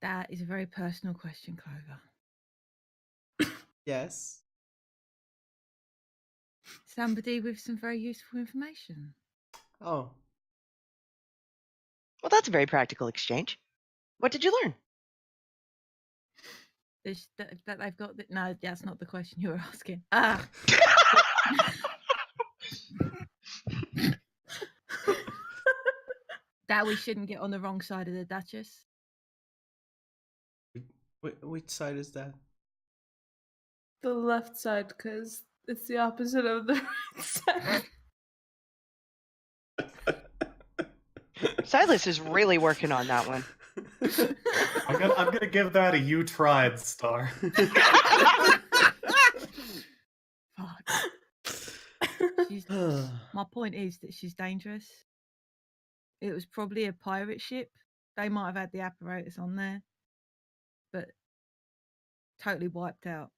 That is a very personal question, Clover. Yes. Somebody with some very useful information. Oh. Well, that's a very practical exchange. What did you learn? That they've got. No, that's not the question you were asking. Ah. That we shouldn't get on the wrong side of the Duchess. Which side is that? The left side, because it's the opposite of the right side. Silas is really working on that one. I'm gonna give that a "you tried" star. Fuck. My point is that she's dangerous. It was probably a pirate ship. They might have had the apparatus on there, but totally wiped out.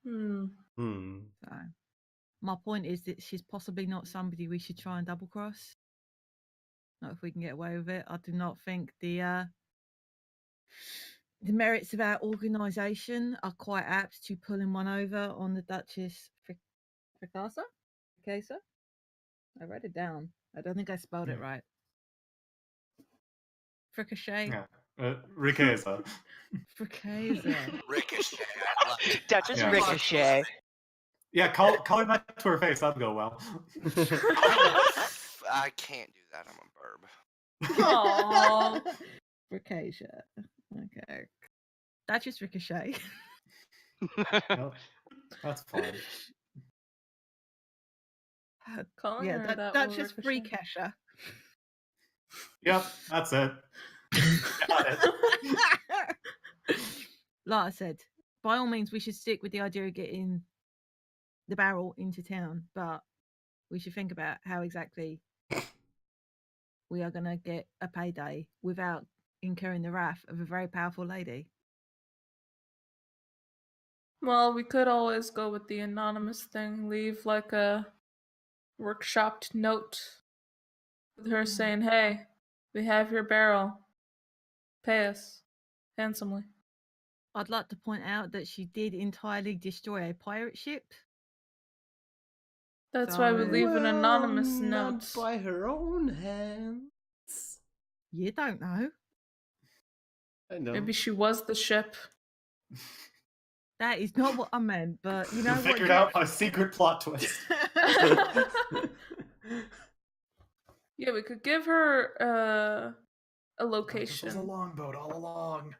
Hmm. So, my point is that she's possibly not somebody we should try and double cross. Not if we can get away with it. I do not think the merits of our organisation are quite apt to pulling one over on the Duchess Fricasa. Fricasa? I wrote it down. I don't think I spelled it right. Fricochet. Yeah. Ricasa. Fricasa. Ricochet. I love it. Duchess Yeah. Ricochet. Yeah, calling that to her face, that'd go well. I can't do that. I'm a burb. Aww. Fricasia. Okay. Duchess Ricochet. Well, that's fine. Calling Yeah, her that Duchess will ricochet. Freecasher. Yep, that's it. Got it. Like I said, by all means, we should stick with the idea of getting the barrel into town, but we should think about how exactly we are going to get a payday without incurring the wrath of a very powerful lady. Well, we could always go with the anonymous thing. Leave like a workshopped note with her saying, "Hey, we have your barrel. Pay us handsomely." I'd like to point out that she did entirely destroy a pirate ship. That's why we So- leave an anonymous not note. by her own hands. You don't know. I know. Maybe she was the ship. That is not what I meant, but you know what? Figured out my secret plot twist. Yeah, we could give her a This was location. a longboat all along.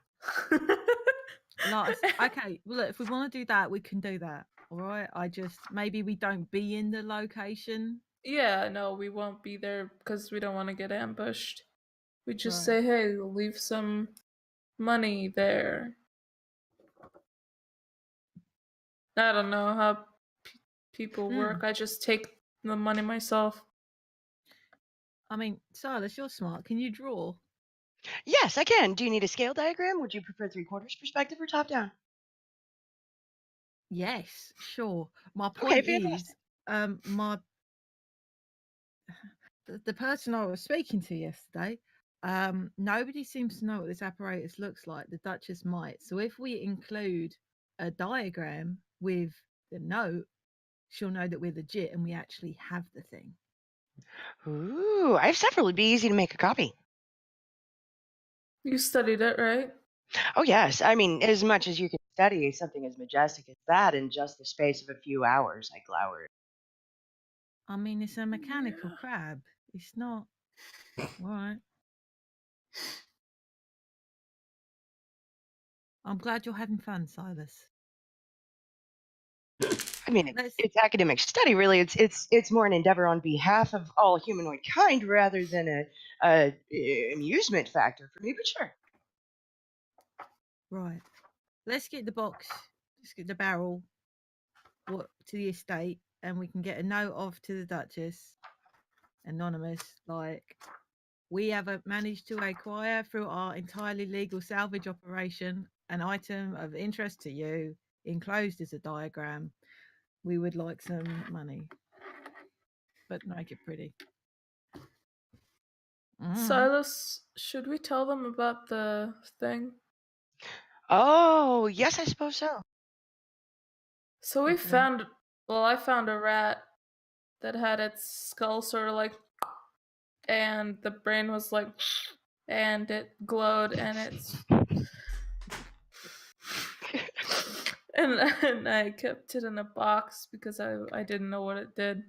Okay, well, look, if we want to do that, we can do that. All right. Maybe we don't be in the location. Yeah, no, we won't be there because we don't want to get ambushed. We just Right. say, "Hey, we'll leave some money there." I don't know how people work. I just take the money myself. I mean, Silas, you're smart. Can you draw? Yes, I can. Do you need a scale diagram? Would you prefer 3/4 perspective or top down? Yes, sure. My Okay, point fantastic. is, the person I was speaking to yesterday, nobody seems to know what this apparatus looks like. The Duchess might. So if we include a diagram with the note, she'll know that we're legit and we actually have the thing. Ooh, I have several. It'd be easy to make a copy. You studied it, right? Oh, yes. I mean, as much as you can study something as majestic as that in just the space of a few hours, I glowered. I mean, it's a mechanical crab. It's not. All right. I'm glad you're having fun, Silas. I mean, Let's- it's academic study, really. It's more an endeavor on behalf of all humanoid kind rather than a amusement factor for me. But sure. Right. Let's get the box. Let's get the barrel to the estate, and we can get a note off to the Duchess, anonymous, like We have managed to acquire through our entirely legal salvage operation an item of interest to you, enclosed is a diagram. We would like some money, but make it pretty. Silas, should we tell them about the thing? Oh, yes, I suppose so. So we Hopefully. found, well, I found a rat that had its skull sort of like, and the brain was like, and it glowed, and it's, and I kept it in a box because I didn't know what it did.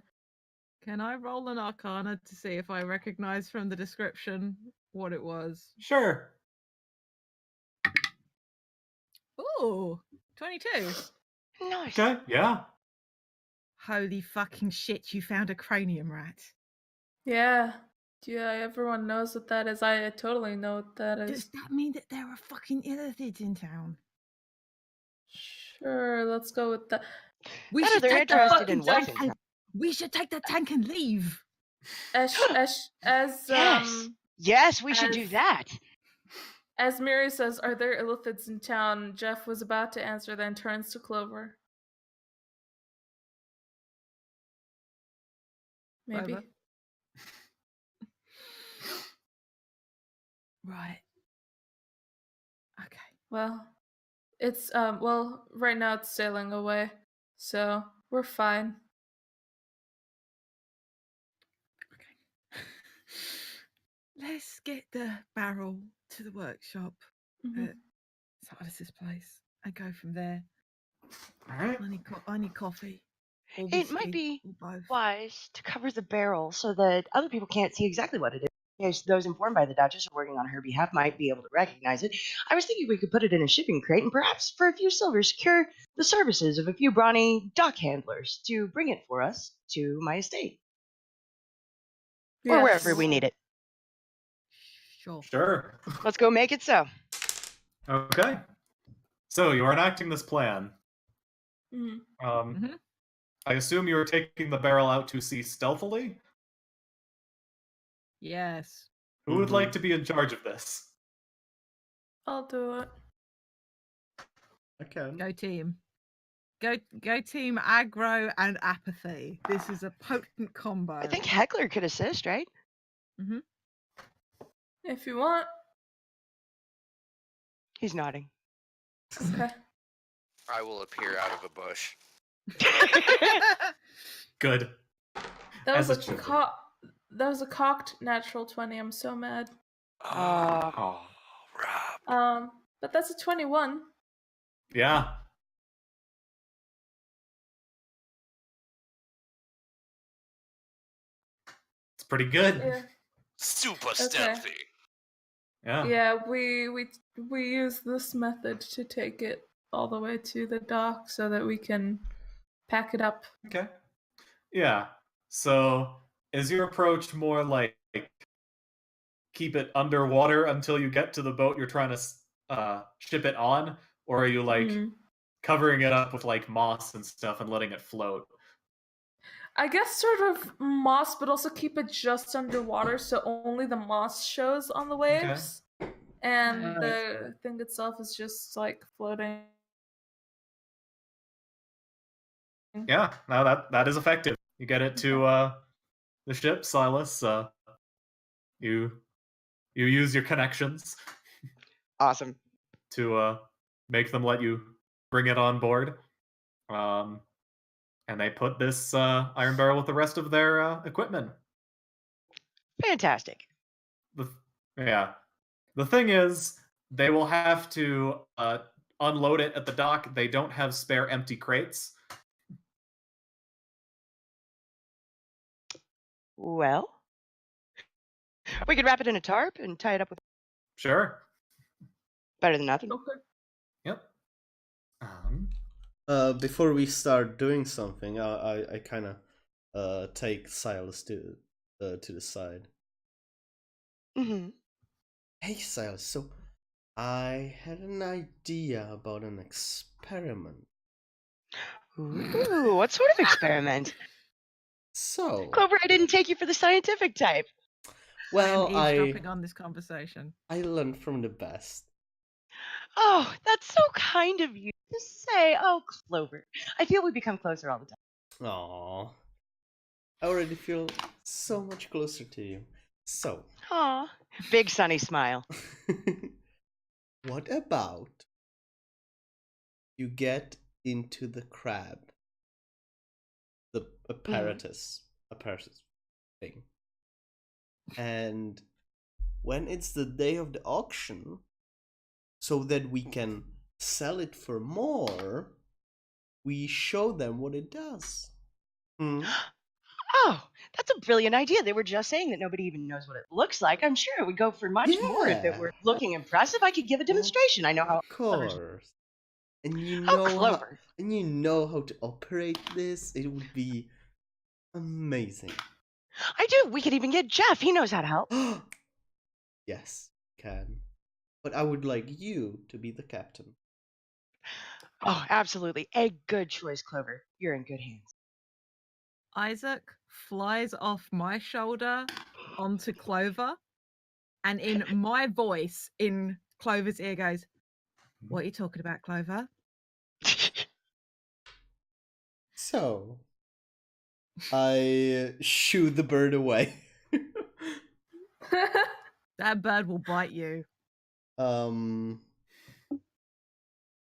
Can I roll an arcana to see if I recognize from the description what it was? Sure. Ooh, 22. Nice. Okay. Yeah. Holy fucking shit, you found a cranium rat. Yeah, everyone knows what that is. I totally know what that is. Does that mean that there are fucking illithids in town? Sure, let's go with that. We That should they're take the interested fucking in life tank in and we should take the tank and leave. As Yes, we should do as- that. as Miri says, are there illithids in town? Jeff was about to answer, then turns to Clover. Maybe. Clover. Right. Okay. Well, it's right now it's sailing away, so we're fine. Okay. Let's get the barrel to the workshop Mhm. at Silas's place and go from there. All right. I need coffee. Or It might whiskey, be or both. wise to cover the barrel so that other people can't see exactly what it is. In case those informed by the Duchess or working on her behalf might be able to recognize it. I was thinking we could put it in a shipping crate and perhaps for a few silver secure the services of a few brawny dock handlers to bring it for us to my estate. Or wherever we need it. Sure. Sure. Let's go make it so. Okay. So you are enacting this plan. Mhm. Mhm. I assume you are taking the barrel out to sea stealthily. Yes. Who would like to be in charge of this? I'll do it. I can. Go team. Go team aggro and apathy. This is a potent combo. I think Heckler could assist, right? Mm-hmm. If you want. He's nodding. Okay. I will appear out of a bush. Good. That As was it a should be. that was a cocked natural 20. I'm so mad. Oh. Rob. But that's a 21. Yeah. It's pretty good. Yeah. Super stealthy. Yeah. Yeah, we use this method to take it all the way to the dock so that we can pack it up. Okay. Yeah. So is your approach more like keep it underwater until you get to the boat you're trying to ship it on, or are you like covering it up with like moss and stuff and letting it float? I guess sort of moss, but also keep it just underwater so only the moss shows on the waves. And the thing itself is just like floating. Yeah, no, that is effective. You get it to the ship, Silas. You use your connections Awesome. to make them let you bring it on board. And they put this iron barrel with the rest of their equipment. Fantastic. The thing is, they will have to unload it at the dock. They don't have spare empty crates. Well, we could wrap it in a tarp and tie it up with. Sure. Better than nothing. Okay. Yep. Before we start doing something, I kind of take Silas to the side. Mm-hmm. Hey Silas, so I had an idea about an experiment. Ooh, what sort of experiment? So, Clover, I didn't take you for the scientific type. Well, I am eavesdropping on this conversation. I learned from the best. Oh, that's so kind of you to say. Oh, Clover. I feel we become closer all the time. Aww. I already feel so much closer to you. So, Aw. Big sunny smile. what about you get into the crab? The apparatus thing. And when it's the day of the auction, so that we can sell it for more, we show them what it does. Oh, that's a brilliant idea. They were just saying that nobody even knows what it looks like. I'm sure it would go for much more if it were looking impressive. I could give a demonstration. I know how. Of course. And you Oh, know Clover. and you know how to operate this. It would be amazing. I do. We could even get Jeff. He knows how to help. Yes, can. But I would like you to be the captain. Oh, absolutely. A good choice, Clover. You're in good hands. Isaac flies off my shoulder onto Clover, and in my voice, in Clover's ear, goes, "What are you talking about, Clover?" So, I shoo the bird away. That bird will bite you.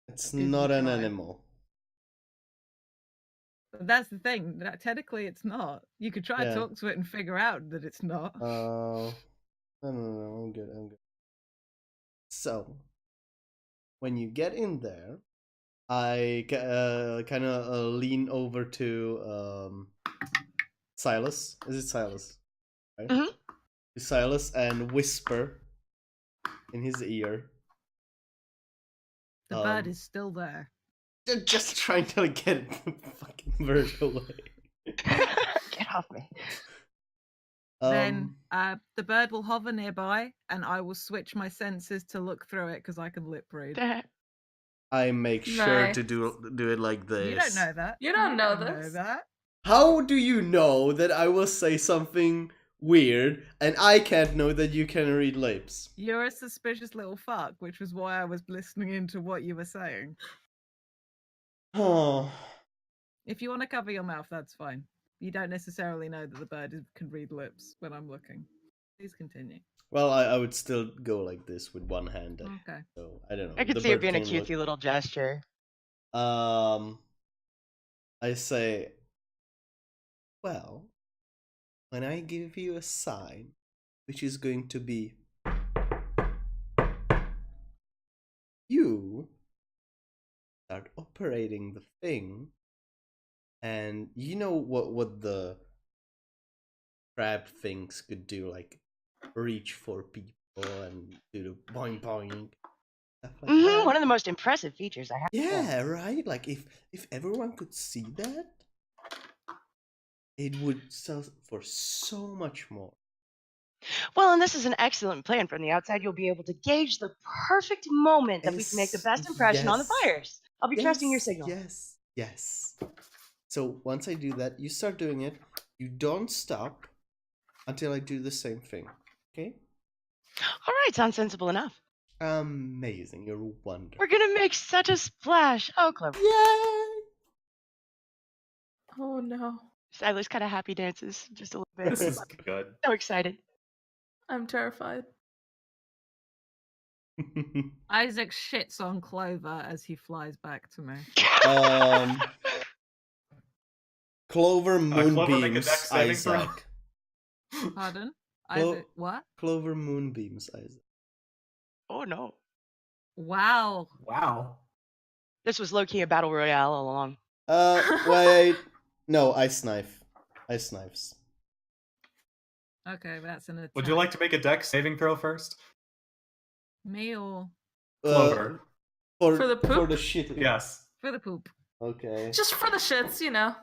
It's you not an try. animal. That's the thing. That technically, it's not. You could try to talk to it and figure out that it's not. No, I'm good. So, when you get in there, I kind of lean over to Silas. Is it Silas? Right? Mhm. To Silas and whisper in his ear. The bird is still there. Just trying to get the fucking bird away. Get off me. Then the bird will hover nearby, and I will switch my senses to look through it because I can lip read. I make sure to Nice. do it like this. You don't know that. You don't know know this. that. How do you know that I will say something weird and I can't know that you can read lips? You're a suspicious little fuck, which was why I was listening into what you were saying. Oh. If you want to cover your mouth, that's fine. You don't necessarily know that the bird can read lips when I'm looking. Please continue. Well, I would still go like this with one hand. Okay. So I don't know. I could The see it bird being a can cutesy look- little gesture. I say, well, when I give you a sign, which is going to be you start operating the thing, and you know what the crab things could do, like reach for people and do the boing boing stuff like that. One of the most impressive features I have. Yeah, right. Like if everyone could see that, it would sell for so much more. Well, and this is an excellent plan. From the outside, you'll be able to gauge the perfect moment that we can make the best impression on the buyers. I'll be trusting your signal. Yes. So once I do that, you start doing it. You don't stop until I do the same thing. Okay? All right, sounds sensible enough. Amazing. You're wonderful. We're gonna make such a splash. Oh, Clover. Yay! Oh no. Silas kind of happy dances just a little bit. This is good. So excited. I'm terrified. Isaac shits on Clover as he flies back to me. Clover Clover, make a moonbeams dex saving throw. Isaac. Pardon? Clo- Isaac, what? Clover moonbeams Isaac. Oh no. Wow. Wow. This was low key a battle royale all along. Wait. No, ice knife. Ice knives. Okay, that's an attack. Would you like to make a dex saving throw first? Me or Clover. For the poop? For the shit. Yes. for the poop? Okay. Just for the shits, you know.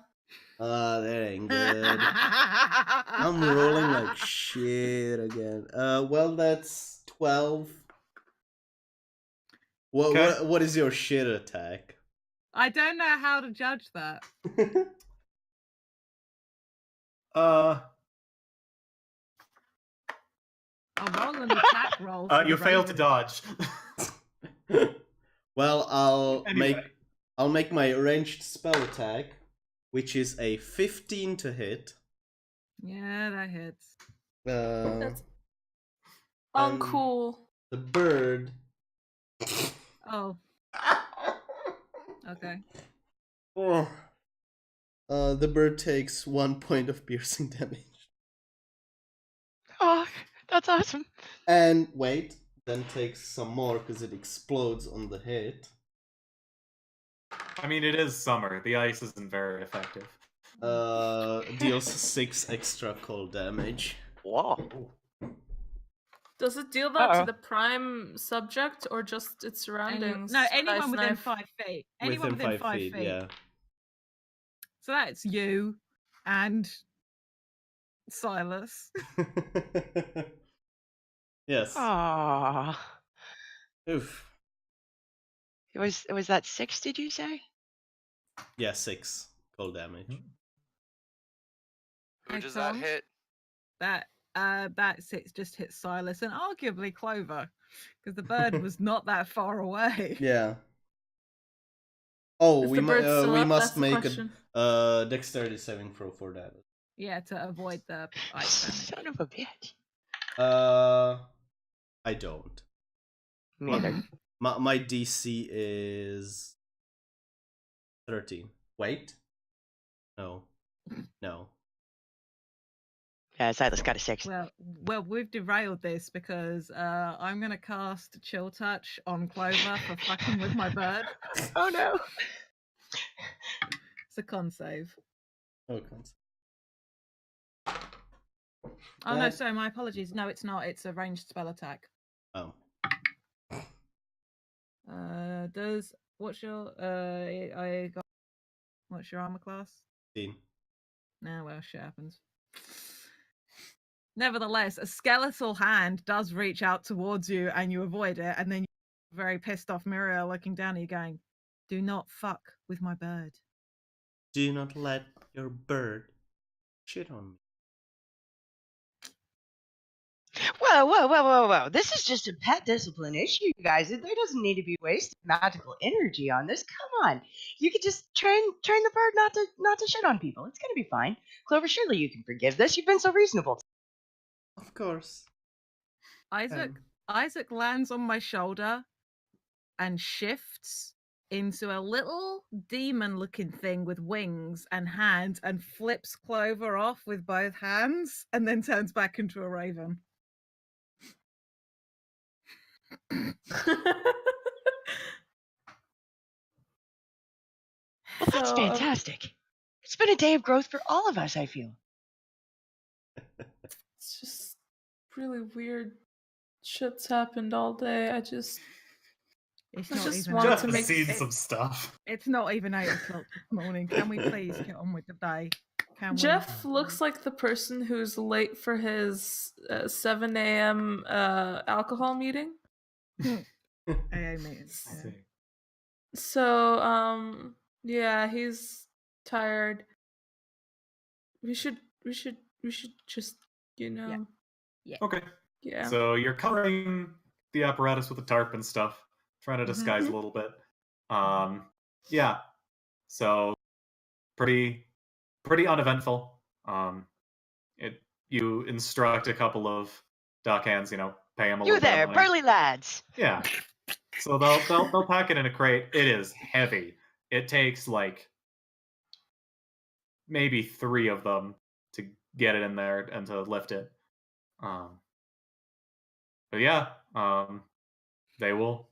That ain't good. I'm rolling like shit again. Well, that's 12. Okay. What is your shit attack? I don't know how to judge that. I'll roll an attack roll. For You the fail to raven. dodge. Well, I'll Anyway. make my ranged spell attack, which is a 15 to hit. Yeah, that hits. That's and uncool. the bird. Oh, okay. Oh. The bird takes 1 point of piercing damage. Oh, that's awesome. And wait, then takes some more because it explodes on the hit. I mean, it is summer. The ice isn't very effective. Deals 6 extra cold damage. Whoa. Does it deal that Uh-oh. to the prime subject or just its surroundings? No, Ice anyone within knife? 5 feet. Anyone Within within 5 5 feet, feet. yeah. So that's you and Silas. Yes. Aww. Oof. It was that 6, did you say? Yeah, 6 cold damage. Who Hey, does that Tom? hit? That 6 just hit Silas and arguably Clover, because the bird was not that far away. Yeah. Oh, Is we, the bird still we up? must That's the make question. a dexterity saving throw for that. Yeah, to avoid the ice damage. Son of a bitch. I don't. Me either. My DC is 13. Wait. No. Yeah, Silas got a 6. Well, we've derailed this because I'm gonna cast Chill Touch on Clover for fucking with my bird. Oh no. It's a con save. Oh, cons. Oh no, That- sorry, my apologies. No, it's not. It's a ranged spell attack. Oh. What's your what's your armor class? 15. Nah, well, shit happens. Nevertheless, a skeletal hand does reach out towards you and you avoid it, and then you're very pissed off Muriel looking down at you going, "Do not fuck with my bird." Do not let your bird shit on me. Whoa. This is just a pet discipline issue, you guys. There doesn't need to be wasted magical energy on this. Come on. You could just train the bird not to shit on people. It's gonna be fine. Clover, surely you can forgive this. You've been so reasonable. Of course. Isaac lands on my shoulder and shifts into a little demon-looking thing with wings and hands and flips Clover off with both hands and then turns back into a raven. Well, that's So, fantastic. It's been a day of growth for all of us, I feel. it's just really weird shit's happened all day. I just It's I not just even wanted Just to make seen it- some stuff. It's not even 8 o'clock this morning. Can we please get on with the day? Can we? Jeff looks like the person who's late for his 7 a.m. Alcohol meeting. AA meeting. Let's Yeah. see. So, yeah, he's tired. We should just, Okay. yeah. So you're covering the apparatus with a tarp and stuff, trying to disguise a little bit. Yeah. So pretty uneventful. You instruct a couple of dockhands, pay them a You little bit there, of money. burly lads. Yeah. So they'll pack it in a crate. It is heavy. It takes like maybe 3 of them to get it in there and to lift it. But yeah, they will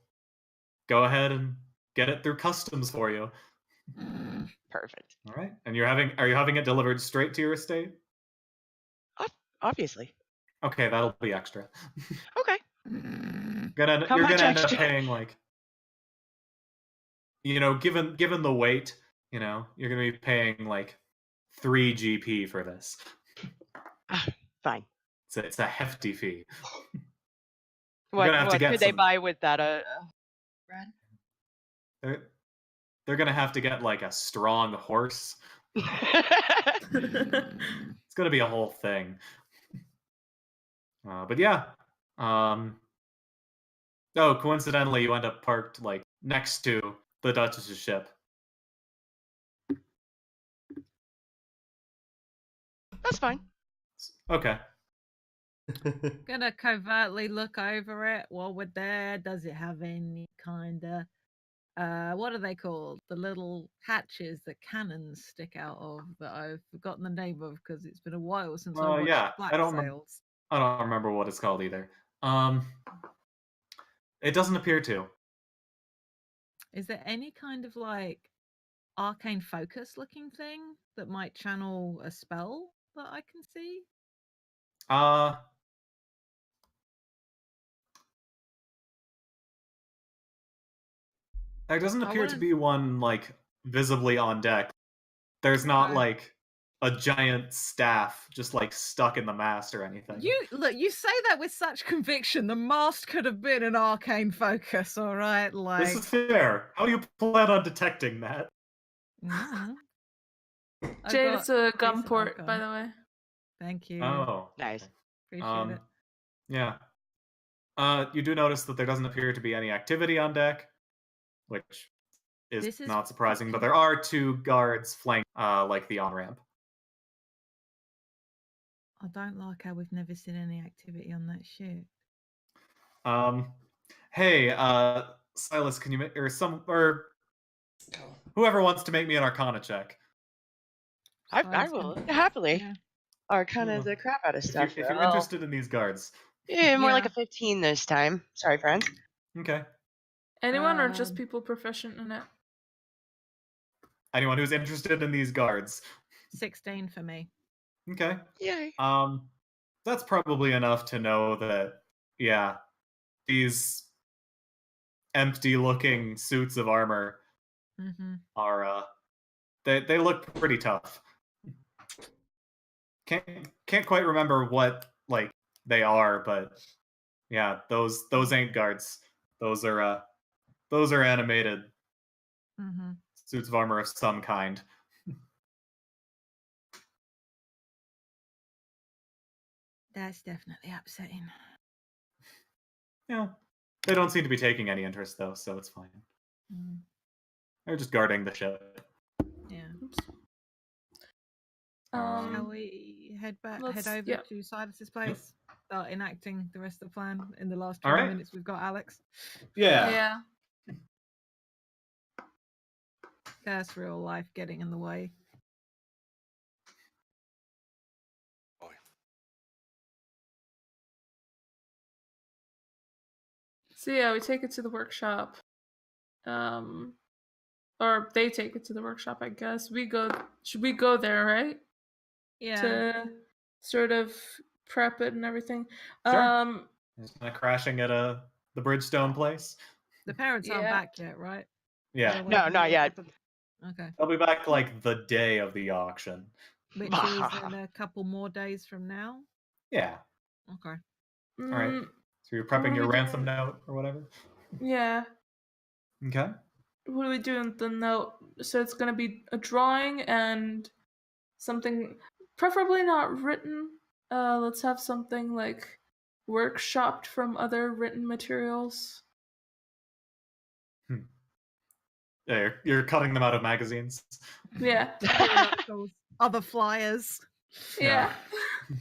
go ahead and get it through customs for you. Perfect. All right. And are you having it delivered straight to your estate? Obviously. Okay, that'll be extra. Okay. You're How gonna much end up extra? paying like, given the weight, you're gonna be paying like 3 GP for this. Fine. It's a hefty fee. What gonna have to get could they some- buy with that? Brad? They're gonna have to get like a strong horse. It's gonna be a whole thing. But yeah, Oh, coincidentally, you end up parked like next to the Duchess's ship. That's fine. Okay. Gonna covertly look over it while we're there. Does it have any kind of what are they called? The little hatches that cannons stick out of that I've forgotten the name of because it's been a while since I watched Yeah, Black I don't remember. Sails. I don't remember what it's called either. It doesn't appear to. Is there any kind of like arcane focus looking thing that might channel a spell that I can see? There doesn't I appear to wanna- be one like visibly on deck. There's not Okay. like a giant staff just like stuck in the mast or anything. You say that with such conviction. The mast could have been an arcane focus, all right? Like This is fair. How do you plan on detecting that? mm. I've Jade, got it's a decent gun port, arcane. by the way. Thank you. Oh, Nice. Appreciate it. Yeah. You do notice that there doesn't appear to be any activity on deck, which is This is not surprising. But fucking- there are 2 guards flanking, like the on ramp. I don't like how we've never seen any activity on that ship. Hey, Silas, can you make or whoever wants to make me an Arcana check? I Silas will can- happily. Yeah. Arcana Yeah. the crap out of If stuff. you're Oh. interested in these guards. Yeah, more like Yeah. a 15 this time. Sorry, friends. Okay. Anyone or just Um, people proficient in it? Anyone who's interested in these guards. 16 for me. Okay. Yay. That's probably enough to know that, yeah, these empty-looking suits of armor Mm-hmm. are, they look pretty tough. Can't quite remember what like they are, but yeah, those ain't guards. Those are animated Mm-hmm. suits of armor of some kind. That's definitely upsetting. Yeah. They don't seem to be taking any interest though, so it's fine. Mm. They're just guarding the ship. Yeah. Oops. Shall we head over yeah. to Silas's place? Start enacting the rest of the plan in the last 20 All right. minutes we've got Alex. Yeah. Curse real life getting in the way. So yeah, we take it to the workshop. Or they take it to the workshop, I guess. Should we go there, right? Yeah. To sort of prep it and everything. Sure. Just kind of crashing at the Bridgestone place. The parents aren't Yeah. back yet, right? Yeah. They're away No, from not the yet. auction. Okay. They'll be back like the day of the auction. Which is in a couple more days from now. Yeah. Okay. All right. So you're What prepping are your we ransom doing? note or whatever? Yeah. Okay. What are we doing with the note? So it's gonna be a drawing and something preferably not written. Let's have something like workshopped from other written materials. Yeah, you're cutting them out of magazines. Yeah. Pulling up those other flyers. Yeah. You,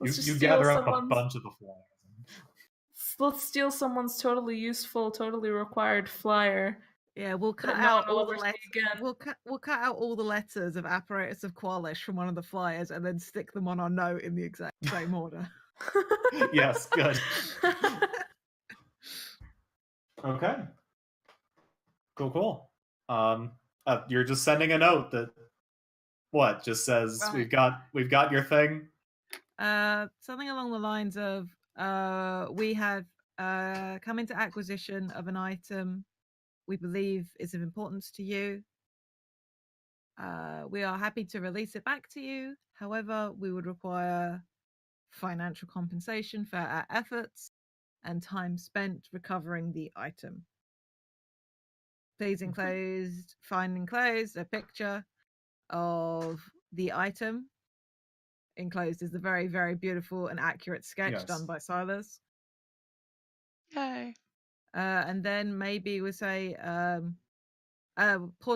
Let's just you steal gather up a someone's. bunch of the flyers. Let's steal someone's totally useful, totally required flyer. Yeah, we'll cut That no out one will all the ever see letters. again. We'll cut out all the letters of apparatus of Qualish from one of the flyers and then stick them on our note in the exact same order. Yes, good. Okay. Cool. You're just sending a note that what just says Right. we've got your thing. Something along the lines of we have come into acquisition of an item we believe is of importance to you. We are happy to release it back to you. However, we would require financial compensation for our efforts and time spent recovering the item. Please find enclosed a picture of the item enclosed is the very, very beautiful and accurate sketch done Yes. by Silas. Yay. And then maybe we'll say, pause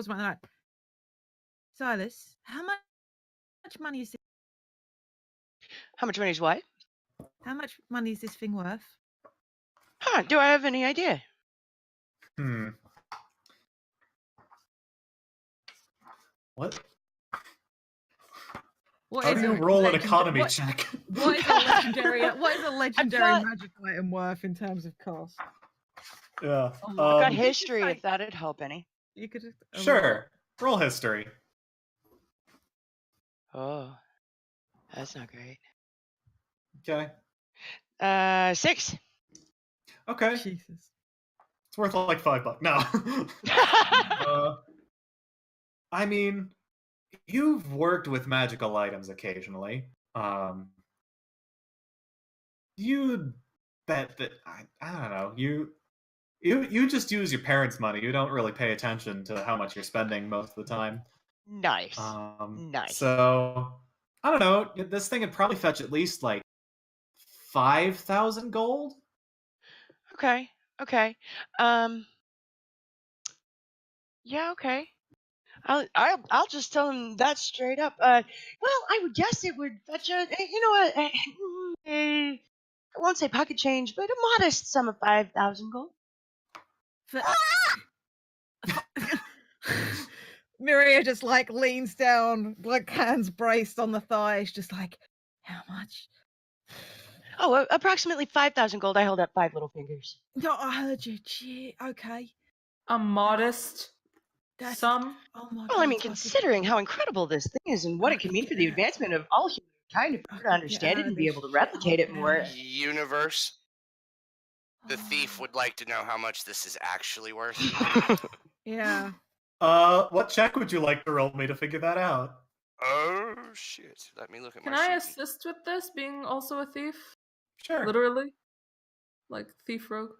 my night. Silas, how much money is this? How much money is what? How much money is this thing worth? Huh, do I have any idea? What? What How is do you a roll an legend- economy what- check? What is a legendary? What is a legendary got- magic item worth in terms of cost? Yeah. Oh, I've got You could just history, say- if that'd help any. You could just Sure. Roll history. Oh, that's not great. Okay. 6. Okay. Jesus. It's worth like $5. No. I mean, you've worked with magical items occasionally. You'd bet that I don't know. You just use your parents' money. You don't really pay attention to how much you're spending most of the time. Nice. Nice. So I don't know. This thing would probably fetch at least like 5,000 gold. Okay. Yeah, okay. I'll just tell him that straight up. Well, I would guess it would fetch I won't say pocket change, but a modest sum of 5,000 gold. Miria just like leans down, like hands braced on the thighs, just like, how much? Oh, approximately 5,000 gold. I hold up 5 little fingers. No, I heard you. Gee, okay. A modest That's sum. Oh my god. Well, I mean, I could- considering how incredible this thing is and what I it can could mean for get the out. advancement of all humankind, if I we were could to understand get it out and of be this able to replicate it shithole more. place. Universe, the thief Oh, would like to know how much this is actually worth. Yeah. What check would you like to roll me to figure that out? Oh shit! Let me look at Can my I sheet. assist with this, being also a thief? Sure. Literally? Like thief rogue?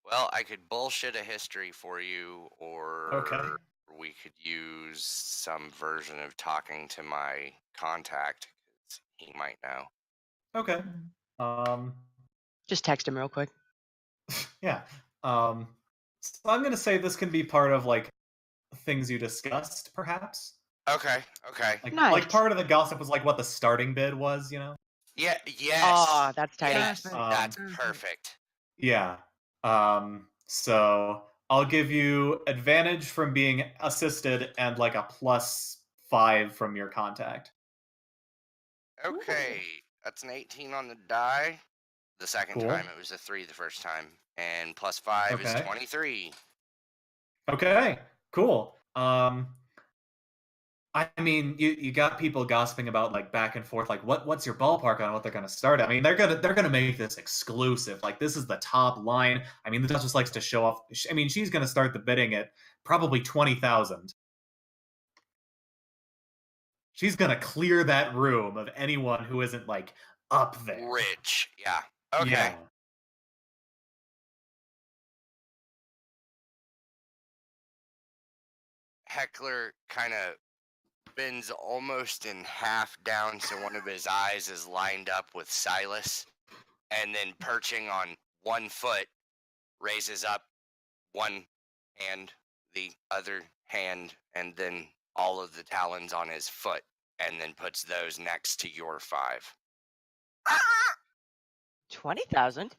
Well, I could bullshit a history for you, or Okay. we could use some version of talking to my contact, 'cause he might know. Okay. Just text him real quick. Yeah. So I'm gonna say this can be part of like things you discussed, perhaps. Okay. Like, Nice. like part of the gossip was like what the starting bid was, you know? Yeah. Yes. Aw, that's tidy. Yes. Perfect. That's Perfect. perfect. Yeah. So I'll give you advantage from being assisted and like a +5 from your contact. Okay. That's an 18 on the die. The second Cool. time it was a 3 the first time, and +5 is Okay. 23. Okay. Cool. I mean, you got people gossiping about like back and forth, like what's your ballpark on what they're gonna start at? I mean, they're gonna make this exclusive. Like this is the top line. I mean, the Duchess likes to show off. I mean, she's gonna start the bidding at probably 20,000. She's gonna clear that room of anyone who isn't like up there. Rich. Yeah. Okay. Yeah. Heckler kind of bends almost in half down so one of his eyes is lined up with Silas, and then perching on one foot raises up one hand, the other hand, and then all of the talons on his foot, and then puts those next to your 5. 20,000?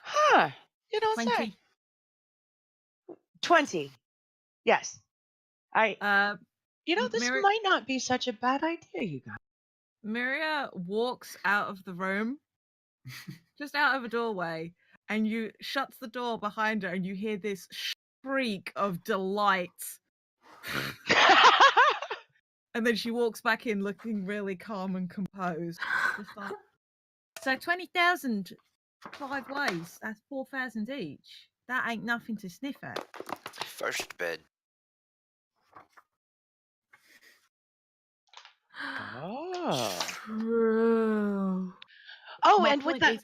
Huh. You don't say. 20. 20. Yes. This Miri- might not be such a bad idea, you guys. Miria walks out of the room, just out of a doorway, and you shuts the door behind her, and you hear this shriek of delight. And then she walks back in looking really calm and composed. Just like, so 20,000 5 ways, that's 4,000 each. That ain't nothing to sniff at. First bid. Oh. True. Oh, My and with point that,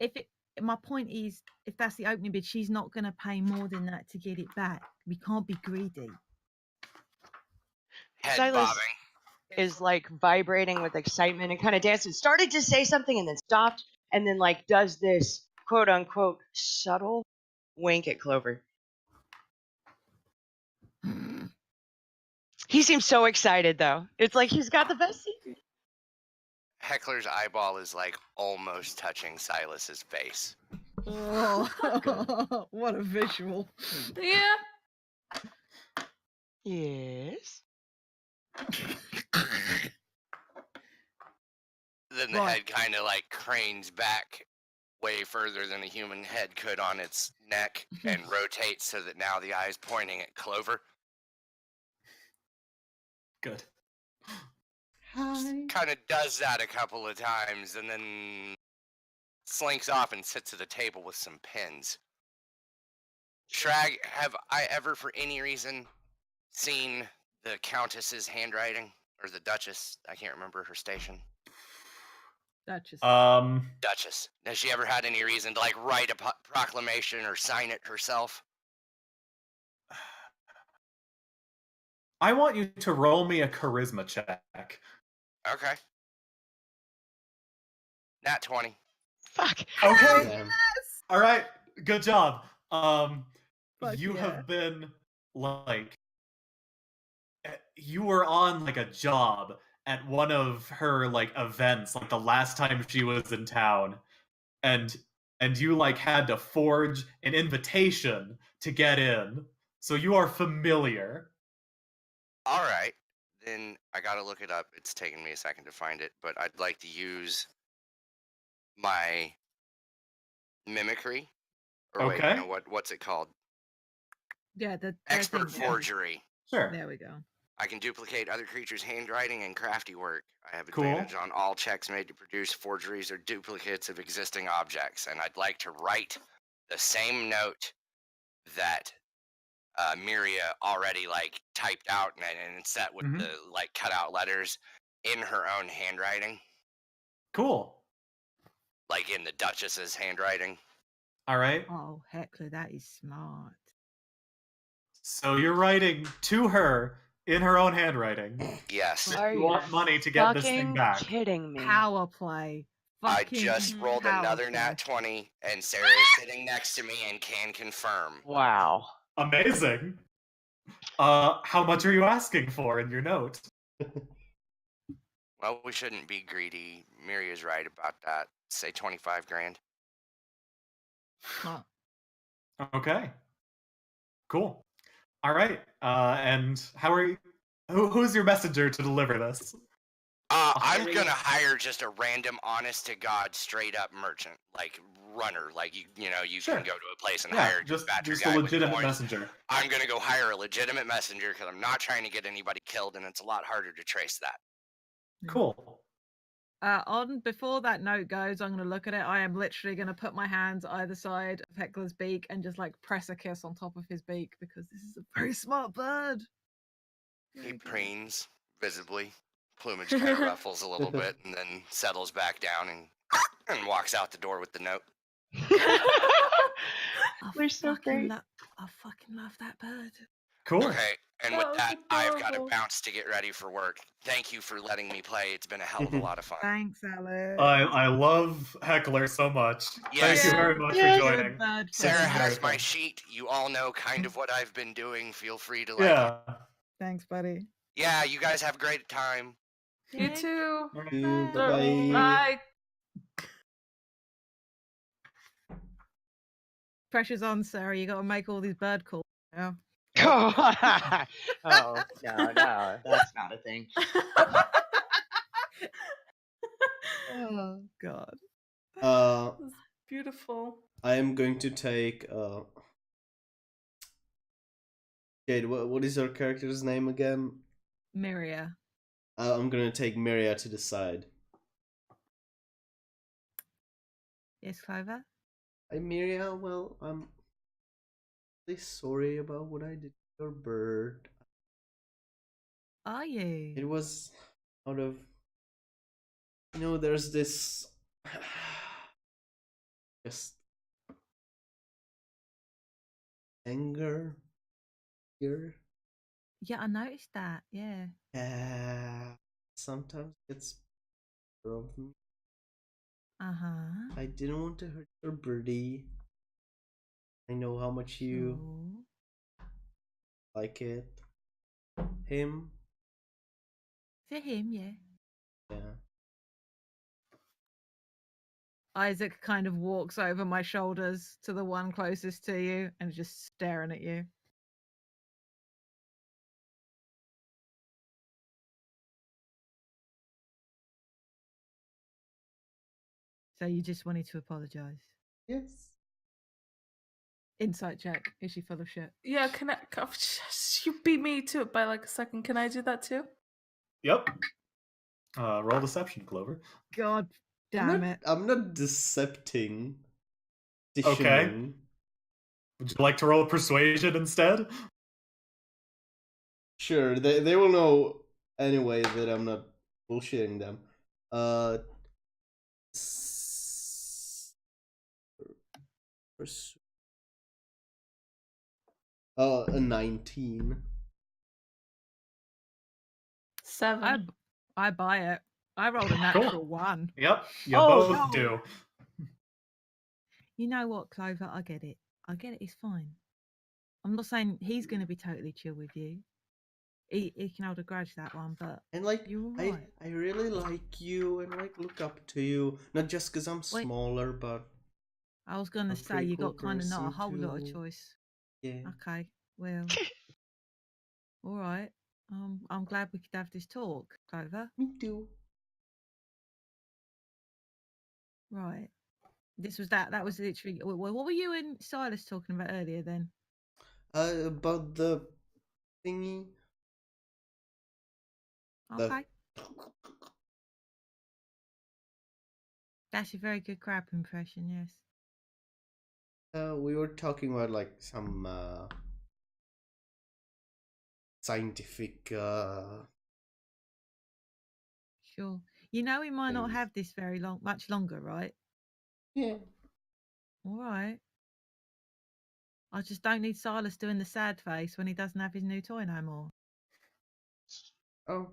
is, my point is, if that's the opening bid, she's not going to pay more than that to get it back. We can't be greedy. Head Silas, bobbing. is like vibrating with excitement and kind of dances. Started to say something and then stopped, and then like does this quote unquote subtle wink at Clover. He seems so excited though. It's like he's got the best secret. Heckler's eyeball is like almost touching Silas's face. Oh, what a visual. Yeah. Yes. Then the Right. head kind of like cranes back way further than a human head could on its neck and rotates so that now the eye's pointing at Clover. Good. Hi. Kind of does that a couple of times and then slinks off and sits at a table with some pens. Shrag, have I ever for any reason seen the Countess's handwriting? Or the Duchess? I can't remember her station. Duchess. Duchess. Has she ever had any reason to like write a proclamation or sign it herself? I want you to roll me a charisma check. Okay. Nat 20. Fuck. Okay. Damn. All right. Good job. Fuck You yeah. have been like you were on like a job at one of her like events, like the last time she was in town, and you like had to forge an invitation to get in. So you are familiar. All right. Then I gotta look it up. It's taken me a second to find it, but I'd like to use my mimicry. Or wait, Okay. no, what's it called? Yeah, the Expert thing, yeah. forgery. Sure. There we go. I can duplicate other creatures' handwriting and crafty work. I have Cool. advantage on all checks made to produce forgeries or duplicates of existing objects, and I'd like to write the same note that Miria already like typed out and set with Mhm. the like cut out letters in her own handwriting, Cool. like in the Duchess's handwriting. All right. Oh, Heckler, that is smart. So you're writing to her in her own handwriting. Yes. Are You you want money to get this thing fucking back. kidding me? Power play. I Fucking just rolled power another play. nat 20, and Sarah is sitting next to me and can confirm. Wow. Amazing. How much are you asking for in your note? Well, we shouldn't be greedy. Miria's right about that. Say 25 grand. Smart. Okay. Cool. All right. And how are you? Who's your messenger to deliver this? I'm Okay. gonna hire just a random, honest to God, straight up merchant, like runner, like you know, you Sure. can go to a place and Yeah, hire a just dispatcher a guy with legitimate coins. messenger. I'm gonna go hire a legitimate messenger because I'm not trying to get anybody killed, and it's a lot harder to trace that. Cool. On before that note goes, I'm going to look at it. I am literally going to put my hands either side of Heckler's beak and just like press a kiss on top of his beak because this is a very smart bird. He Very good. preens visibly, plumage kind of ruffles a little bit, and then settles back down and walks out the door with the note. They're so great. I fucking love that bird. Cool. Okay, and That with was that, I've got to adorable. bounce to get ready for work. Thank you for letting me play. It's been a hell of a lot of fun. Thanks, Alex. I love Heckler so much. Yes. Thank you Yeah. very much Yes. for joining. Good bird Sarah friend. very has my fun. sheet. You all know kind of what I've been doing. Feel free to like. Yeah. Thanks, buddy. Yeah, you guys have a great time. You too. Bye. Bye. Pressure's on, Sarah. You got to make all these bird calls now. Oh, no, that's not a thing. Oh God. It's beautiful. I am going to take Jade, what is your character's name again? Miria. I'm gonna take Miria to the side. Yes, Clover. Hi Miria, well, I'm really sorry about what I did to your bird. Are you? It was out of, there's this just anger here. Yeah, I noticed that. Yeah. Yeah. sometimes gets better of me. Uh-huh. I didn't want to hurt your birdie. I know how much you Sure. like it. Him, For him, yeah. yeah. Isaac kind of walks over my shoulders to the one closest to you and just staring at you. So you just wanted to apologize. Yes. Insight check. Is she full of shit? Yeah, you beat me to it by like a second. Can I do that too? Yep. Roll deception, Clover. God damn it. I'm not decepting. Okay. Dishing. Would you like to roll persuasion instead? Sure, they will know anyway that I'm not bullshitting them. A 19. 7. I buy it. I rolled a natural 1. Yep. You Oh, both no. do. You know what, Clover? I get it. It's fine. I'm not saying he's going to be totally chill with you. He can hold a grudge, that one, but And like, you're all right. I really like you and like look up to you. Not just because I'm Wait. smaller, but I was going a to say pretty you cool got kind of not a person, whole lot of too. choice. Yeah. Okay, well, all right. I'm glad we could have this talk, Clover. Me too. Right. This was that. That was literally. What were you and Silas talking about earlier then? About the thingy. Okay. That's a very good crab impression, yes. We were talking about like some scientific Sure. You know we might not things. have this very much longer, right? Yeah. All right. I just don't need Silas doing the sad face when he doesn't have his new toy no more. Oh.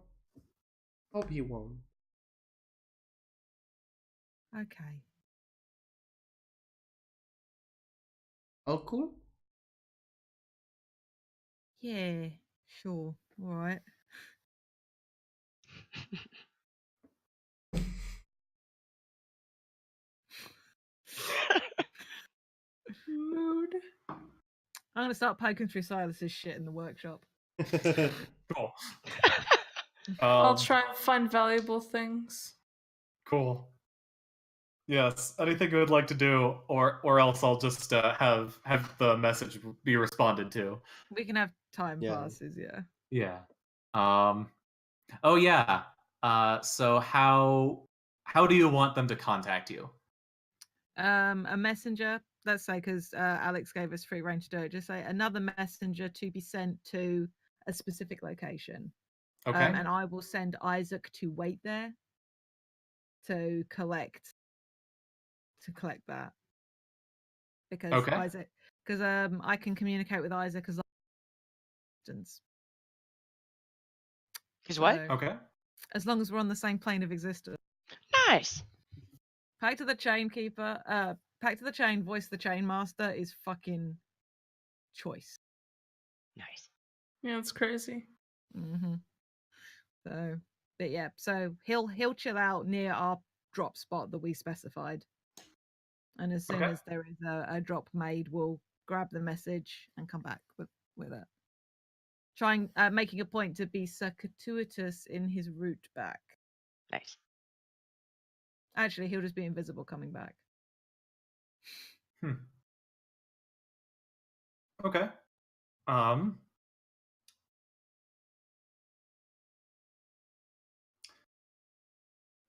Hope he won't. Okay. Oh, cool. Yeah, sure. All right. Mood. I'm going to start poking through Silas's shit in the workshop. Cool. I'll try and find valuable things. Cool. Yes. Anything you would like to do, or else I'll just have the message be responded to. We can have time Yeah. passes, yeah. Yeah. Oh yeah. So how do you want them to contact you? A messenger, let's say, because Alex gave us free range to do it, just say another messenger to be sent to a specific location. Okay. And I will send Isaac to wait there to collect that. Because Okay. Isaac, because I can communicate with Isaac as distance. Is what? Okay. As long as we're on the same plane of existence. Nice. Pact to the Chain Keeper, Pact to the Chain, voice the Chain Master is fucking choice. Nice. Yeah, it's crazy. Mm-hmm. So, but yeah, so he'll chill out near our drop spot that we specified, and as soon Okay. as there is a drop made, we'll grab the message and come back with it. Trying making a point to be circuitous in his route back. Nice. Actually, he'll just be invisible coming back. Okay.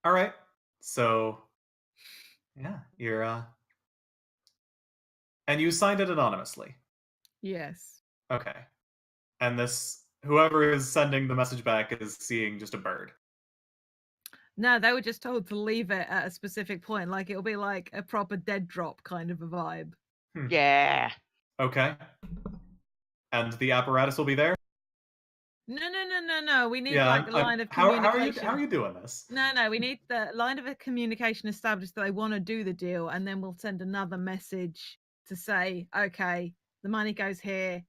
All right. So yeah, you're and you signed it anonymously. Yes. Okay. And this whoever is sending the message back is seeing just a bird. No, they were just told to leave it at a specific point. Like it'll be like a proper dead drop kind of a vibe. Yeah. Okay. And the apparatus will be there? No. We need Yeah. like a line of how communication. are you doing this? No. We need the line of a communication established that they want to do the deal, and then we'll send another message to say, okay, the money goes here,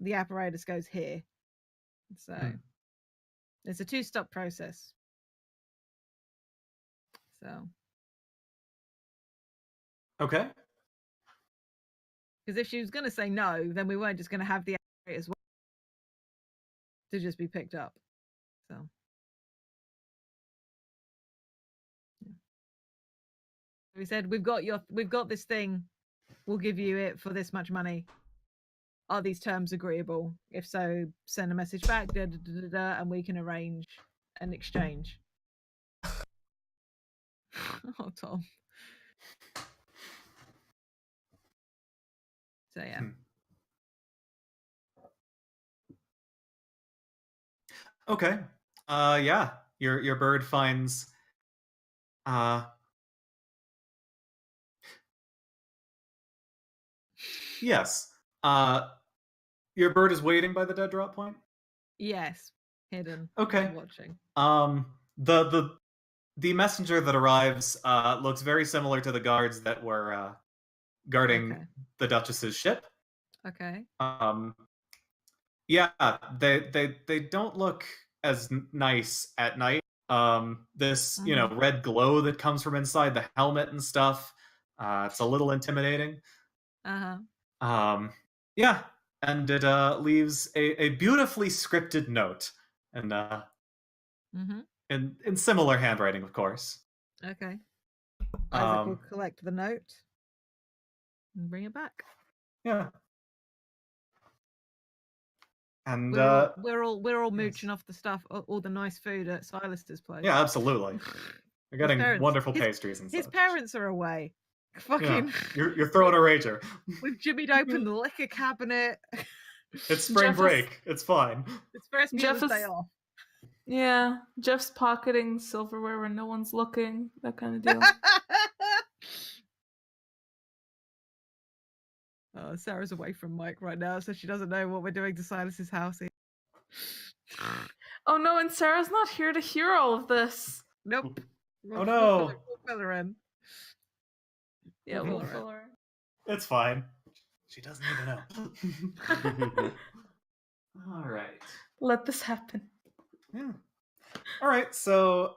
the apparatus goes here. So it's a 2-step process. So Okay. because if she was going to say no, then we weren't just going to have the apparatus to just be picked up. So yeah. We said we've got this thing. We'll give you it for this much money. Are these terms agreeable? If so, send a message back, and we can arrange an exchange. Oh, Tom. So yeah. Okay. Yeah. Your bird finds. Yes. Your bird is waiting by the dead drop point. Yes, hidden. Okay. Watching. The messenger that arrives looks very similar to the guards that were guarding the Duchess's ship. Okay. Yeah, they don't look as nice at night. This red glow that comes from inside the helmet and stuff. It's a little intimidating. Yeah, and it leaves a beautifully scripted note, and in similar handwriting, of course. Okay. Isaac will collect the note and bring it back. Yeah. And we're all mooching off the stuff, all the nice food at Silas's place. Yeah, absolutely. You're getting wonderful pastries and his such. Parents are away. Fucking. Yeah. You're throwing a rager. We've jimmied open the liquor cabinet. It's spring break. It's fine. It's first Mother's Day off. Yeah, Jeff's pocketing silverware when no one's looking. That kind of deal. Sarah's away from Mike right now, so she doesn't know what we're doing to Silas's house. Oh no, and Sarah's not here to hear all of this. Nope. Oh no. We'll fill her in. Yeah, we'll fill her in. It's fine. She doesn't need to know. All right. Let this happen. Yeah. All right. So,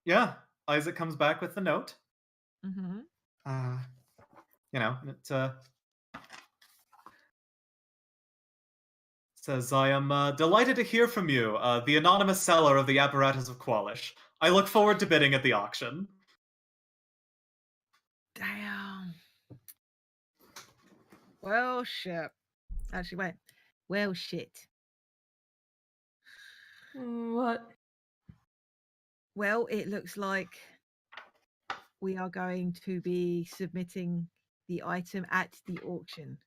yeah, Isaac comes back with the note. It says, I am delighted to hear from you, the anonymous seller of the apparatus of Qualish. I look forward to bidding at the auction. Damn. Well, shit. Actually, wait. Well, shit. What? Well, it looks like we are going to be submitting the item at the auction.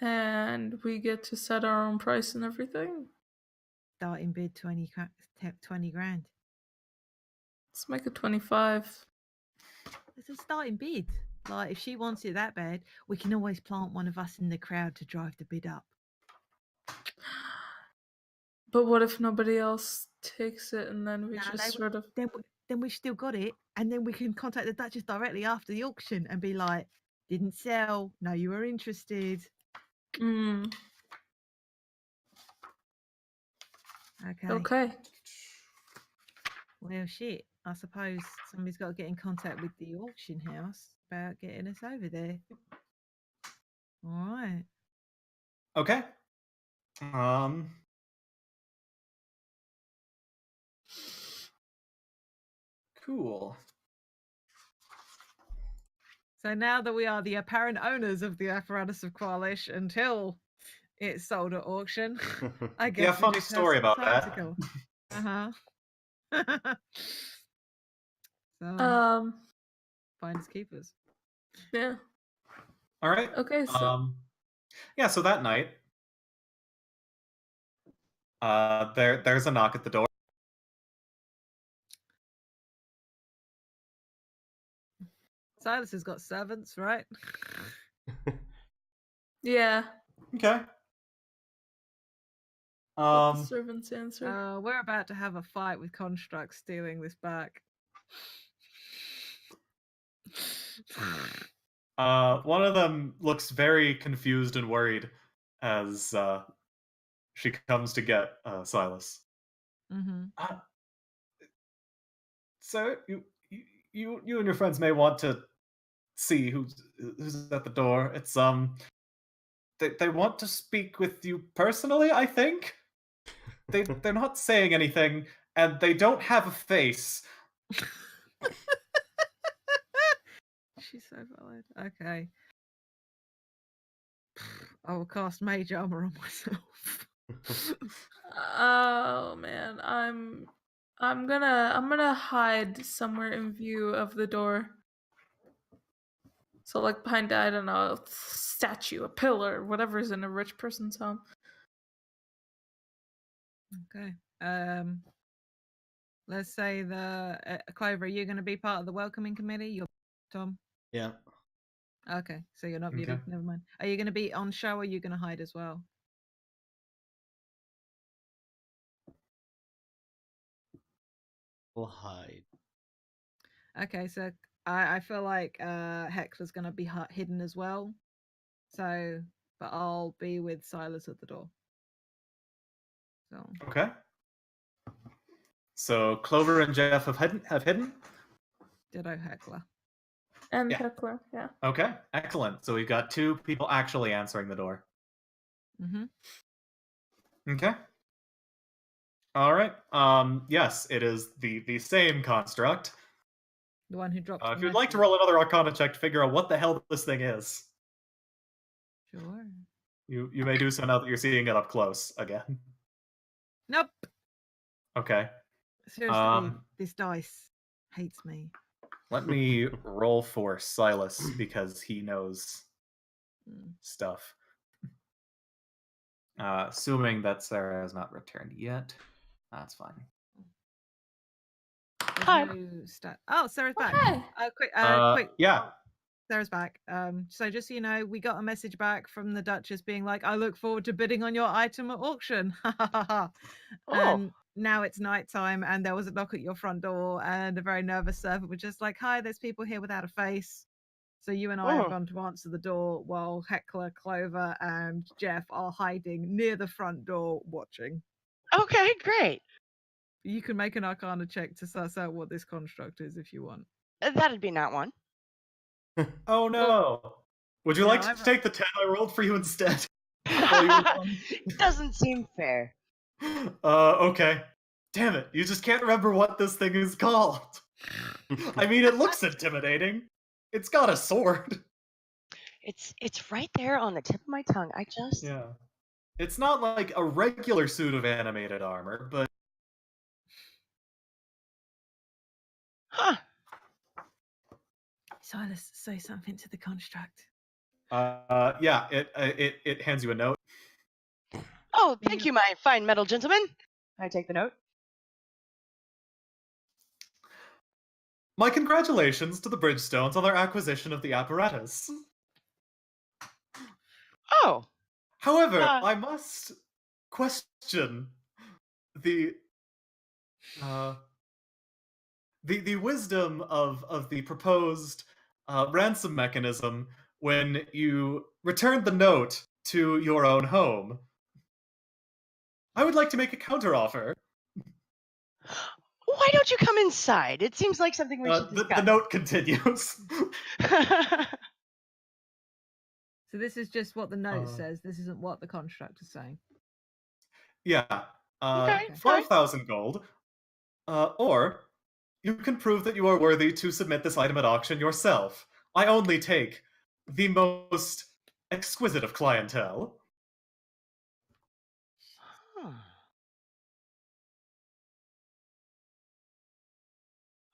And we get to set our own price and everything? Starting bid 20 grand. Let's make it 25. It's a starting bid. Like, if she wants it that bad, we can always plant one of us in the crowd to drive the bid up. But what if nobody else takes it and then we sort of... Then we've still got it, and then we can contact the Duchess directly after the auction and be like, didn't sell, no, you were interested. Okay. Well, shit. I suppose somebody's got to get in contact with the auction house about getting us over there. All right. Okay. Cool. So now that we are the apparent owners of the apparatus of Qualish until it's sold at auction, I guess. Yeah, fun story about that. So, finders keepers. Yeah. All right. Okay. So. Yeah. So that night, there's a knock at the door. Silas has got servants, right? Yeah. Okay. What the servants answer. We're about to have a fight with constructs stealing this back. One of them looks very confused and worried as she comes to get Silas. Mm-hmm. Sir, you and your friends may want to see who's at the door. It's they want to speak with you personally, I think. They're not saying anything, and they don't have a face. She's so valid. Okay. I will cast Mage Armor on myself. Oh man, I'm gonna hide somewhere in view of the door. So like behind, I don't know, a statue, a pillar, whatever's in a rich person's home. Okay. Let's say Clover, are you going to be part of the welcoming committee? You're Tom. Yeah. Okay, so you're not muted. Okay. Never mind. Are you going to be on show or are you going to hide as well? We'll hide. Okay, so I feel like Heckler's going to be hidden as well. So, but I'll be with Silas at the door. So. Okay. So Clover and Jeff have hidden. Ditto Heckler. And Yeah. Heckler, yeah. Okay, excellent. So we've got 2 people actually answering the door. Mm-hmm. Okay. All right. Yes, it is the same construct. The one who dropped. If you'd like to roll another Arcana check to figure out what the hell this thing is, Sure. you may do so now that you're seeing it up close again. Nope. Okay. Seriously, this dice hates me. Let me roll for Silas because he knows stuff. Assuming that Sarah has not returned yet. That's fine. Hi. Oh, Sarah's back. Hi. Quick. Yeah. Sarah's back. So just so you know, we got a message back from the Duchess being like, "I look forward to bidding on your item at auction." And now it's nighttime, and there was a knock at your front door, and a very nervous servant was just like, "Hi, there's people here without a face." So you and I are going to answer the door while Heckler, Clover, and Jeff are hiding near the front door watching. Okay, great. You can make an Arcana check to suss out what this construct is if you want. That'd be not one. Oh no. Would you No, like to take the 10 I rolled for you instead? Doesn't seem fair. Okay. Damn it, you just can't remember what this thing is called. I mean, it looks intimidating. It's got a sword. It's right there on the tip of my tongue. I just Yeah. It's not like a regular suit of animated armor, but Huh. Silas, say something to the construct. yeah, it hands you a note. Oh, thank you, my fine metal gentleman. I take the note. My congratulations to the Bridgestones on their acquisition of the apparatus. Oh. However, I must question the wisdom of the proposed ransom mechanism when you return the note to your own home. I would like to make a counteroffer. Why don't you come inside? It seems like something we should discuss. The note continues. So this is just what the note says. This isn't what the construct is saying. Yeah. Okay, 5,000 gold. Or you can prove that you are worthy to submit this item at auction yourself. I only take the most exquisite of clientele. Huh.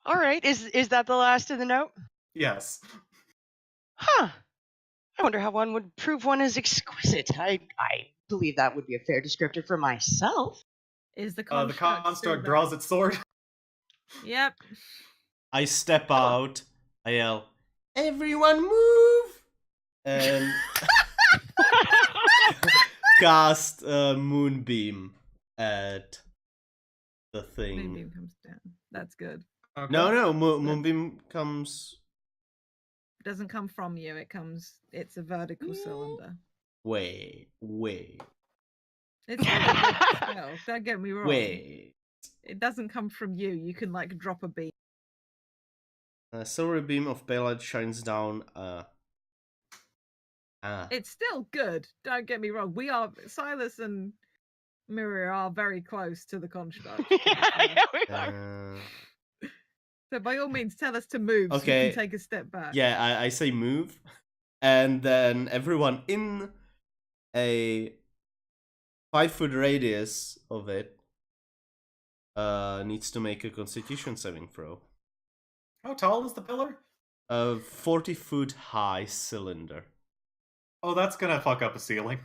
All right. Is that the last of the note? Yes. Huh. I wonder how one would prove one is exquisite. I believe that would be a fair descriptor for myself. Is the The construct construct draws its sword. Yep. I step out. I yell, "Everyone move!" And cast a moonbeam at the thing. Moonbeam comes down. That's good. Okay. No, moonbeam comes. It doesn't come from you. It's a vertical cylinder. Wait. It's still a good spell. Don't get me wrong. Wait. It doesn't come from you. You can like drop a beam. A silvery beam of daylight shines down. It's still good. Don't get me wrong. Silas and Miria are very close to the construct. Yeah, we are. So by all means, tell us to move so Okay. you can take a step back. Yeah, I say move, and then everyone in a 5-foot radius of it needs to make a Constitution saving throw. How tall is the pillar? A 40-foot high cylinder. Oh, that's gonna fuck up a ceiling.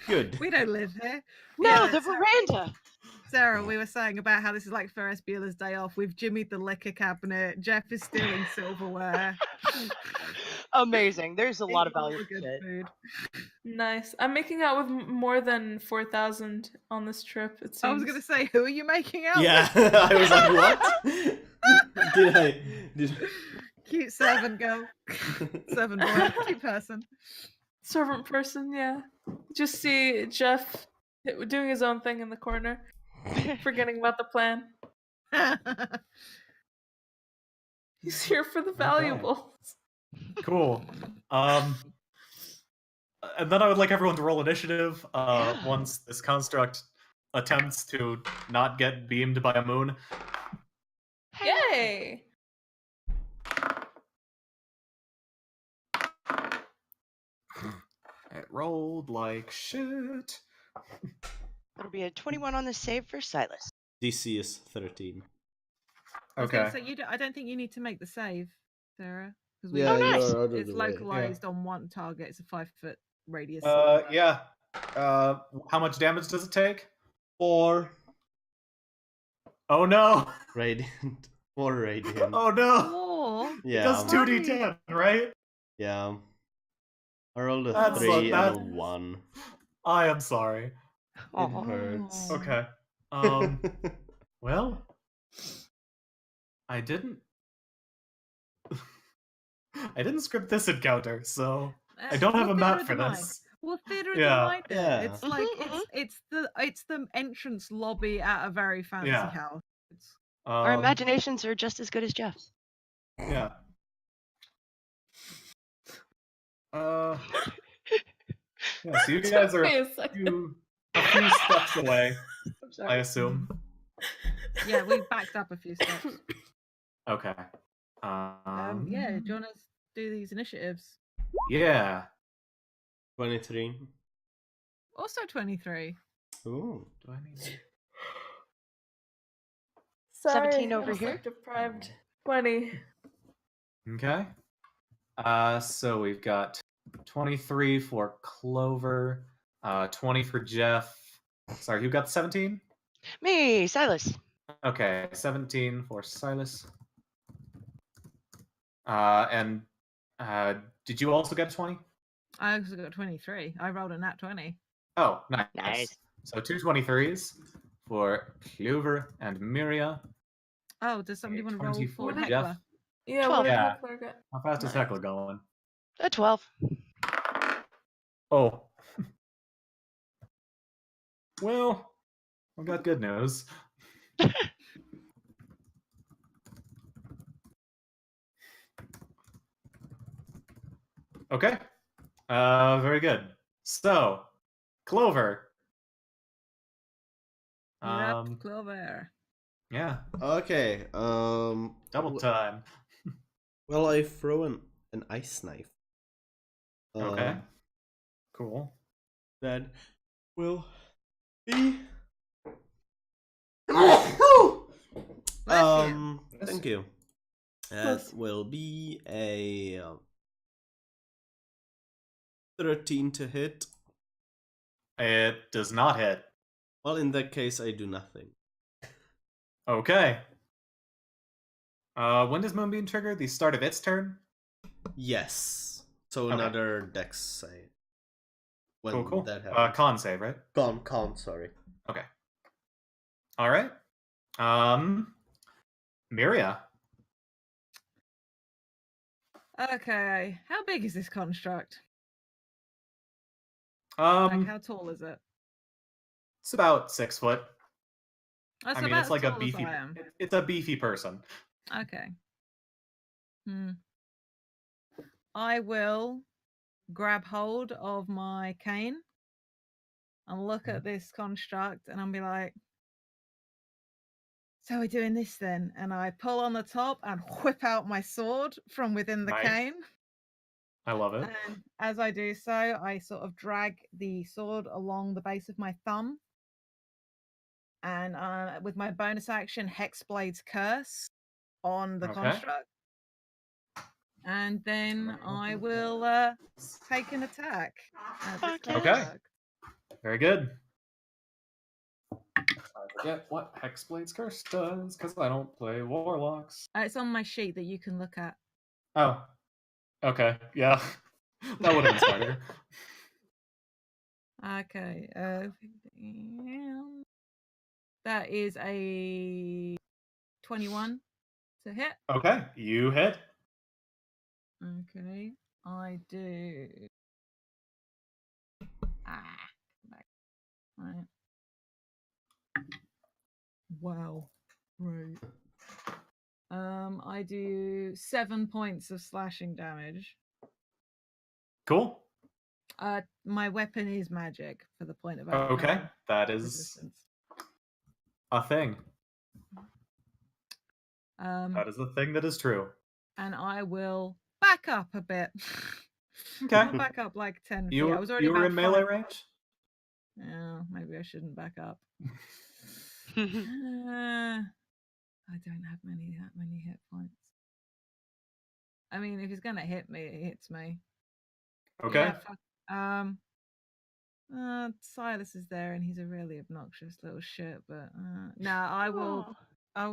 Good. We don't live here. No, Yeah, the veranda. Sarah, we were saying about how this is like Ferris Bueller's Day Off. We've jimmied the liquor cabinet. Jeff is stealing silverware. Amazing. There's a lot of Eating all valuable the good shit. food. Nice. I'm making out with more than 4,000 on this trip. It seems. I was gonna say, who are you making out Yeah, with? I was like, what? Did Cute servant girl. Servant boy. Cute person. Servant person, yeah. Just see Jeff doing his own thing in the corner, forgetting about the plan. He's here for the valuables. Cool. And then I would like everyone to roll initiative Yeah. once this construct attempts to not get beamed by a moon. Yay! It rolled like shit. That'll be a 21 on the save for Silas. DC is 13. I was gonna Okay. say, I don't think you need to make the save, Sarah. Because Yeah, Oh, nice. you're out of it's the way. localized on one target. It's a 5-foot radius. Yeah. How much damage does it take? 4 Oh no! radiant. 4 radiant. Oh no! Oh, It Yeah. does 2d10, right? Yeah. I rolled a That's 3 and a that- 1. I am sorry. Oh. It hurts. Okay. Well, I didn't script this encounter, so I don't have a map for this. Well, theater Yeah. of the mind. Yeah. It's like Mhm, it's the entrance lobby at a very fancy Yeah. house. It's, Our Um, imaginations are just as good as Jeff's. Yeah. Yeah, so you guys are Wait a a second. few steps away, I'm I sorry. assume. yeah, we backed up a few steps. Okay. Yeah, do you want to do these initiatives? Yeah. 23. Also 23. Ooh. Do I need? 17 over I'm here. sleep deprived. 20. Okay. So we've got 23 for Clover, 20 for Jeff. Sorry, who got 17? Me, Silas. Okay, 17 for Silas. And did you also get a 20? I also got 23. I rolled a nat 20. Oh, nice. Nice. So 2 23s for Clover and Miria. Oh, does somebody want to roll 24 for Jeff. Heckler? Yeah, 12. what did Yeah. Heckler get? How fast is Nice. Heckler going? A 12. Oh. Well, I've got good news. Okay. Very good. So, Clover. You're up, Clover. Yeah, Okay. double time. Well, I throw an ice knife. Okay. Cool. That will be. Bless you. Thank you. That Bless. will be a 13 to hit. It does not hit. Well, in that case, I do nothing. Okay. When does Moonbeam trigger? The start of its turn? Yes. So Okay. another dex save. when Cool. that happens. Con save, right? Con, sorry. Okay. All right. Miria. Okay, how big is this construct? Like, how tall is it? It's about 6 foot. That's I mean, about it's like a as tall as beefy. I am. It's a beefy person. Okay. I will grab hold of my cane and look at this construct, and I'll be like, so we're doing this then? And I pull on the top and whip out my sword from within the Nice. cane. I love it. And as I do so, I sort of drag the sword along the base of my thumb. And with my bonus action, Hexblade's Curse on the construct. And then I will take an attack. Okay. Very good. I forget what Hexblade's Curse does because I don't play Warlocks. It's on my sheet that you can look at. Oh. Okay. Yeah. That would have been smarter. Okay. That is a 21 to hit. Okay. You hit. Okay. I do. Back. Right. Wow. Right. I do 7 points of slashing damage. Cool. My weapon is magic for the point of Okay. That is resistance. a thing. That is a thing that is true. And I will back up a bit. Okay. I'll back up like 10 feet. I was already you were about in melee 5. range? Yeah, maybe I shouldn't back up. I don't have that many hit points. I mean, if he's gonna hit me, it hits me. Okay. Yeah, fuck. Silas is there, and he's a really obnoxious little shit. But I will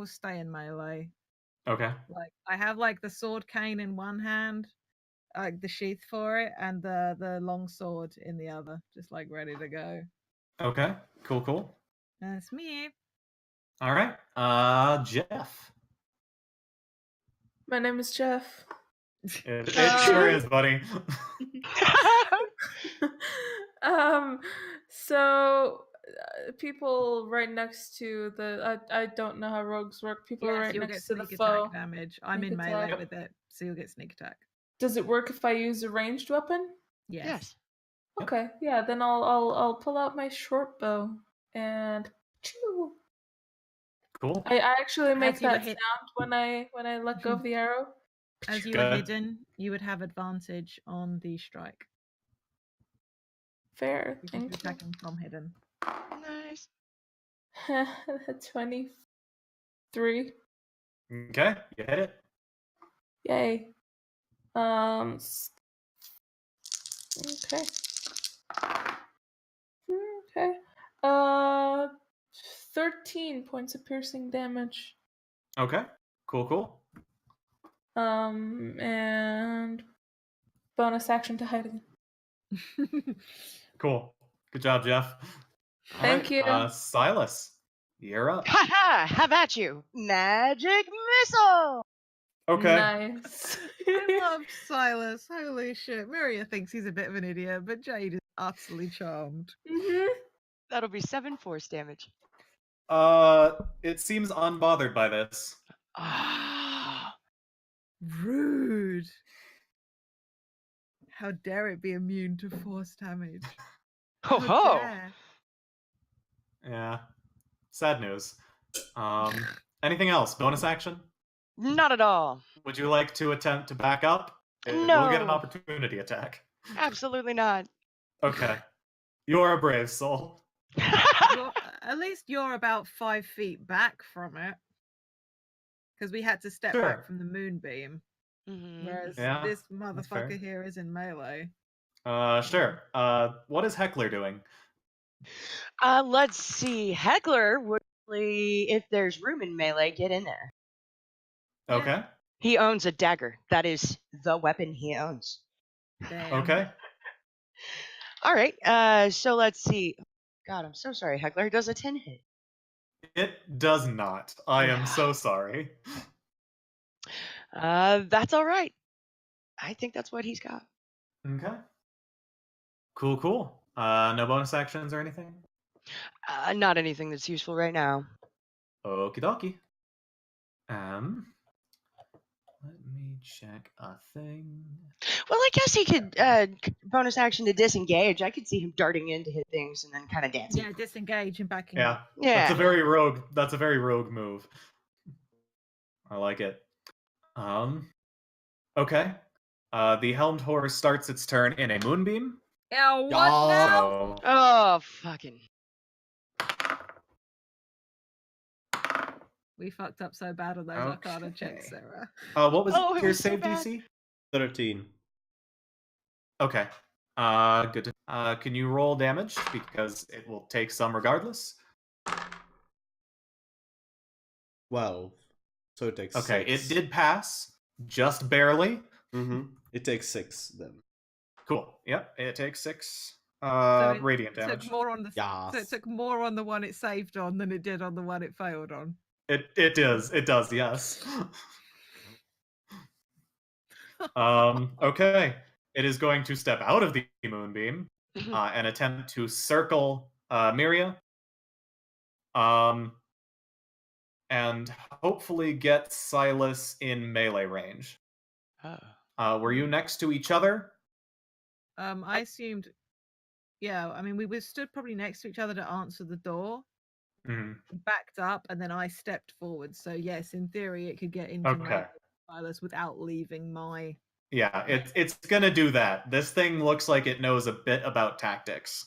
stay in melee. Okay. Like I have like the sword cane in one hand, like the sheath for it, and the long sword in the other, just like ready to go. Okay. Cool. That's me. All right. Jeff. My name is Jeff. It sure is, buddy. So people right next to the I don't know how rogues work. People right you'll next get to the sneak foe. attack damage. I'm Sneak in melee attack. with it, so you'll get sneak attack. Does it work if I use a ranged weapon? Yes. Okay, yeah, then I'll pull out my short bow and chew. Cool. I actually make that hit- sound when I let go of the arrow. As you Good. are hidden, you would have advantage on the strike. Fair, Because thank you're attacking from hidden. Nice. you. 23. Okay. You hit it. Yay. Okay. Okay. 13 points of piercing damage. Okay. Cool. And bonus action to hide again. Cool. Good job, Jeff. All Thank you. Silas, you're up. Ha! Have at you, magic missile. Okay. Nice. I love Silas. Holy shit. Miria thinks he's a bit of an idiot, but Jade is utterly charmed. That'll be 7 force damage. It seems unbothered by this. Ah. Rude. How dare it be immune to force damage? Ho How ho! dare. Yeah. Sad news. Anything else? Bonus action? Not at all. Would you like to attempt to back up? We'll get an No. opportunity attack. Absolutely not. Okay. You're a brave soul. At least you're about 5 feet back from it. Because we had to step Sure. back from the moonbeam. Mhm. Whereas Yeah, this fair. motherfucker here is in melee. Sure. What is Heckler doing? Let's see. Heckler would really, if there's room in melee, get in there. Yeah. Okay. He owns a dagger. That is the weapon he owns. Damn. Okay. All right. So let's see. God, I'm so sorry, Heckler. Does a 10 hit? It does not. I am so sorry. That's all right. I think that's what he's got. Okay. Cool. No bonus actions or anything? Not anything that's useful right now. Okie dokie. Let me check a thing. Well, I guess he could bonus action to disengage. I could see him darting in to hit things and then kind of dancing. Yeah, disengage and backing Yeah, up. Yeah. that's a very rogue. That's a very rogue move. I like it. Okay. The helmed horse starts its turn in a moonbeam. Oh, what now? So Oh, fucking. We fucked up so bad on those Arcana checks, Okay. Sarah. What was Oh, it your was so save bad. DC? 13. Okay. Good. Can you roll damage because it will take some regardless? 12. So it takes Okay, 6. it did pass just barely. Mm-hmm. It takes 6 then. Cool. Yep, it takes 6 So it radiant damage. took more on the Yes. so it took more on the one it saved on than it did on the one it failed on. It does. It does. Yes. Okay. It is going to step out of the moonbeam and attempt to circle Miria. And hopefully get Silas in melee range. Were you next to each other? I assumed, yeah. I mean, we were stood probably next to each other to answer the door. Mhm. Backed up, and then I stepped forward. So yes, in theory, it could get into Okay. Silas without leaving my. Yeah, it's gonna do that. This thing looks like it knows a bit about tactics.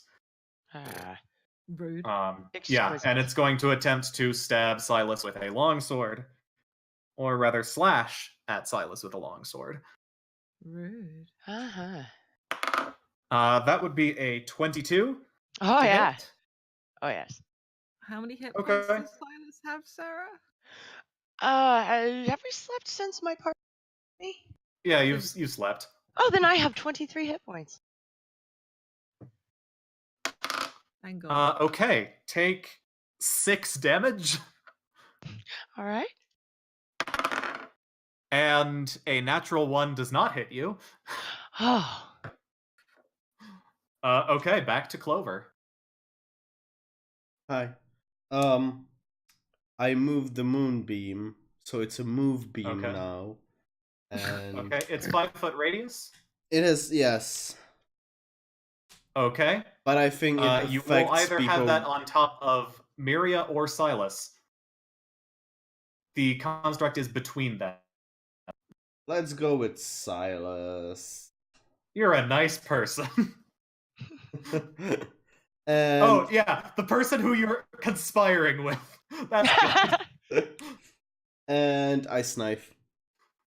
Rude. Yeah, Exquisite. and it's going to attempt to stab Silas with a longsword, or rather slash at Silas with a longsword. Rude. That would be a 22. Oh, to yeah. hit. Oh, yes. How many hit Okay. points does Silas have, Sarah? Have we slept since my party? Yeah, you slept. Oh, then I have 23 hit points. Thank God. Okay, take 6 damage. All right. And a natural 1 does not hit you. Oh. Okay, back to Clover. Hi. I moved the moonbeam, so it's a move beam Okay. now. And Okay, it's 5-foot radius. it is, yes. Okay. But I think it affects You will either people. have that on top of Miria or Silas. The construct is between them. Let's go with Silas. You're a nice person. And Oh, yeah, the person who you're conspiring with. That's good. and ice knife.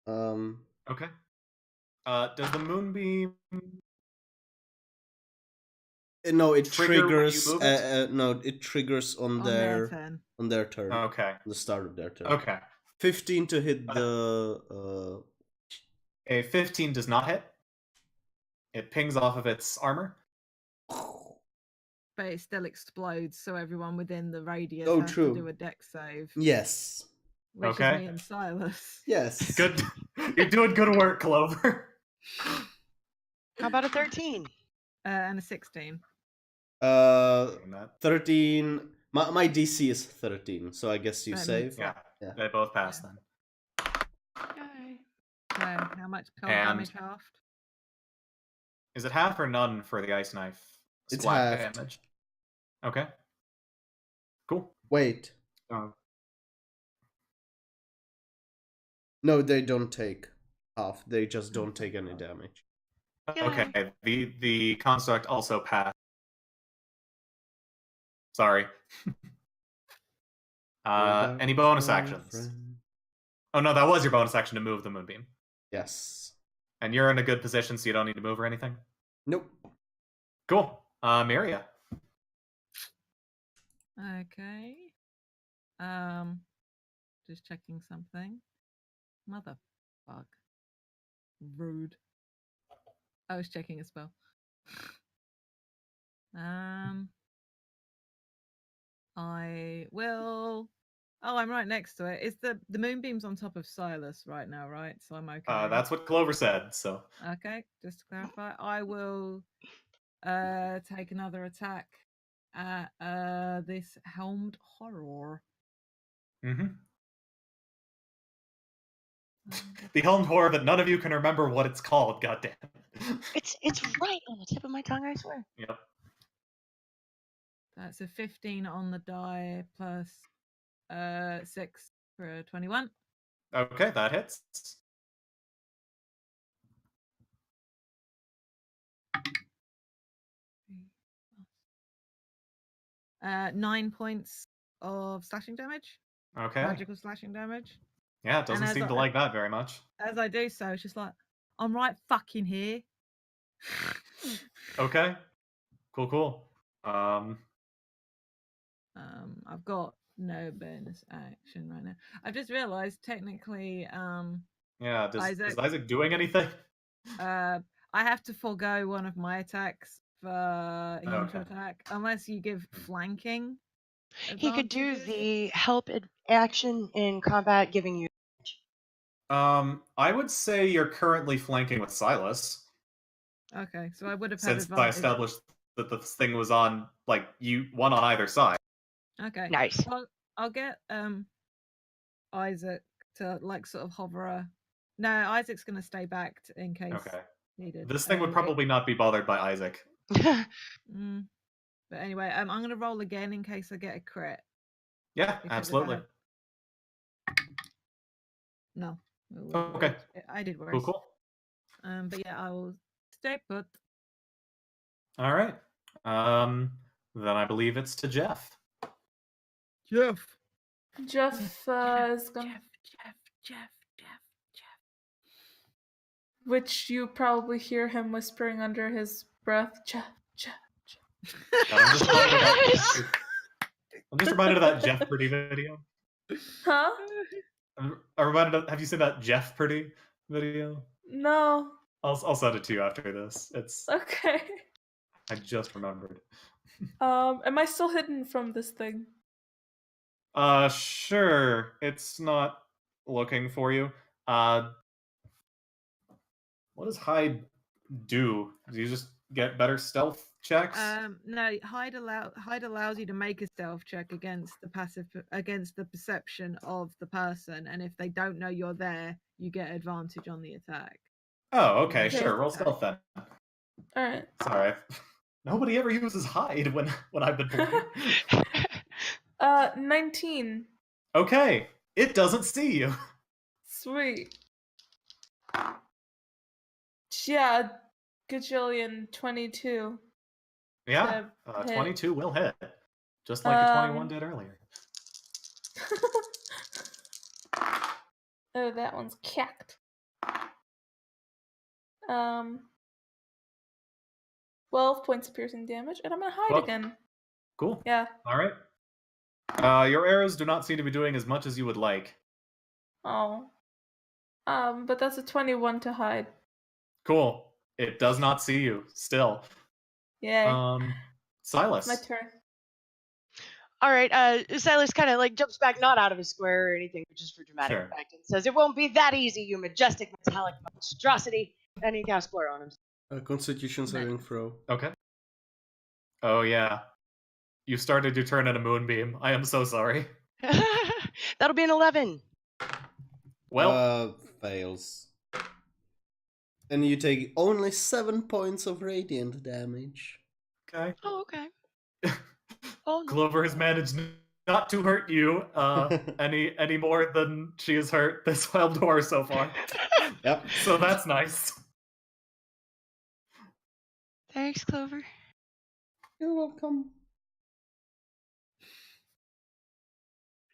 Okay. Does the moonbeam No, it trigger when you triggers. move it? No, it triggers on On their their turn. on their turn. Okay. The start of their turn. Okay. 15 to hit the. A 15 does not hit. It pings off of its armor. But it still explodes, so everyone within the radius Oh, has true. to do a dex save. Yes. Which Okay. is me and Silas. Yes. Good. You're doing good work, Clover. How about a 13? And a 16. 13. My DC is 13, so I guess you That save. Yeah, Yeah. they both pass Yeah. then. Yay. So how much cold And- damage halved? Is it half or none for the ice knife? It's splat halved. damage. Okay. Cool. Wait. No, they don't take half. They just don't take any damage. Okay. The construct also passed. Sorry. Any bonus actions? Oh no, that was your bonus action to move the moonbeam. Yes. And you're in a good position, so you don't need to move or anything. Nope. Cool. Miria. Okay. Just checking something. Motherfuck. Rude. I was checking a spell. I will. Oh, I'm right next to it. Is the moonbeam's on top of Silas right now, right? So I'm okay. That's what Clover said. So Okay, just to clarify, I will take another attack at this helmed horror. the helmed horror that none of you can remember what it's called. Goddamn. It's right on the tip of my tongue, I swear. Yep. That's a 15 on the die plus 6 for a 21. Okay, that hits. 9 points of slashing damage. Okay. Magical slashing damage. Yeah, it doesn't And as seem to I- like that very much. As I do so, it's just like, I'm right fucking here. Okay. Cool. I've got no bonus action right now. I've just realised technically, Yeah, is Isaac- Isaac doing anything? I have to forego one of my attacks for him to Okay. attack, unless you give flanking. He could do advantages. the help action in combat, giving you. I would say you're currently flanking with Silas, Okay, so I would have had since I advantage. established that the thing was on, like, one on either side. Okay, Nice. well, I'll get Isaac to like sort of hover. No, Isaac's gonna stay back in case Okay. needed. This thing would probably not be bothered by Isaac. But anyway, I'm gonna roll again in case I get a crit. Yeah, Because of absolutely. that. No. Okay. I did worse. Cool. But yeah, I will stay put. All right. Then I believe it's to Jeff. Jeff. Jeff is gonna. Jeff. Which you probably hear him whispering under his breath. Jeff. I'm just reminded of that Jeff Purdy video. Huh? Have you seen that Jeff Purdy video? No. I'll send it to you after this. It's Okay. I just remembered. Am I still hidden from this thing? Sure. It's not looking for you. What does hide do? Do you just get better stealth checks? No, hide allows you to make a stealth check against the perception of the person, and if they don't know you're there, you get advantage on the attack. Oh, okay, Okay. sure. Roll stealth then. All right. Sorry. Nobody ever uses hide when I've been playing. 19. Okay. It doesn't see you. Sweet. Yeah, gajillion 22. Yeah. To hit. 22 will hit. Just like the 21 did earlier. Oh, that one's cacked. 12 points of piercing damage, and I'm gonna hide 12. again. Cool. Yeah. All right. Your arrows do not seem to be doing as much as you would like. Oh. But that's a 21 to hide. Cool. It does not see you still. Yay. Silas. My turn. All right, Silas kind of like jumps back, not out of his square or anything, but just for dramatic Sure. effect, and says, "It won't be that easy, you majestic metallic monstrosity." And he casts Blur on him. Constitution saving throw. Okay. Oh yeah. You started your turn in a moonbeam. I am so sorry. That'll be an 11. Well, Fails. And you take only 7 points of radiant damage. okay. Oh, okay. Oh, no. Clover has managed not to hurt you any more than she has hurt this wild door so far. Yep. So that's nice. Thanks, Clover. You're welcome.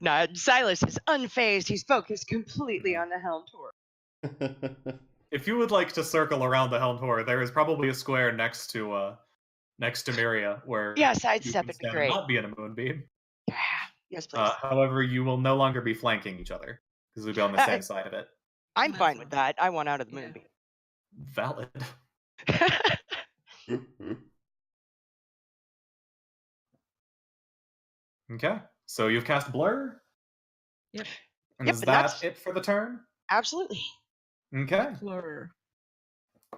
No, Silas is unfazed. He's focused completely on the helm tour. If you would like to circle around the helmed horror, there is probably a square next to Miria where Yeah, you sidestep can would be stand and great. not be in a moonbeam. Yes, please. However, you will no longer be flanking each other because we'll be on the same side of it. I'm That's fine with that. I want out of the Yeah. moonbeam. Valid. Okay. So you've cast Blur? Yep. And Yep, is and that that's- it for the turn? Absolutely. Okay. Heckler.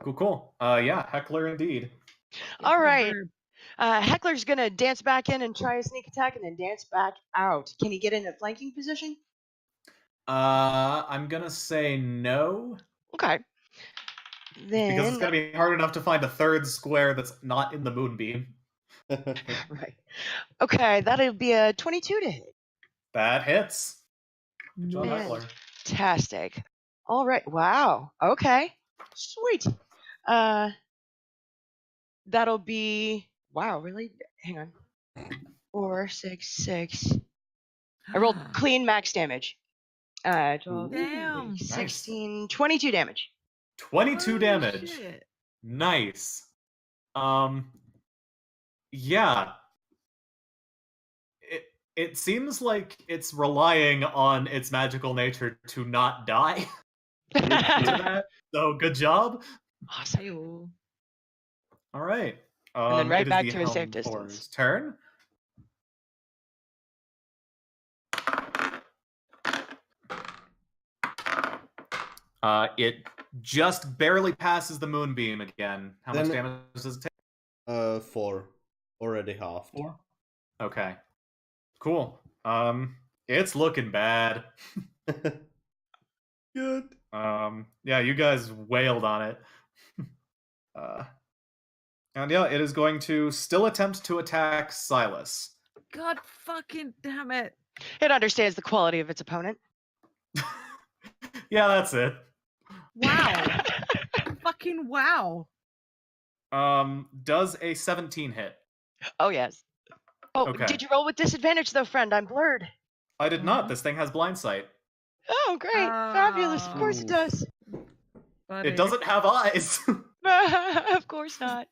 Cool. Yeah, Heckler indeed. All right. Verb. Heckler's gonna dance back in and try a sneak attack, and then dance back out. Can he get in a flanking position? I'm gonna say no. Okay. Then Because it's gonna be hard enough to find a third square that's not in the moonbeam. right. Okay, that'll be a 22 to hit. That hits. Good job, Man. Heckler. Fantastic. All right. Wow. Okay. Sweet. That'll be wow. Really? Hang on. 4, 6, 6. I rolled clean max damage. 12, Damn. 16, 22 damage. 22 Holy damage. shit. Nice. Yeah. It seems like it's relying on its magical nature to not die. To that. So good job. Awesome. Ew. All right. And then right it is back the to a safe Helm distance. Four's turn. It just barely passes the moonbeam again. How much Then- damage does it take? 4. Already halved. 4. Okay. Cool. It's looking bad. Good. Yeah, you guys wailed on it. And yeah, it is going to still attempt to attack Silas. God fucking damn it. It understands the quality of its opponent. Yeah, that's it. Wow. Fucking wow. Does a 17 hit? Oh yes. Oh, Okay. did you roll with disadvantage though, friend? I'm blurred. I did not. Mhm. This thing has blind sight. Oh, great. Fabulous. Of course it Oh. does. Buddy. It doesn't have eyes. Of course not.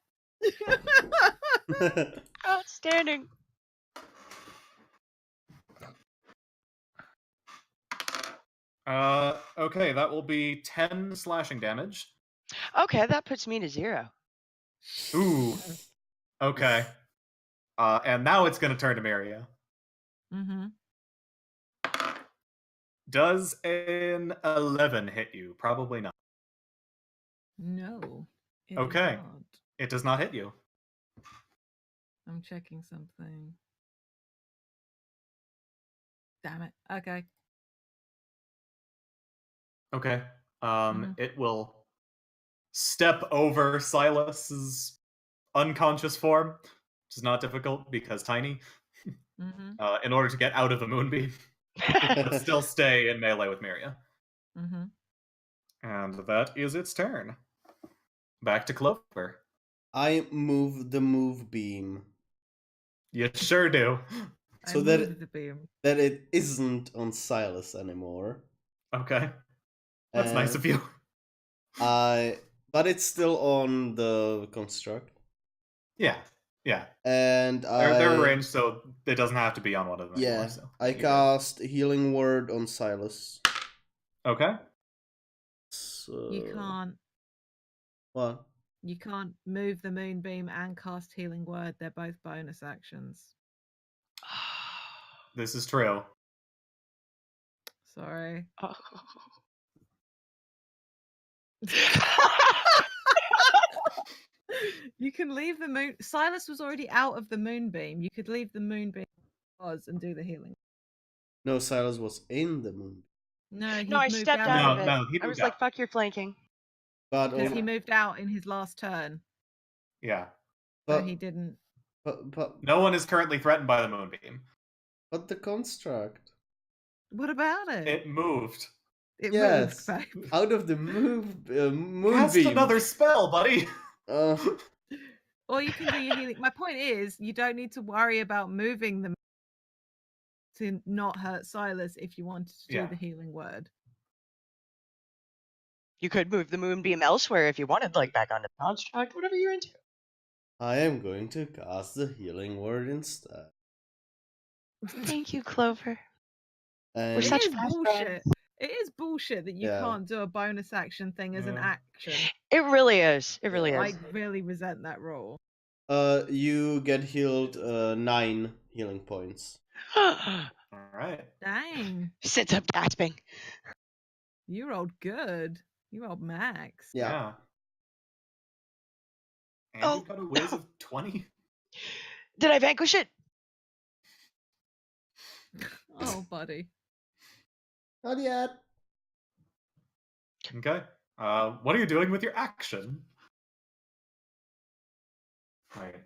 Outstanding. Okay, that will be 10 slashing damage. Okay, that puts me to 0. Ooh. Okay. And now it's going to turn to Miria. Mm-hmm. Does an 11 hit you? Probably not. No. it does Okay. not. It does not hit you. I'm checking something. Damn it. Okay. Okay. Mhm. It will step over Silas's unconscious form, which is not difficult because tiny, Mm-hmm. in order to get out of the moonbeam, but still stay in melee with Miria. Mm-hmm. And that is its turn. Back to Clover. I move the move beam You sure do. So I that- moved the beam. that it isn't on Silas anymore. Okay. That's nice of you. But it's still on the construct. Yeah. Yeah. And They're arranged so it doesn't have to be on one of them Yeah, anymore. So I you're good. cast Healing Word on Silas. Okay. So You can't. What? You can't move the moonbeam and cast Healing Word. They're both bonus actions. This is true. Sorry. Oh. You can leave the moon. Silas was already out of the moonbeam. You could leave the moonbeam and do the healing. No, Silas was in the moon. No, he No, I moved stepped out out of of it it. No, he I was moved like, out. fuck your flanking. But because he only- moved out in his last turn. Yeah. So but, he didn't. but No one is currently threatened by the moonbeam. the construct. What about it? It moved. It Yes. moved, babe. Out of the Cast moonbeam. another spell, buddy. Or you can do your healing. My point is, you don't need to worry about moving them to not hurt Silas if you wanted to do Yeah. the healing word. You could move the moonbeam elsewhere if you wanted, like back onto the construct, whatever you're into. I am going to cast the Healing Word instead. Thank you, Clover. And We're It such is fast bullshit. friends. It is bullshit that you Yeah. can't do a bonus action thing as an Yeah. action. It really is. It really I is. really resent that rule. you get healed 9 healing points. All right. Dang, Sits up gasping. you rolled good. You rolled max. Yeah. And Oh, you've got a whiz of 20. Did I vanquish it? Oh, buddy. Not yet. Okay. What are you doing with your action? Right.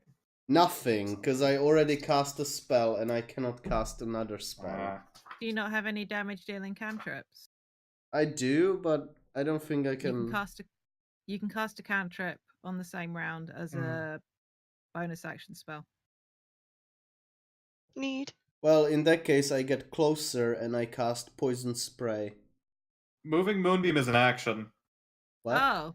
Nothing, because I already cast a spell and I cannot cast another spell. Do you not have any damage dealing cantrips? I do, but I don't think I You can. can cast a cantrip on the same round as a bonus action spell. Neat. Well, in that case, I get closer and I cast poison spray. Moving Moonbeam is an action. What? Oh,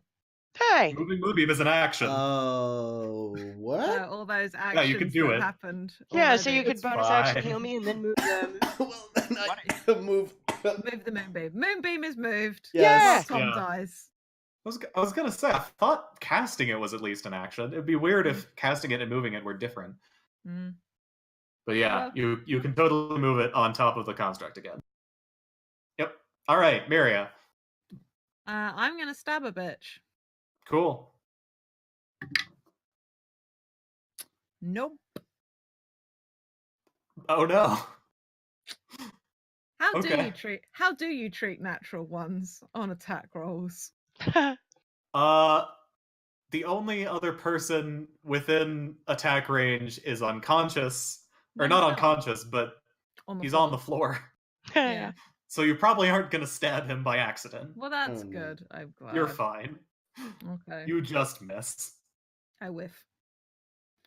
Hey. Moving Moonbeam is an action. Oh, what? all those actions you can do that it. happened. Yeah, so already. you could It's bonus action fine. heal me and then move the. Well, then I can move. Move the moonbeam. Moonbeam is moved. Yes. While Tom Yeah. dies. I was gonna say, I thought casting it was at least an action. It'd be weird if casting it and moving it were different. Mm. But yeah, Well- you can totally move it on top of the construct again. Yep. All right, Miria. I'm gonna stab a bitch. Cool. Nope. Oh no. How Okay. do you treat natural ones on attack rolls? The only other person within attack range is unconscious, No, or not he's not. unconscious, but he's on the floor. Yeah. So you probably aren't gonna stab him by accident. Well, that's Oh, no. good. I'm glad. You're fine. Okay. You just miss. I whiff.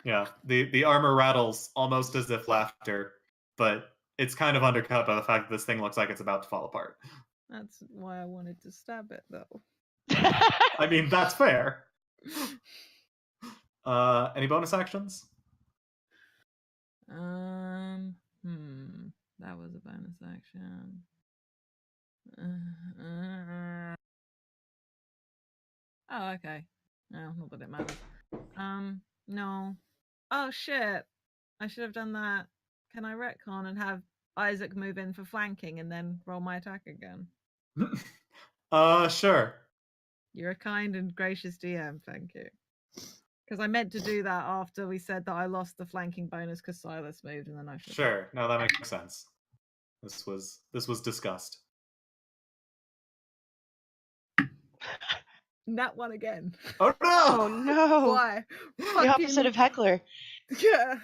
Yeah, the armor rattles almost as if laughter, but it's kind of undercut by the fact that this thing looks like it's about to fall apart. That's why I wanted to stab it, though. I mean, that's fair. Any bonus actions? That was a bonus action. Oh, okay. No, not that it matters. No. Oh shit! I should have done that. Can I retcon and have Isaac move in for flanking and then roll my attack again? Sure. You're a kind and gracious DM, thank you. Because I meant to do that after we said that I lost the flanking bonus because Silas moved, and then I should. Sure. No, that makes sense. This was discussed. That one again. Oh Oh no! no! Why? The opposite of heckler. Yeah.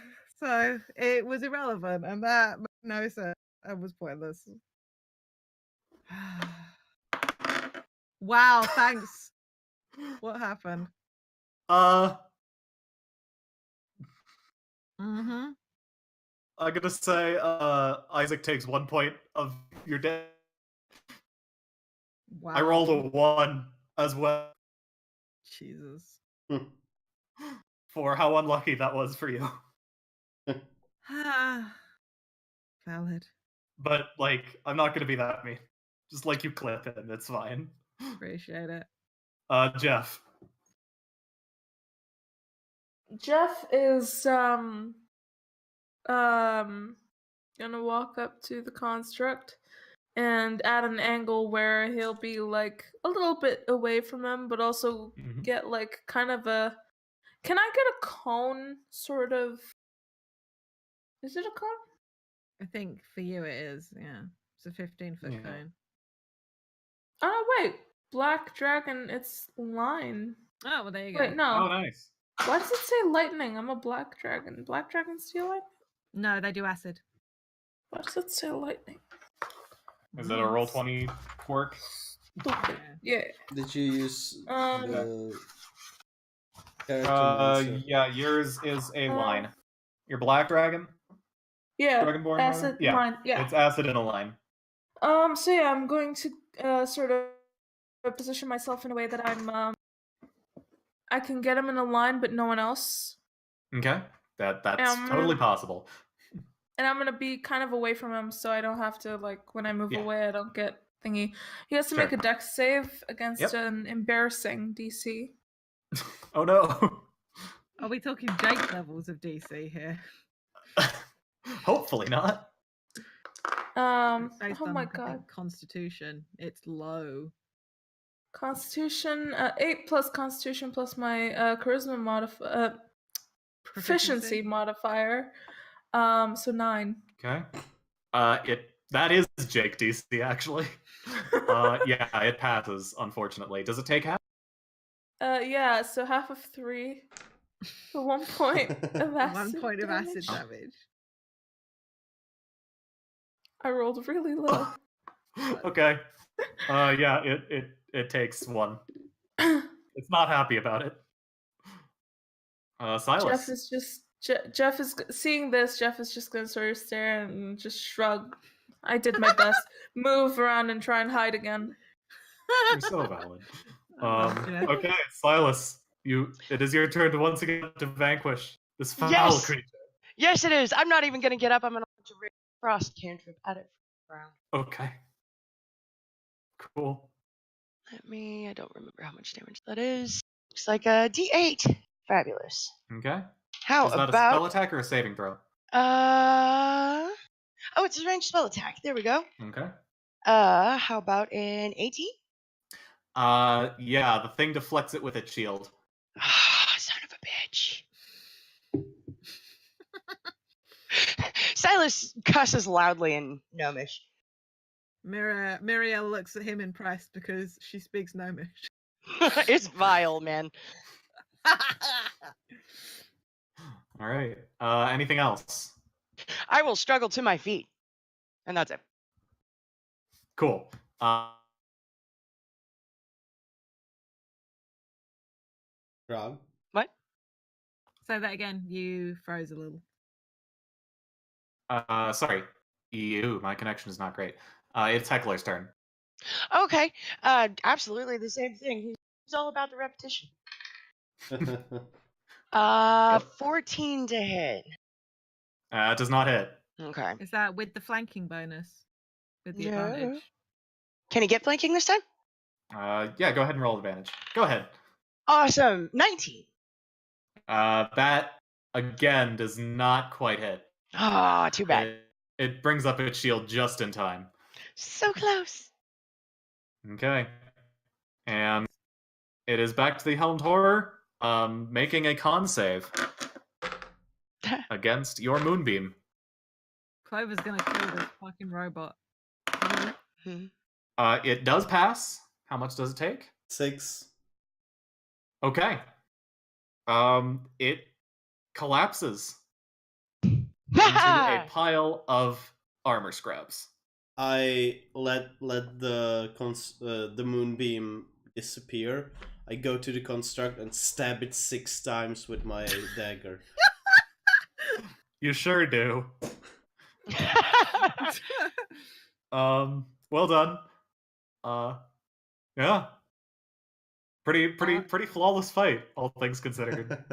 So it was irrelevant, and that made no sense. That was pointless. Wow. Thanks. What happened? Mm-hmm. I'm gonna say Isaac takes 1 point of your day. Wow. I rolled a 1 as well Jesus. for how unlucky that was for you. Valid. But like, I'm not gonna be that mean. Just like you clip him, it's fine. Appreciate it. Jeff. Jeff is gonna walk up to the construct and at an angle where he'll be like a little bit away from them, but also Mhm. get like kind of a. Can I get a cone? Sort of. Is it a cone? I think for you it is. Yeah, it's a 15-foot Yeah. cone. Oh wait, Black Dragon. It's line. Oh well, there you go. Wait, no. Oh, nice. Why does it say lightning? I'm a Black Dragon. Black Dragons steal lightning? No, they do acid. Why does it say lightning? Is it a roll 20 quirk? Stupid. Yeah. Did you use Um, the character? Yeah, yours is a line. Your black dragon? Yeah. Dragonborn? Acid Yeah. line. Yeah. It's acid in a line. So yeah, I'm going to sort of position myself in a way that I can get him in a line, but no one else. Okay. That's totally possible. And I'm gonna be kind of away from him, so I don't have to like when I move Yeah. away, I don't get thingy. He has to Sure. make a dex save against Yep. an embarrassing DC. Oh no. Are we talking Jake levels of DC here? Hopefully not. Based Oh on, my I think, god. Constitution, it's low. Constitution, 8 plus Constitution plus my charisma proficiency Proficiency? modifier. So 9. Okay. That is Jake DC actually. Yeah, it passes. Unfortunately, does it take half? Yeah. So half of 3. So 1 point of 1 acid point of damage. acid damage. I rolled really low. Okay. Yeah, it takes 1. It's not happy about it. Silas. Jeff is just Jeff is seeing this. Jeff is just gonna sort of stare and just shrug. I did my best. Move around and try and hide again. You're so valid. Jeff. Okay, Silas, it is your turn to once again to vanquish this foul Yes! creature. Yes, it is. I'm not even going to get up. I'm going to launch a Ray of Frost cantrip at it from the ground. Okay. Cool. I don't remember how much damage that is. Looks like a D8. Fabulous. Okay. How Is that about... a spell attack or a saving throw? Oh, it's a ranged spell attack. There we go. Okay. How about an 18? Yeah, the thing deflects it with its shield. Ah, son of a bitch. Silas cusses loudly in Gnomish. Miriel looks at him impressed because she speaks Gnomish. It's vile, man. All right. Anything else? I will struggle to my feet. And that's it. Cool. Rob? What? Say that again. You froze a little. Sorry. Ew, my connection is not great. It's Heckler's turn. Okay. Absolutely the same thing. He's all about the repetition. 14 to hit. It does not hit. Okay. Is that with the flanking bonus? With the Yeah. advantage? Can he get flanking this time? Yeah, go ahead and roll advantage. Go ahead. Awesome. 19. That, again, does not quite hit. Ah, too bad. It brings up its shield just in time. So close. Okay. And it is back to the Helmed Horror, making a con save against your Moonbeam. Clover's gonna kill this fucking robot. Mhm. It does pass. How much does it take? 6. Okay. It collapses into a pile of armor scraps. I let the moonbeam disappear. I go to the construct and stab it 6 times with my dagger. You sure do. Well done. Yeah. Pretty flawless fight, all things considered.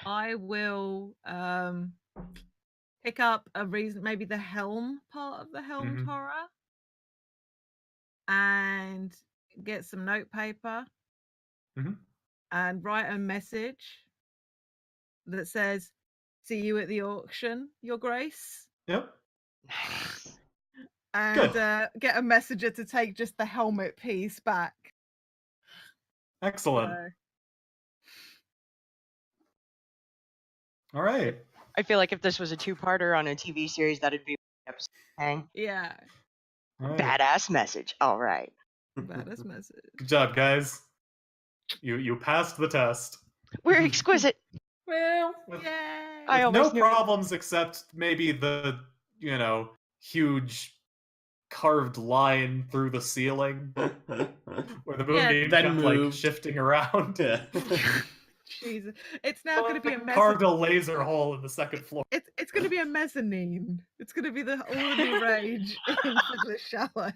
I will pick up maybe the helm part of the helmed Mhm. horror and get some notepaper Mhm. and write a message that says, "See you at the auction, Your Grace." Yep. Nice. And Good. get a messenger to take just the helmet piece back. Excellent. So, All right. I feel like if this was a 2-parter on a TV series, that'd be episode hang. yeah, All right. Badass message. All right. badass message. Good job, guys. You passed the test. We're exquisite. Well, With, Yay! I with no always knew it. problems except maybe the, huge carved line through the ceiling where the moonbeam That kept moved. shifting around. Yeah. Jesus, it's now going to be a Carved mezzanine. a laser hole in the second floor. It's going to be a mezzanine. It's going to be all the new rage in Fiddler's Shallow.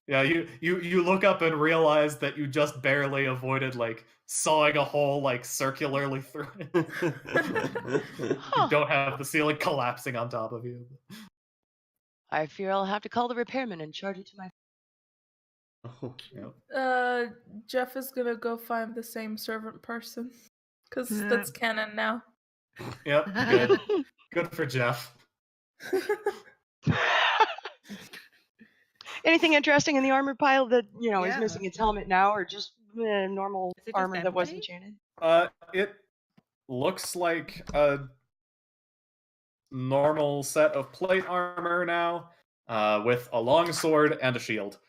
Yeah, you look up and realize that you just barely avoided sawing a hole circularly through it. You don't have the ceiling collapsing on top of you. I fear I'll have to call the repairman and charge it to my... Oh. Yep. Jeff is gonna go find the same servant person because Yeah. that's canon now. Yep. Good. Good for Jeff. Anything interesting in the armor pile that is Yeah. missing its helmet now, or just normal Is it just armor that was empty? enchanted? It looks like a normal set of plate armor now, with a long sword and a shield.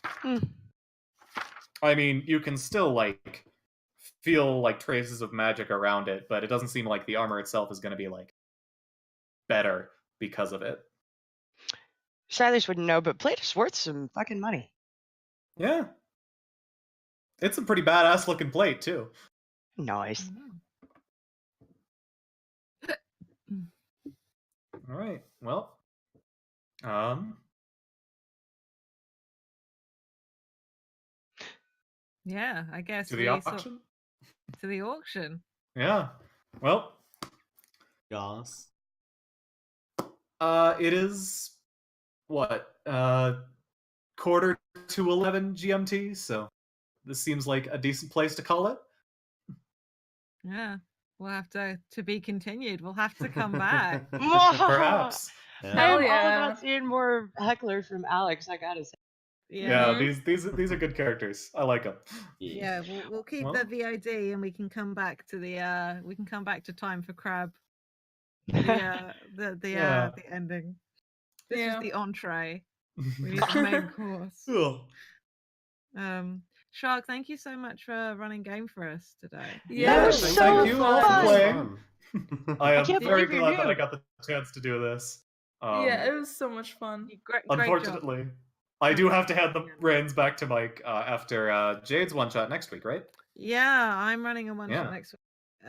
Hmm. I mean, you can still like feel like traces of magic around it, but it doesn't seem like the armor itself is going to be like better because of it. Silas wouldn't know, but plate is worth some fucking money. Yeah. It's a pretty badass looking plate, too. Nice. All right. Well, Yeah, I guess to the auction? to the auction. Yeah. Well, Yes. it is what? Quarter to 11 GMT, so this seems like a decent place to call it. Yeah. We'll have to be continued. We'll have to come back. Perhaps. I Hell am all yeah. about seeing more heckler from Alex, I gotta say. Yeah, Mhm. these are good characters. I like them. Yeah, we'll keep Well. the VOD and we can come back to the time for Crab. The Yeah. the ending. This Yeah. was the entree. We need the main course. Shark, thank you so much for running game for us today. That was thank so you all for fun. playing. I am can't very believe you're glad that I new. got the chance to do this. Yeah, it was so much fun. Great Unfortunately, I do have to hand the reins back to Mike after Jade's one shot next week, right? Yeah, I'm running a one Yeah. shot next week.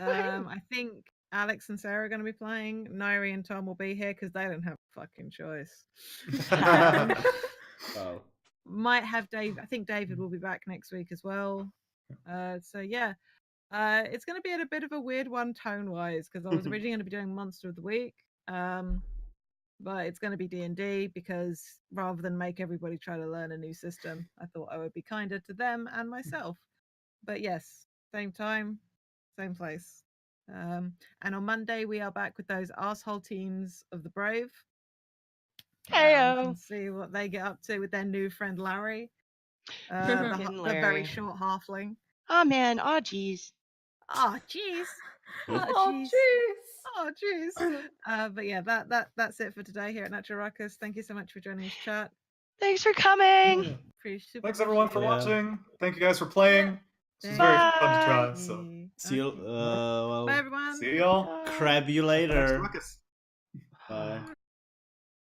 I think Alex and Sarah are going to be playing. Nairi and Tom will be here because they don't have a fucking choice. Oh. Might have Dave. I think David will be back next week as well. So yeah, it's going to be at a bit of a weird one tone wise because I was originally going to be doing Monster of the Week, but it's going to be D&D because rather than make everybody try to learn a new system, I thought I would be kinder to them and myself. But yes, same time, same place. And on Monday we are back with those arsehole teams of the Brave. Heyo. See what they get up to with their new friend Larry, Fucking the very Larry. short halfling. Oh man, oh jeez. Oh jeez. Oh, Oh jeez. But yeah, that's it for today here at Natural Ruckus. Thank you so much for joining us, chat. Thanks for coming. Yeah. Appreciate Thanks everyone for it. Yeah. watching. Thank you guys for playing. This was Thank very Bye. fun to try. So See you. Okay. Well, Bye everyone. see y'all. crab you Next later. ruckus. Bye.